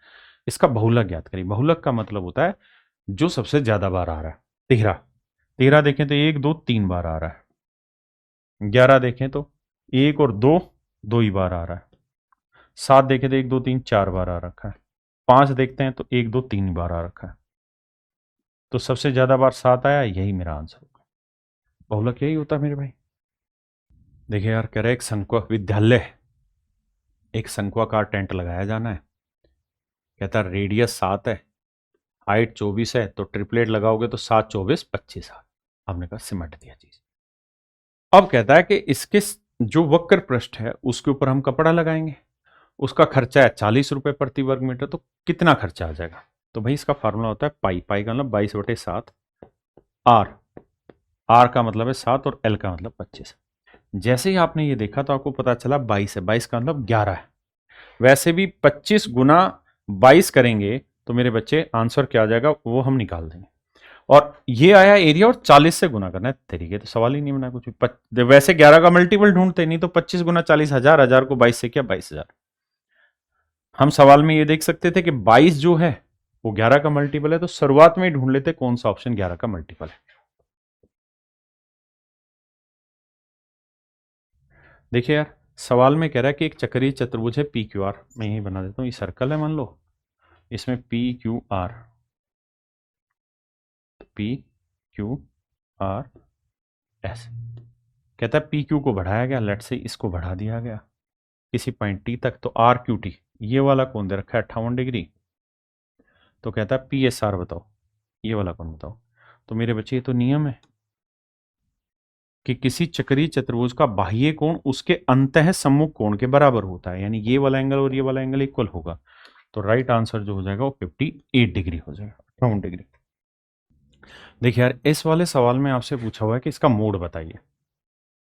इसका बहुलक ज्ञात करिए। बहुलक का मतलब होता है जो सबसे ज्यादा बार आ रहा है। 13 13 देखें तो 1 2 3 बार आ रहा है, 11 देखें तो 1 और 2 2 ही बार आ रहा है, 7 देखे तो 1 2 3 4 बार आ रखा है। 5 देखते हैं तो 1 2 3 बार आ रखा है। तो सबसे ज्यादा बार 7 आया, यही मेरा आंसर होगा। बहुलक यही होता है मेरे भाई। देखिए यार, कह रहे एक संकुआ विद्यालय, एक संकुआकार टेंट लगाया जाना है। कहता रेडियस 7 है, हाइट 24 है, तो ट्रिपलेट लगाओगे तो 7 24 25 आ। हमने कहा सिमट दिया चीज। अब कहता है कि इसके जो वक्र पृष्ठ है उसके ऊपर हम कपड़ा लगाएंगे, उसका खर्चा है 40 रुपए प्रति वर्ग मीटर, तो कितना खर्चा आ जाएगा? तो भाई इसका फार्मूला होता है पाई, पाई का मतलब 22/7, आर, आर का मतलब है 7 और एल का मतलब 25। जैसे ही आपने ये देखा तो आपको पता चला 22 है, 22 का मतलब 11 है। वैसे भी 25 गुना 22 करेंगे तो मेरे बच्चे आंसर क्या आ जाएगा वो हम निकाल देंगे। और ये आया एरिया और 40 से गुना करना है, तरीके तो सवाल ही नहीं बना कुछ भी। वैसे 11 का मल्टीपल ढूंढते, नहीं तो 25 गुना 40 हजार, हजार को 22 से क्या 22,000। हम सवाल में ये देख सकते थे कि 22 जो है वो 11 का मल्टीपल है, तो शुरुआत में ही ढूंढ लेते कौन सा ऑप्शन 11 का मल्टीपल है। देखिए यार, सवाल में कह रहा है कि एक चक्रीय चतुर्भुज है पी क्यू आर। मैं यही बना देता हूं, ये सर्कल है मान लो, इसमें P Q R, P Q R S. कहता है पी क्यू को बढ़ाया गया, लेट से इसको बढ़ा दिया गया किसी पॉइंट टी तक, तो आर क्यू टी ये वाला कौन दे रखा है 58 डिग्री। तो कहता है पी एस आर बताओ, ये वाला कौन बताओ। तो मेरे बच्चे ये तो नियम है कि किसी चक्रीय चतुर्भुज का बाह्य कोण उसके अंतः सम्मुख कोण के बराबर होता है, यानी ये वाला एंगल और ये वाला एंगल इक्वल होगा। तो राइट आंसर जो हो जाएगा वो 58 डिग्री हो जाएगा, 58 डिग्री। देखिए यार, इस वाले सवाल में आपसे पूछा हुआ है कि इसका मोड बताइए।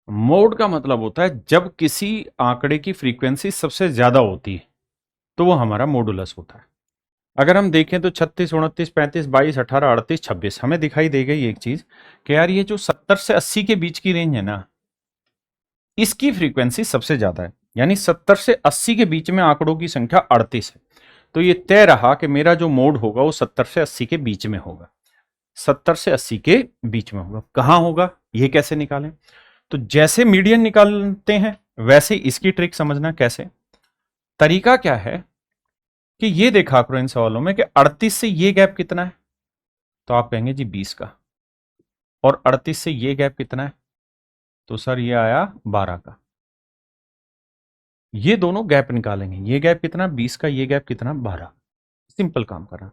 मोड का मतलब होता है जब किसी आंकड़े की फ्रीक्वेंसी सबसे ज्यादा होती है तो वो हमारा मॉडुलस होता है। अगर हम देखें तो 36, 29, 35, 22, 18, 38, 26 हमें दिखाई दे गई एक चीज कि यार ये जो 70 से 80 के बीच की रेंज है ना, इसकी फ्रीक्वेंसी सबसे ज्यादा है, यानी 70 से 80 के बीच में आंकड़ों की संख्या 38 है। तो ये तय रहा कि मेरा जो मोड होगा वो 70 से 80 के बीच में होगा, 70 से 80 के बीच में होगा। कहां होगा ये कैसे निकालें? तो जैसे मीडियन निकालते हैं वैसे इसकी ट्रिक समझना कैसे। तरीका क्या है कि ये देखा करो इन सवालों में कि 38 से ये गैप कितना है, तो आप कहेंगे जी 20 का, और 38 से ये गैप कितना है, तो सर ये आया 12 का। ये दोनों गैप निकालेंगे, ये गैप कितना 20 का, ये गैप कितना 12। सिंपल काम करना।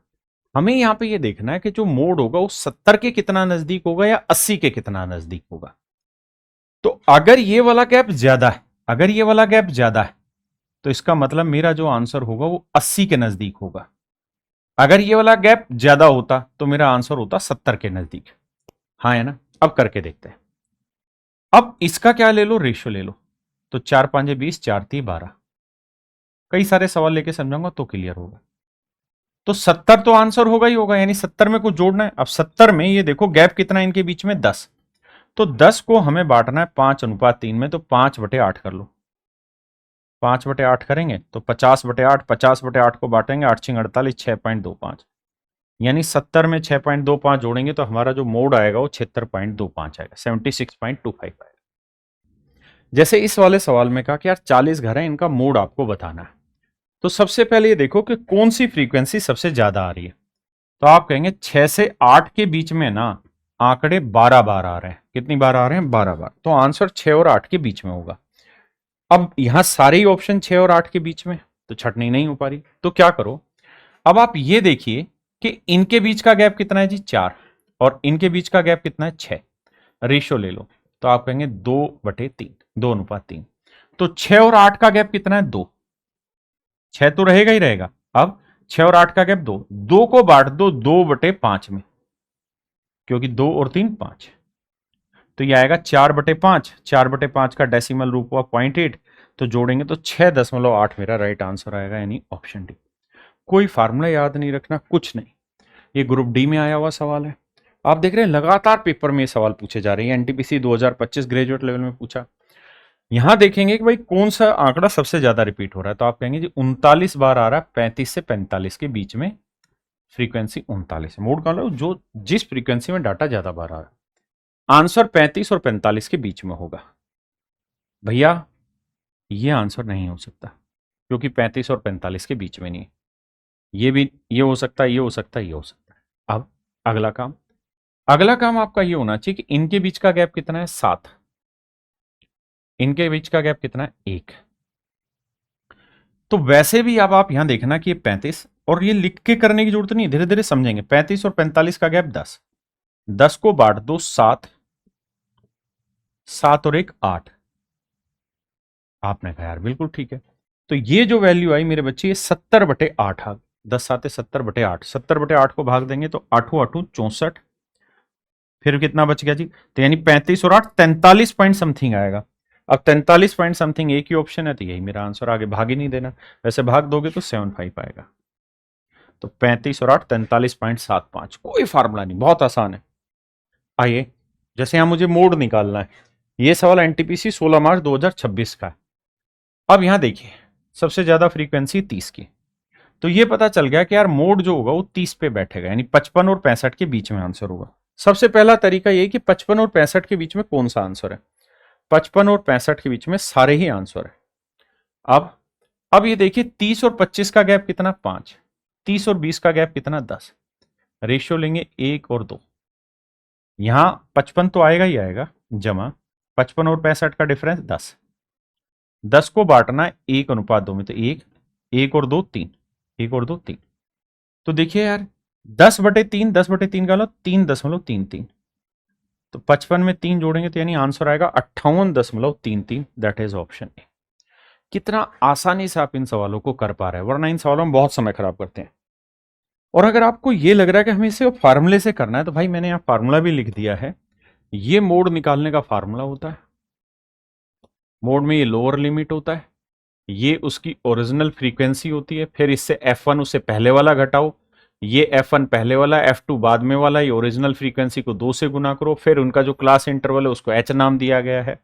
हमें यहां पे ये देखना है कि जो मोड होगा वो 70 के कितना नजदीक होगा या 80 के कितना नजदीक होगा। तो अगर ये वाला गैप ज्यादा है, अगर ये वाला गैप ज्यादा है तो इसका मतलब मेरा जो आंसर होगा वो 80 के नजदीक होगा। अगर ये वाला गैप ज्यादा होता तो मेरा आंसर होता 70 के नजदीक। हाँ है ना? अब करके देखते हैं। अब इसका क्या ले लो, रेशियो ले लो। तो 4 5 20, 4 3 12। कई सारे सवाल लेके समझाऊंगा तो क्लियर होगा। तो 70 तो आंसर होगा ही होगा, यानी 70 में कुछ जोड़ना है। अब 70 में ये देखो गैप कितना है इनके बीच में 10, तो 10 को हमें बांटना है 5:3 में, तो 5/8 कर लो। 5/8 करेंगे तो 50/8, 50/8 को बांटेंगे 8 6 48, 6.25, यानी 70 में 6.25 जोड़ेंगे तो हमारा जो मोड आएगा वो 76.25 आएगा, 76.25 आएगा। जैसे इस वाले सवाल में कहा कि यार 40 घर है, इनका मोड आपको बताना है। तो सबसे पहले ये देखो कि कौन सी फ्रीक्वेंसी सबसे ज्यादा आ रही है। तो आप कहेंगे 6 से 8 के बीच में ना आंकड़े 12 बार आ रहे हैं। कितनी बार आ रहे हैं? 12 बार। तो आंसर 6 और 8 के बीच में होगा। अब यहां सारे ही ऑप्शन 6 और 8 के बीच में, तो छटनी नहीं हो पा रही। तो क्या करो, अब आप ये देखिए कि इनके बीच का गैप कितना है जी 4, और इनके बीच का गैप कितना है 6। रेशियो ले लो, तो आप कहेंगे 2/3, 2:3। तो 6 और 8 का गैप कितना है 2, 6 तो रहेगा ही रहेगा। अब 6 और 8 का गैप 2, 2 को बांट दो 2/5 में, क्योंकि 2 और 3 5। तो ये आएगा 4/5, 4/5 का डेसिमल रूप हुआ 0.8, तो जोड़ेंगे तो 6.8 मेरा राइट आंसर आएगा, यानी ऑप्शन डी। कोई फार्मूला याद नहीं रखना, कुछ नहीं। ये ग्रुप डी में आया हुआ सवाल है। आप देख रहे हैं लगातार पेपर में ये सवाल पूछे जा रहे हैं। एनटीपीसी 2025 ग्रेजुएट लेवल में पूछा। यहां देखेंगे कि भाई कौन सा आंकड़ा सबसे ज्यादा रिपीट हो रहा है, तो आप कहेंगे जी 39 बार आ रहा है 35 से 45 के बीच में, फ्रीक्वेंसी 39 है। मोड का मतलब जो जिस फ्रीक्वेंसी में डाटा ज्यादा बार आ रहा है। आंसर 35 और 45 के बीच में होगा। भैया ये आंसर नहीं हो सकता, क्योंकि 35 और 45 के बीच में नहीं है। ये भी, ये हो सकता है, ये हो सकता है, ये हो सकता है। अब अगला काम आपका ये होना चाहिए कि इनके बीच का गैप कितना है, 7। इनके बीच का गैप कितना है, 1। तो वैसे भी अब आप यहां देखना कि ये 35, और ये लिख के करने की जरूरत नहीं, धीरे धीरे समझेंगे। 35 और 45 का गैप 10, 10 को बांट दो 7, 7 और 1 8। आपने कहा यार बिल्कुल ठीक है। तो ये जो वैल्यू आई मेरे बच्चे, ये 70/8 आ, 10 7 70/8, 70/8 को भाग देंगे तो 8 8 64। फिर कितना बच गया जी, तो यानी 35 और 8 43 पॉइंट समथिंग आएगा। अब 43 पॉइंट समथिंग एक ही ऑप्शन है, तो यही मेरा आंसर, आगे भाग ही नहीं देना। वैसे भाग दोगे तो 75 आएगा। तो 35 और 8 43.75, कोई फार्मूला नहीं, बहुत आसान है। आइए, जैसे यहां मुझे मोड निकालना है, ये सवाल एनटीपीसी 16 मार्च 2026 का है। अब यहां देखिए, सबसे ज्यादा फ्रीक्वेंसी 30 की, तो ये पता चल गया कि यार मोड जो होगा वो 30 पे बैठेगा, यानी 55 और 65 के बीच में आंसर होगा। सबसे पहला तरीका ये कि 55 और 65 के बीच में कौन सा आंसर है। 55 और 65 के बीच में सारे ही आंसर है। अब ये देखिए, 30 और 25 का गैप कितना, 5। 30 और 20 का गैप कितना, 10। रेशियो लेंगे 1 और 2। यहां 55 तो आएगा ही आएगा, जमा 55 और 65 का डिफरेंस 10। 10 को बांटना है 1:2 में, तो 1, 1 और 2 3, 1 और 2 3। तो देखिए यार, 10/3, 10/3 का लो 3.33, तो 55 में 3 जोड़ेंगे तो यानी आंसर आएगा 58.33। That is option A. कितना आसानी से आप इन सवालों को कर पा रहे हैं, वरना इन सवालों में बहुत समय खराब करते हैं। और अगर आपको ये लग रहा है कि हमें इसे फार्मूले से करना है, तो भाई मैंने यहां फार्मूला भी लिख दिया है। ये मोड निकालने का फार्मूला होता है। मोड में ये लोअर लिमिट होता है, ये उसकी ओरिजिनल फ्रीक्वेंसी होती है, फिर इससे F1 उससे पहले वाला घटाओ, ये F1 पहले वाला, F2 बाद में वाला, ये ओरिजिनल फ्रीक्वेंसी को 2 से गुना करो, फिर उनका जो क्लास इंटरवल है उसको H नाम दिया गया है।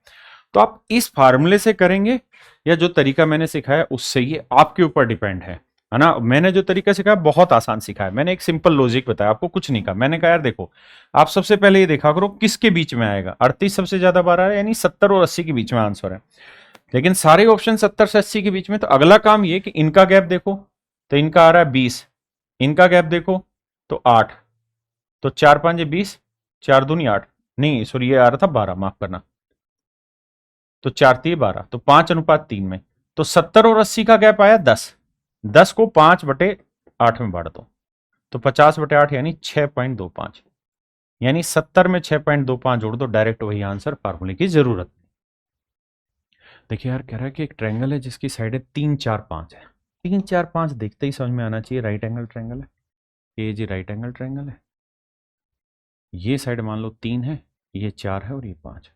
तो आप इस फार्मूले से करेंगे या जो तरीका मैंने सिखाया उससे, ये आपके ऊपर डिपेंड है ना। मैंने जो तरीका सिखाया बहुत आसान सिखाया, मैंने एक सिंपल लॉजिक बताया आपको, कुछ नहीं कहा। मैंने कहा यार देखो, आप सबसे पहले ये देखा करो किसके बीच में आएगा, 38 सबसे ज्यादा बार आ रहा है, यानी 70 और 80 के बीच में आंसर है। लेकिन सारे ऑप्शन 70 से 80 के बीच में, तो अगला काम ये कि इनका गैप देखो, तो इनका आ रहा है 20, इनका गैप देखो तो 8, तो 4 5 20, 4 दूनी 8, नहीं सॉरी ये आ रहा था 12, माफ करना, तो 4 3 12, तो 5:3 में, तो 70 और 80 का गैप आया 10। 10 को 5/8 में बांट दो, तो 50/8 यानी 6.25, यानी 70 में 6.25 जोड़ दो, डायरेक्ट वही आंसर, फार्मूले की जरूरत। देखिए यार, कह रहा है कि एक ट्रायंगल है जिसकी साइड है 3 4 5 है। 3 4 5 देखते ही समझ में आना चाहिए राइट एंगल ट्रायंगल है, ये जी राइट एंगल ट्रायंगल है। ये साइड मान लो 3 है, ये 4 है और ये 5।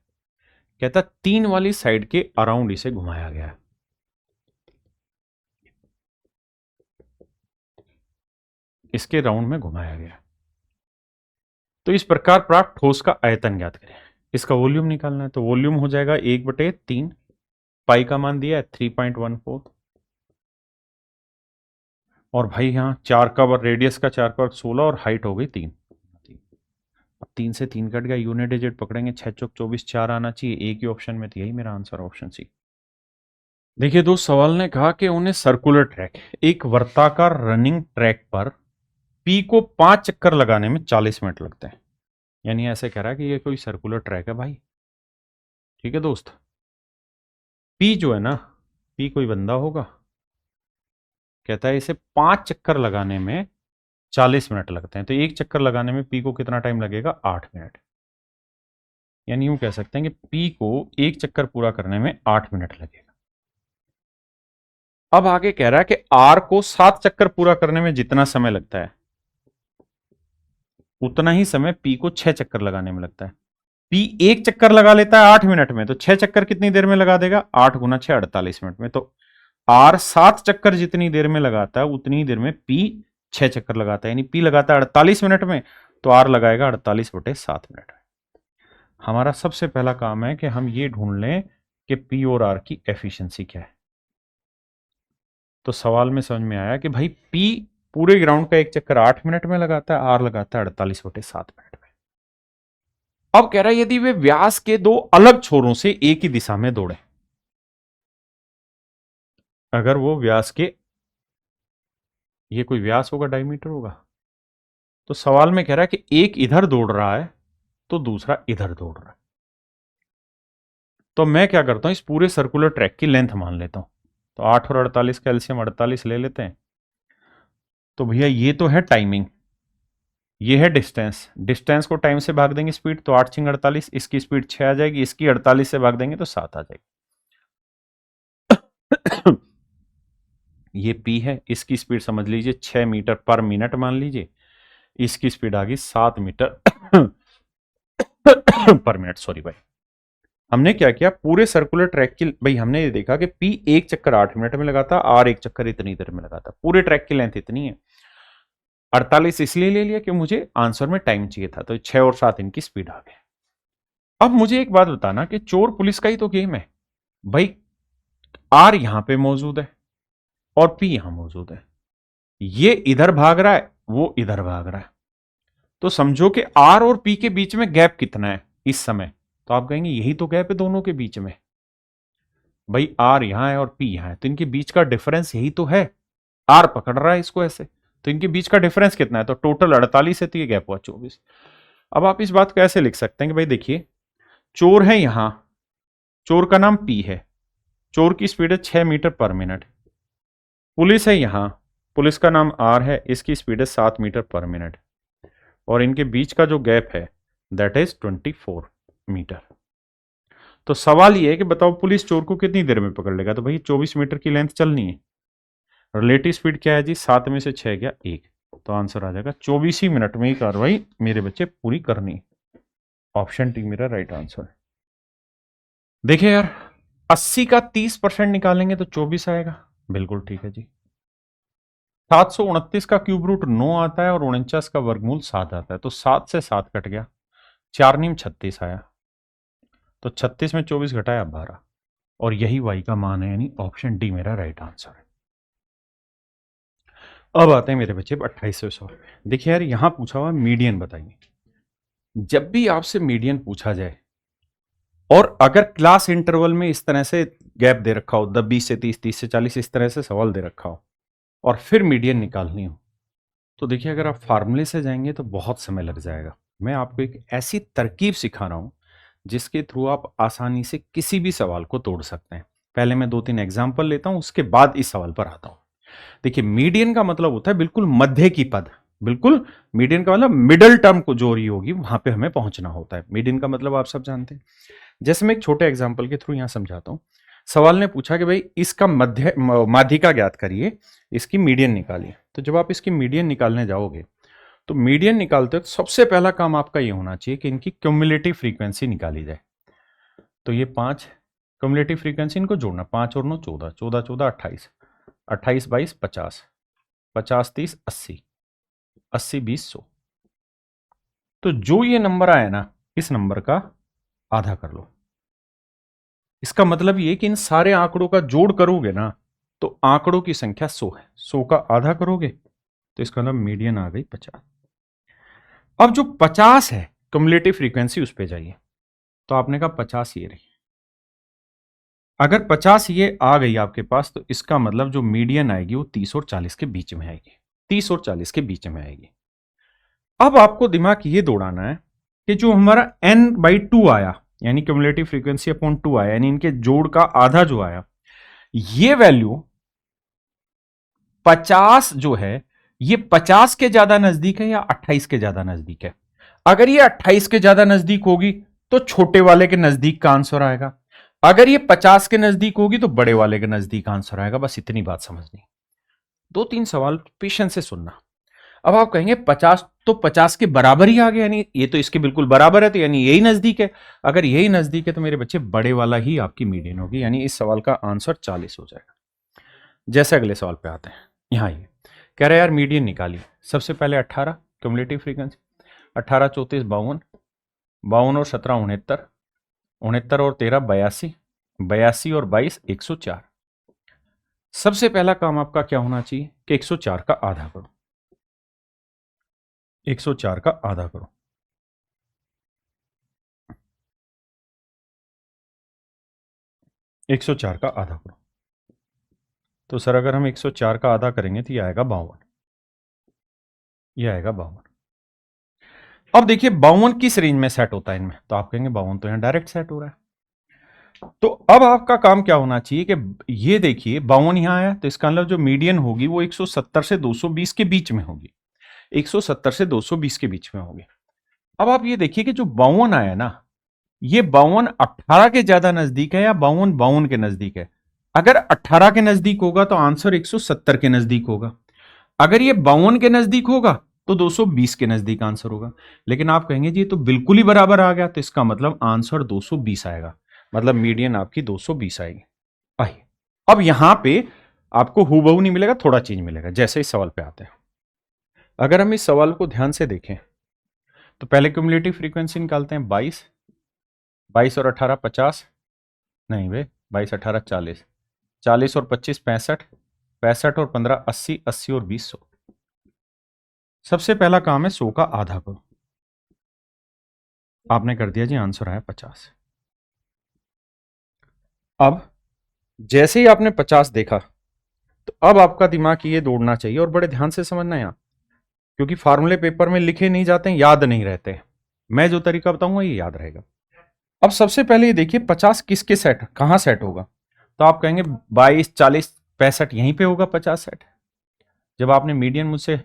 कहता 3 वाली साइड के अराउंड इसे घुमाया गया है। इसके राउंड में घुमाया गया। तो इस प्रकार प्राप्त ठोस का आयतन ज्ञात करें। इसका वॉल्यूम निकालना है, तो वॉल्यूम हो जाएगा 1/3, पाई का मान दिया है 3.14, और भाई यहाँ 4 का वर्ग, रेडियस का 4 का वर्ग 16, और हाइट हो गई 3। अब 3 से 3 कट गया, यूनिट डिजिट पकड़ेंगे, 6 चौक 24, 4 आना चाहिए एक ही ऑप्शन में, तो यही मेरा आंसर, ऑप्शन सी। देखिए दोस्त, सवाल ने कहा कि उन्हें सर्कुलर ट्रैक, एक वर्ताकार रनिंग ट्रैक पर पी को 5 चक्कर लगाने में 40 मिनट लगते हैं। यानी ऐसे कह रहा है कि ये कोई सर्कुलर ट्रैक है भाई। ठीक है दोस्त, पी जो है ना, पी कोई बंदा होगा, कहता है इसे 5 चक्कर लगाने में 40 मिनट लगते हैं, तो एक चक्कर लगाने में पी को कितना टाइम लगेगा, 8 मिनट। यानी यूं कह सकते हैं कि पी को एक चक्कर पूरा करने में 8 मिनट लगेगा। अब आगे कह रहा है कि आर को 7 चक्कर पूरा करने में जितना समय लगता है, उतना ही समय पी को 6 चक्कर लगाने में लगता है। पी एक चक्कर लगा लेता है 8 मिनट में, तो 6 चक्कर कितनी देर में लगा देगा, 8 गुना 6 48 मिनट में। तो आर 7 चक्कर जितनी देर में लगाता है उतनी ही देर में पी 6 चक्कर लगाता है, यानी पी लगाता है 48 मिनट में, तो आर लगाएगा 48/7 मिनट में। हमारा सबसे पहला काम है कि हम ये ढूंढ लें कि पी और आर की एफिशिएंसी क्या है। तो सवाल में समझ में आया कि भाई पी पूरे ग्राउंड का एक चक्कर 8 मिनट में लगाता है, आर लगाता है 48/7 मिनट में। अब कह रहा है यदि वे व्यास के 2 अलग छोरों से एक ही दिशा में दौड़े, अगर वो व्यास के, ये कोई व्यास होगा, डायमीटर होगा, तो सवाल में कह रहा है कि एक इधर दौड़ रहा है तो दूसरा इधर दौड़ रहा है। तो मैं क्या करता हूं, इस पूरे सर्कुलर ट्रैक की लेंथ मान लेता हूं। तो 8 और 48 का एलसीएम 48 ले लेते हैं। तो भैया ये तो है टाइमिंग, ये है डिस्टेंस, डिस्टेंस को टाइम से भाग देंगे स्पीड, तो 8 छिंग 48, इसकी स्पीड 6 आ जाएगी, इसकी 48 से भाग देंगे तो 7 आ जाएगी। ये पी है, इसकी स्पीड समझ लीजिए 6 मीटर पर मिनट मान लीजिए, इसकी स्पीड आ गई 7 मीटर पर मिनट। सॉरी भाई, हमने क्या किया, पूरे सर्कुलर ट्रैक की, भाई हमने ये देखा कि पी एक चक्कर 8 मिनट में लगाता, आर एक चक्कर इतनी देर में लगाता, पूरे ट्रैक की लेंथ इतनी है। 48 इसलिए ले लिया कि मुझे आंसर में टाइम चाहिए था, तो 6 और 7 इनकी स्पीड आ गई। अब मुझे एक बात बताना कि चोर पुलिस का ही तो गेम है भाई, आर यहां पे मौजूद है और पी यहां मौजूद है, ये इधर भाग रहा है, वो इधर भाग रहा है, तो समझो कि आर और पी के बीच में गैप कितना है इस समय। तो आप कहेंगे यही तो गैप है दोनों के बीच में, भाई आर यहां है और पी यहां है, तो इनके बीच का डिफरेंस यही तो है। आर पकड़ रहा है इसको ऐसे, तो इनके बीच का डिफरेंस कितना है, तो टोटल 48 है, तो ये गैप हुआ 24। अब आप इस बात को ऐसे लिख सकते हैं कि भाई देखिए, चोर है यहां, चोर का नाम पी है, चोर की स्पीड है 6 मीटर पर मिनट। पुलिस है यहां, पुलिस का नाम आर है, इसकी स्पीड है 7 मीटर पर मिनट, और इनके बीच का जो गैप है दैट इज 24 मीटर। तो सवाल ये है कि बताओ पुलिस चोर को कितनी देर में पकड़ लेगा, तो भाई 24 मीटर की लेंथ चलनी है, रिलेटिव स्पीड क्या है जी, 7 में से 6 गया 1, तो आंसर आ जाएगा 24 ही मिनट में ही कार्रवाई मेरे बच्चे पूरी करनी। ऑप्शन टी मेरा राइट आंसर है। देखिए यार, 80 का 30% निकालेंगे तो 24 आएगा, बिल्कुल ठीक है जी। 729 का क्यूब रूट 9 आता है और 49 का वर्गमूल 7 आता है, तो 7 से 7 कट गया, 4 नीम 36 आया, तो 36 में 24 घटाया 12, और यही y का मान है, यानी ऑप्शन डी मेरा राइट आंसर है। अब आते हैं मेरे बच्चे 28वें सवाल पे। देखिए यार, यहां पूछा हुआ मीडियन बताइए। जब भी आपसे मीडियन पूछा जाए और अगर क्लास इंटरवल में इस तरह से गैप दे रखा हो, 20 से 30, 30 से 40, इस तरह से सवाल दे रखा हो, और फिर मीडियन निकालनी हो, तो देखिए अगर आप फार्मूले से जाएंगे तो बहुत समय लग जाएगा। मैं आपको एक ऐसी तरकीब सिखा रहा हूं जिसके थ्रू आप आसानी से किसी भी सवाल को तोड़ सकते हैं। पहले मैं 2-3 एग्जाम्पल लेता हूं, उसके बाद इस सवाल पर आता हूं। देखिए, मीडियन का मतलब होता है बिल्कुल मध्य की पद, बिल्कुल मीडियन का मतलब मिडल टर्म को जो रही होगी वहां पे हमें पहुंचना होता है। मीडियन का मतलब आप सब जानते हैं। जैसे मैं एक छोटे एग्जाम्पल के थ्रू यहां समझाता हूं। सवाल ने पूछा कि भाई इसका माध्यिका ज्ञात करिए, इसकी मीडियन निकालिए। तो जब आप इसकी मीडियन निकालने जाओगे तो मीडियन निकालते वक्त सबसे पहला काम आपका ये होना चाहिए कि इनकी क्यूमुलेटिव फ्रीक्वेंसी निकाली जाए। तो ये 5 क्यूमुलेटिव फ्रीक्वेंसी, इनको जोड़ना, 5 और 9 14, 14 14 28, 28 22 50, 50 30 80, 80 20 100। तो जो ये नंबर आया ना, इस नंबर का आधा कर लो। इसका मतलब ये कि इन सारे आंकड़ों का जोड़ करोगे ना तो आंकड़ों की संख्या 100 है, 100 का आधा करोगे तो इसका मतलब मीडियन आ गई 50। अब जो 50 है क्युमुलेटिव फ्रीक्वेंसी, उस पे जाइए। तो आपने कहा 50 ये रही, अगर 50 ये आ गई आपके पास तो इसका मतलब जो मीडियन आएगी वो 30 और 40 के बीच में आएगी, 30 और 40 के बीच में आएगी। अब आपको दिमाग ये दौड़ाना है कि जो हमारा n/2 आया, यानी क्युमुलेटिव फ्रीक्वेंसी अपॉन 2 आया, यानी इनके जोड़ का आधा जो आया, ये वैल्यू 50 जो है ये 50 के ज्यादा नजदीक है या 28 के ज्यादा नजदीक है। अगर ये 28 के ज्यादा नजदीक होगी तो छोटे वाले के नजदीक का आंसर आएगा, अगर ये 50 के नजदीक होगी तो बड़े वाले के नजदीक आंसर आएगा। बस इतनी बात समझनी। 2-3 सवाल पेशेंस से सुनना। अब आप कहेंगे 50 तो 50 के बराबर ही आ गया, यानी ये तो इसके बिल्कुल बराबर है, तो यानी यही नजदीक है। अगर यही नजदीक है तो मेरे बच्चे बड़े वाला ही आपकी मीडियन होगी, यानी इस सवाल का आंसर 40 हो जाएगा। जैसे अगले सवाल पे आते हैं। यहां ये कह रहे यार मीडियन निकालिए। सबसे पहले 18 क्युमुलेटिव फ्रीक्वेंसी, 18 34 52, 52 और 17 69, 69 और 13 82, 82 और 22 104। सबसे पहला काम आपका क्या होना चाहिए कि 104 का आधा करो, 104 का आधा करो। एक 104 का आधा करो तो सर अगर हम 104 का आधा करेंगे तो ये आएगा 52, ये आएगा 52। अब देखिए 52 किस रेंज में सेट होता है इनमें, तो आप कहेंगे 52 तो यहां डायरेक्ट सेट हो रहा है। तो अब आपका काम क्या होना चाहिए कि ये देखिए 52 यहां आया, तो इसका मतलब जो मीडियन होगी वो 170 से 220 के बीच में होगी, 170 से 220 के बीच में होगी। अब आप ये देखिए कि जो 52 आया ना, ये 52 18 के ज्यादा नजदीक है या 52 52 के नजदीक है? अगर 18 के नजदीक होगा तो आंसर 170 के नजदीक होगा, अगर ये 52 के नजदीक होगा तो 220 के नजदीक आंसर होगा। लेकिन आप कहेंगे जी तो बिल्कुल ही बराबर आ गया, तो इसका मतलब आंसर 220 आएगा, मतलब मीडियन आपकी 220 आएगी। आइए अब यहां पे आपको हूबहू नहीं मिलेगा, थोड़ा चेंज मिलेगा। जैसे इस सवाल पे आते हैं, अगर हम इस सवाल को ध्यान से देखें तो पहले क्यूमुलेटिव फ्रीक्वेंसी निकालते हैं 22, 22 और 18 50, नहीं भाई 22 18 40, 40 और 25 65, 65 और 15 80, 80 और 20 100। सबसे पहला काम है 100 का आधा करो, आपने कर दिया जी, आंसर आया 50। अब जैसे ही आपने 50 देखा तो अब आपका दिमाग ये दौड़ना चाहिए, और बड़े ध्यान से समझना है, क्योंकि फार्मूले पेपर में लिखे नहीं जाते हैं, याद नहीं रहते हैं। मैं जो तरीका बताऊंगा ये याद रहेगा। अब सबसे पहले ये देखिए 50 किसके सेट, कहां सेट होगा, तो आप कहेंगे 22 40 65 यहीं पे होगा 50 सेट। जब आपने मीडियन मुझसे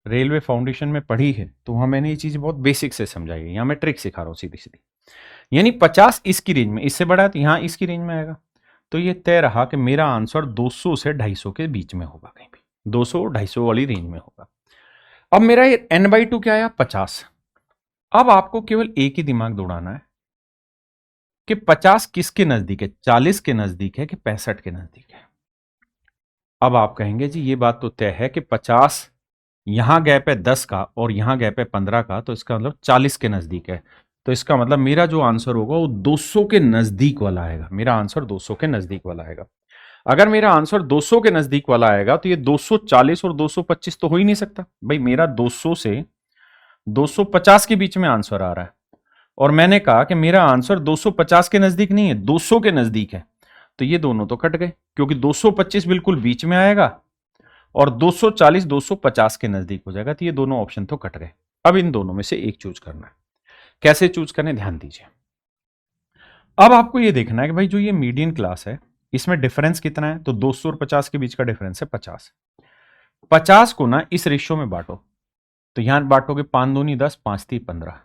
रेलवे फाउंडेशन में पढ़ी है तो वहां मैंने ये चीज बहुत बेसिक से समझाई है, यहां मैं ट्रिक सिखा रहा हूं सीधी सीधी। यानी 50 इसकी रेंज में, इससे बड़ा है तो यहां इसकी रेंज में आएगा। तो ये तय रहा कि मेरा आंसर 200 से 250 के बीच में होगा, कहीं भी 200 250 वाली रेंज में होगा। अब मेरा ये n/2 क्या आया 50। अब आपको केवल एक ही दिमाग दौड़ाना है कि 50 किसके नजदीक है, 40 के नजदीक है कि 65 के नजदीक है। अब आप कहेंगे जी ये बात तो तय है कि 50 यहां गैप है 10 का और यहां गैप है 15 का, तो इसका मतलब 40 के नजदीक है। तो इसका मतलब मेरा जो आंसर होगा वो 200 के नजदीक वाला आएगा, मेरा आंसर 200 के नजदीक वाला आएगा। अगर मेरा आंसर 200 के नजदीक वाला आएगा तो ये 240 और 225 तो हो ही नहीं सकता भाई, मेरा 200 से 250 के बीच में आंसर आ रहा है, और मैंने कहा कि मेरा आंसर 250 के नजदीक नहीं है, 200 के नजदीक है। तो ये दोनों तो कट गए, क्योंकि 225 बिल्कुल बीच में आएगा और 240 250 के नजदीक हो जाएगा, तो ये दोनों ऑप्शन तो कट गए। अब इन दोनों में से एक चूज करना है, कैसे चूज करने ध्यान दीजिए। अब आपको ये देखना है कि भाई जो ये मीडियन क्लास है इसमें डिफरेंस कितना है, तो 200 और 50 के बीच का डिफरेंस है 50। 50 को ना इस रेशियो में बांटो, तो यहां बांटोगे 5 दूनी 10, 5 3 15,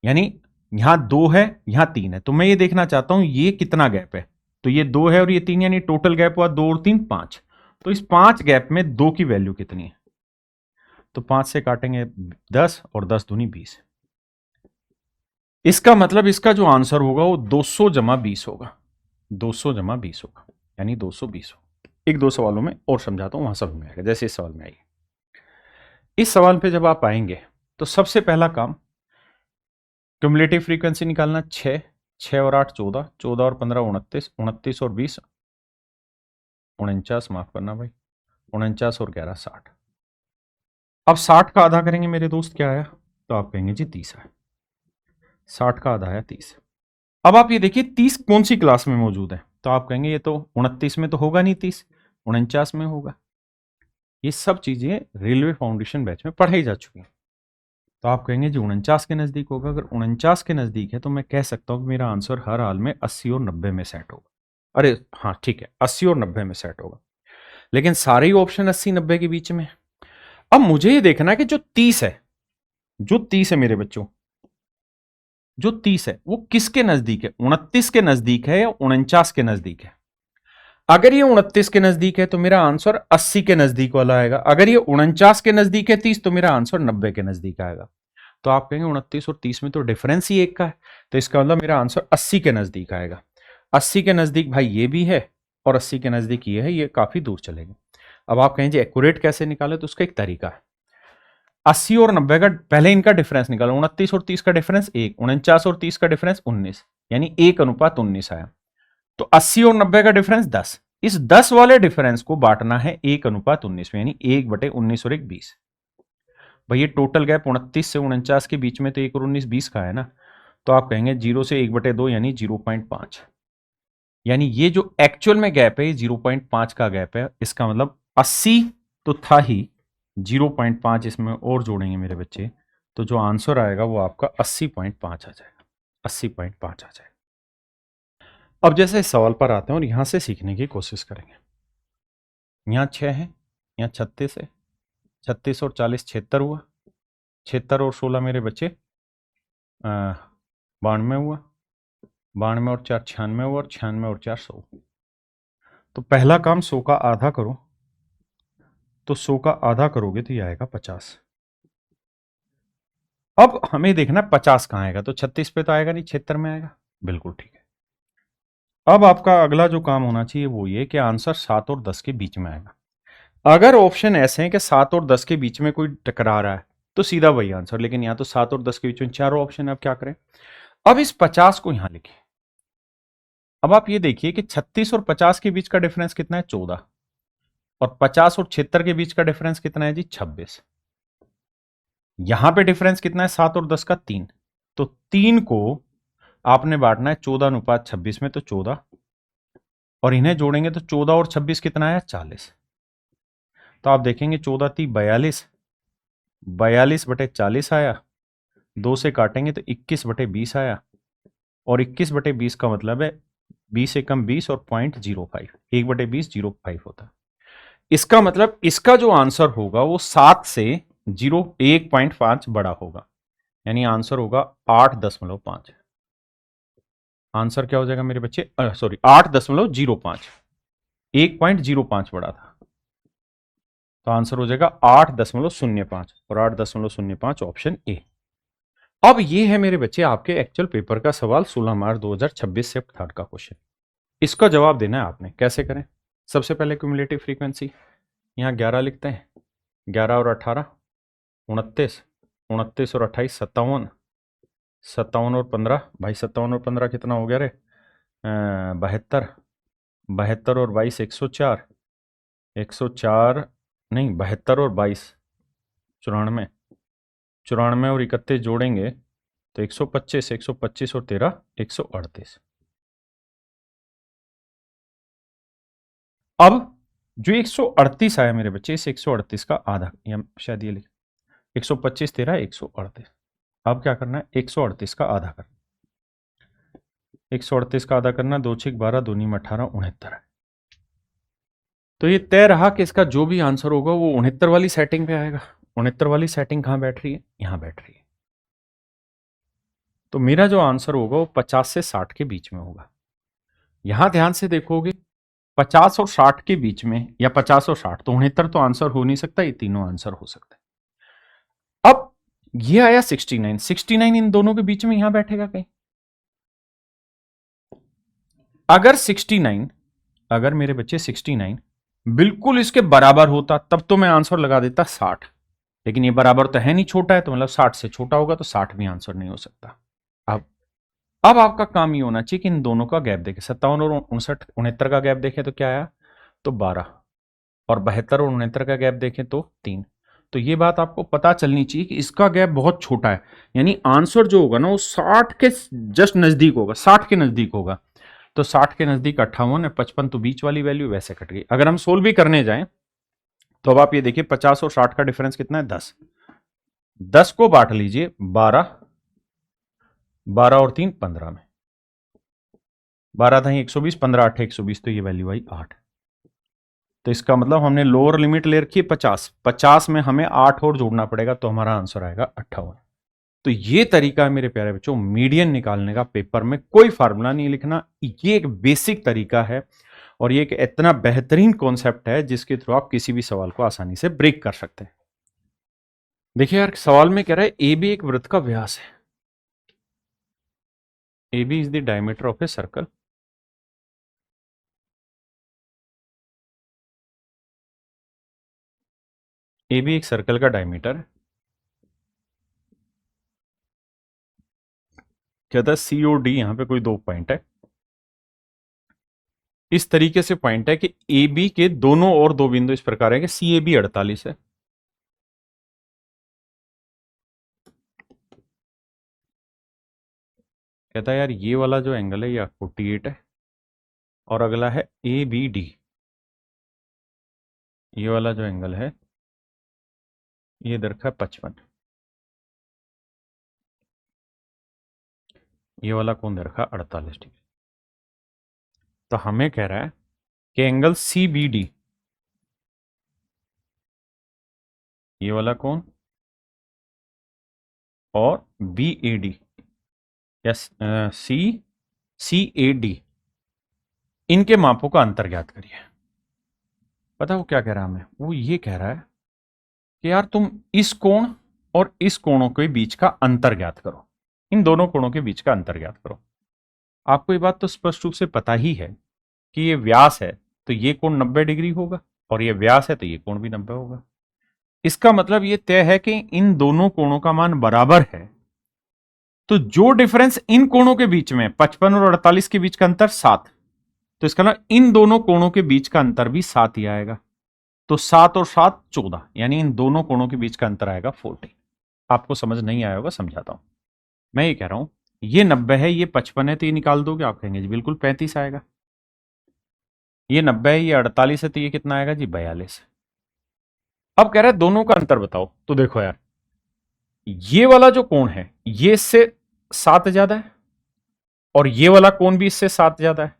यानी यहां 2 है यहां 3 है। तो मैं ये देखना चाहता हूं ये कितना गैप है, तो ये 2 है और ये 3, यानी टोटल गैप हुआ 2 और 3 5। तो इस 5 गैप में 2 की वैल्यू कितनी है, तो 5 से काटेंगे 10 और 10 दूनी 20। इसका मतलब इसका जो आंसर होगा वो 200 जमा 20 होगा, 200 जमा 20 होगा, यानी 220 होगा। एक दो सवालों में और समझाता हूं, वहां समझ में आएगा। जैसे इस सवाल में आइए, इस सवाल पे जब आप आएंगे तो सबसे पहला काम क्यूमुलेटिव फ्रीक्वेंसी निकालना। 6 6 और 8 14, 14 और 15 29, 29 और 20 49, माफ करना भाई 49 और 11 60। अब 60 का आधा करेंगे मेरे दोस्त, क्या आया, तो आप कहेंगे जी 30 आया। 60 का आधा आया 30। अब आप ये देखिए 30 कौन सी क्लास में मौजूद है, तो आप कहेंगे ये तो 29 में तो होगा नहीं, 30 49 में होगा। ये सब चीजें रेलवे फाउंडेशन बैच में पढ़ाई जा चुकी हैं। तो आप कहेंगे जी 49 के नजदीक होगा। अगर 49 के नजदीक है तो मैं कह सकता हूं कि मेरा आंसर हर हाल में 80 और 90 में सेट होगा। अरे हाँ ठीक है, 80 और 90 में सेट होगा, लेकिन सारे ही ऑप्शन 80 90 के बीच में। अब मुझे ये देखना है कि जो 30 है, जो 30 है मेरे बच्चों, जो 30 है वो किसके नजदीक है, 29 के नजदीक है या 49 के नजदीक है। अगर ये 29 के नजदीक है तो मेरा आंसर 80 के नजदीक वाला आएगा। अगर ये 49 के नजदीक है 30, तो मेरा आंसर 90 के नजदीक आएगा। तो आप कहेंगे 29 और 30 में तो डिफरेंस ही एक का है, तो इसका मतलब मेरा आंसर 80 के नजदीक आएगा। 80 के नजदीक भाई ये भी है और 80 के नजदीक ये है, ये काफी दूर चलेंगे। अब आप कहेंगे एक्यूरेट कैसे निकाले, तो उसका एक तरीका है। 80 और 90 का पहले इनका डिफरेंस निकालो, 29 और 30 का डिफरेंस 1, 49 और 30 का डिफरेंस 19, यानी 1:19 आया। तो 80 और 90 का डिफरेंस 10, इस 10 वाले डिफरेंस को बांटना है 1:19 में, यानी 1/19 और 1 20। भाई ये टोटल गैप 29 से 49 के बीच में तो 1 और 19 20 का है ना, तो आप कहेंगे 0 से 1/2 यानी 0.5। यानी ये जो एक्चुअल में गैप है, 0.5 का गैप है, इसका मतलब 80 तो था ही, 0.5 इसमें और जोड़ेंगे मेरे बच्चे, तो जो आंसर आएगा वो आपका 80.5 आ जाएगा, 80.5 आ जाएगा। अब जैसे इस सवाल पर आते हैं और यहां से सीखने की कोशिश करेंगे। यहाँ 6 है, यहाँ 36 है, 36 और 40 76 हुआ, 76 और 16 मेरे बच्चे 92 हुआ, 92 और 4 96 हुआ, और 96 और 4 100। तो पहला काम 100 का आधा करो, तो 100 का आधा करोगे तो ये आएगा 50। अब हमें देखना 50 कहाँ आएगा, तो 36 पे तो आएगा नहीं, 76 में आएगा, बिल्कुल ठीक है। अब आपका अगला जो काम होना चाहिए वो ये कि आंसर 7 और 10 के बीच में आएगा। अगर ऑप्शन ऐसे हैं कि 7 और 10 के बीच में कोई टकरा रहा है तो सीधा वही आंसर, लेकिन यहाँ तो 7 और 10 के बीच में चारों ऑप्शन है, अब क्या करें। अब इस 50 को यहां लिखें। अब आप ये देखिए कि 36 और 50 के बीच का डिफरेंस कितना है, 14, और 50 और 76 के बीच का डिफरेंस कितना है जी, 26। यहां पे डिफरेंस कितना है, 7 और 10 का 3, तो 3 को आपने बांटना है 14:26 में, तो 14, और इन्हें जोड़ेंगे तो 14 और 26 कितना है, 40। तो आप देखेंगे 14 थी 42, 42/40 आया, 2 से काटेंगे तो 21/20 आया, और 21/20 का मतलब है 20 एकम 20 और 0.05, 1/20 0.5 होता है। इसका मतलब इसका जो आंसर होगा वो 7 से 1.5 बड़ा होगा, यानी आंसर होगा 8.5। आंसर क्या हो जाएगा मेरे बच्चे, सॉरी 8.05, 1.05 बड़ा था, तो आंसर हो जाएगा 8.05, और 8.05 ऑप्शन ए। अब ये है मेरे बच्चे आपके एक्चुअल पेपर का सवाल 16 मार्च 2026 से थर्ड का क्वेश्चन। इसका जवाब देना है आपने, कैसे करें। सबसे पहले क्यूमुलेटिव फ्रीक्वेंसी, यहाँ 11 लिखते हैं, 11 और 18 29, 29 और 28 57, 57 और 15, भाई 57 और 15 कितना हो गया रे, 72, 72 और 22 104, 104 नहीं 72 और 22 94, 94 और 31 जोड़ेंगे तो 125, 125 और 13 138। अब जो 138 आया मेरे बच्चे, इस 138 का आधा, या शायद ये लिख 125 13 138। अब क्या करना है, 138 का आधा करना, 138 का आधा करना, 2 6 12 2 9 18 69 है। तो ये तय रहा कि इसका जो भी आंसर होगा वो 69 वाली सेटिंग पे आएगा। 69 वाली सेटिंग कहां बैठ रही है, यहां बैठ रही है। तो मेरा जो आंसर होगा वो 50 से 60 के बीच में होगा। यहां ध्यान से देखोगे 50 और 60 के बीच में, या 50 और 60, तो 69 तो आंसर हो नहीं सकता, ये तीनों आंसर हो सकते हैं। अब ये आया 69, 69 इन दोनों के बीच में यहां बैठेगा कहीं। अगर 69, अगर मेरे बच्चे 69 बिल्कुल इसके बराबर होता तब तो मैं आंसर लगा देता 60, लेकिन ये बराबर तो है नहीं, छोटा है, तो मतलब 60 से छोटा होगा, तो 60 भी आंसर नहीं हो सकता। अब अब आपका काम ये होना चाहिए कि इन दोनों का गैप देखें, 57 और 59 69 का गैप देखें तो क्या आया, तो 12, और 72 और 69 का गैप देखें तो 3। तो ये बात आपको पता चलनी चाहिए कि इसका गैप बहुत छोटा है, यानी आंसर जो होगा ना वो 60 के जस्ट नजदीक होगा, 60 के नजदीक होगा। तो 60 के नजदीक 58 है, 55 तो बीच वाली वैल्यू वैसे कट गई। अगर हम सोल्व भी करने जाएं तो अब आप ये देखिए 50 और 60 का डिफरेंस कितना है, 10, 10 को बांट लीजिए 12, 12 और 3 15 में, 12 था 120, 15 8 120, तो ये वैल्यू आई 8। तो इसका मतलब हमने लोअर लिमिट ले रखी है 50, 50 में हमें 8 और जोड़ना पड़ेगा, तो हमारा आंसर आएगा 58। तो ये तरीका है मेरे प्यारे बच्चों मीडियन निकालने का, पेपर में कोई फार्मूला नहीं लिखना, ये एक बेसिक तरीका है, और ये एक इतना बेहतरीन कॉन्सेप्ट है जिसके थ्रू आप किसी भी सवाल को आसानी से ब्रेक कर सकते हैं। देखिए यार, सवाल में कह रहा है ए बी एक वृत्त का व्यास है, A B is the diameter of a circle, A B एक सर्कल का डायमीटर है, कहता है सी और डी, यहां पे कोई दो पॉइंट है, इस तरीके से पॉइंट है कि ए बी के दोनों और दो बिंदु इस प्रकार है कि सी ए बी 48 है, कहता है यार ये वाला जो एंगल है ये 48 है, और अगला है ABD। ये वाला जो एंगल है ये दे रखा है 55, ये वाला कोण दे रखा है 48 डिग्री। तो हमें कह रहा है कि एंगल CBD, ये वाला कोण, और BAD या CAD, इनके मापों का अंतर ज्ञात करिए। पता वो क्या कह रहा है हमें? वो ये कह रहा है कि यार तुम इस कोण और इस कोणों के बीच का अंतर ज्ञात करो, इन दोनों कोणों के बीच का अंतर ज्ञात करो। आपको ये बात तो स्पष्ट रूप से पता ही है कि ये व्यास है तो ये कोण 90 डिग्री होगा, और ये व्यास है तो ये कोण भी 90 होगा। इसका मतलब ये तय है कि इन दोनों कोणों का मान बराबर है, तो जो डिफरेंस इन कोणों के बीच में 55 और 48 के बीच का अंतर 7, तो इसका मतलब इन दोनों कोणों के बीच का अंतर भी 7 ही आएगा। तो 7 और 7 14, यानी इन दोनों कोणों के बीच का अंतर आएगा 40। आपको समझ नहीं आया होगा, समझाता हूं। मैं ये कह रहा हूं ये 90 है, ये 55 है, तो ये निकाल दोगे, आप कहेंगे जी बिल्कुल 35 आएगा। ये 90 है, ये 48 है, तो ये कितना आएगा जी 42। अब कह रहा है दोनों का अंतर बताओ। तो देखो यार, ये वाला जो कोण है ये इससे 7 ज्यादा है, और ये वाला कोण भी इससे 7 ज्यादा है,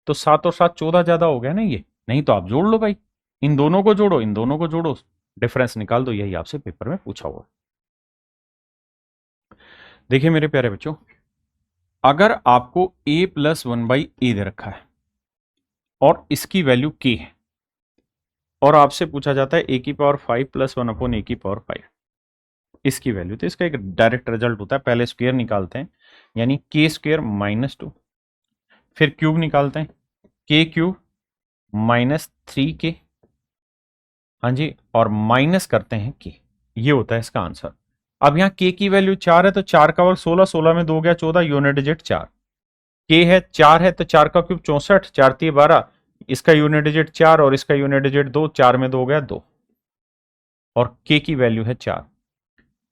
तो 7 और 7 14 ज्यादा हो गया ना ये। नहीं तो आप जोड़ लो भाई, इन दोनों को जोड़ो, इन दोनों को जोड़ो, डिफरेंस निकाल दो। यही आपसे पेपर में पूछा हुआ। देखिए मेरे प्यारे बच्चों, अगर आपको a+1/a दे रखा है और इसकी वैल्यू k है, और आपसे पूछा जाता है a⁵ + 1/a⁵, इसकी वैल्यू, तो इसका एक डायरेक्ट रिजल्ट होता है, पहले स्क्वायर निकालते हैं, यानी k² - 2, फिर क्यूब निकालते हैं, k³ - 3k, हाँ जी, और माइनस करते हैं k। ये होता है इसका आंसर। अब यहाँ k की वैल्यू 4 है, तो 4 का वर्ग 16, 16 में 2 गया 14, यूनिट डिजिट 4। k है 4 है, तो 4 का क्यूब 64, 4 × 3 = 12, इसका यूनिट डिजिट 4 और इसका यूनिट डिजिट 2, 4 में 2 गया 2, और k की वैल्यू है 4।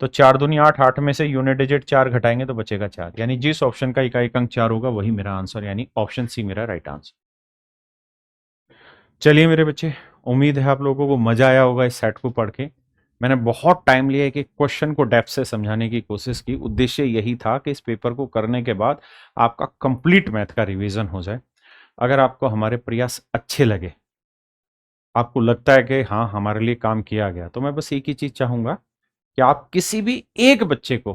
तो 4 दूनी 8, 8 में से यूनिट डिजिट 4 घटाएंगे तो बचेगा 4, यानी जिस ऑप्शन का इकाई अंक 4 होगा वही मेरा आंसर, यानी ऑप्शन सी मेरा राइट आंसर। चलिए मेरे बच्चे, उम्मीद है आप लोगों को मजा आया होगा इस सेट को पढ़ के। मैंने बहुत टाइम लिया कि क्वेश्चन को डेप्थ से समझाने की कोशिश की। उद्देश्य यही था कि इस पेपर को करने के बाद आपका कंप्लीट मैथ का रिवीजन हो जाए। अगर आपको हमारे प्रयास अच्छे लगे, आपको लगता है कि हाँ हमारे लिए काम किया गया, तो मैं बस एक ही चीज चाहूंगा कि आप किसी भी एक बच्चे को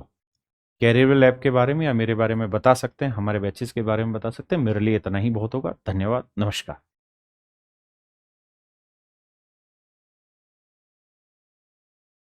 कैरियर लैब के बारे में या मेरे बारे में बता सकते हैं, हमारे बैचेस के बारे में बता सकते हैं। मेरे लिए इतना ही बहुत होगा। धन्यवाद, नमस्कार।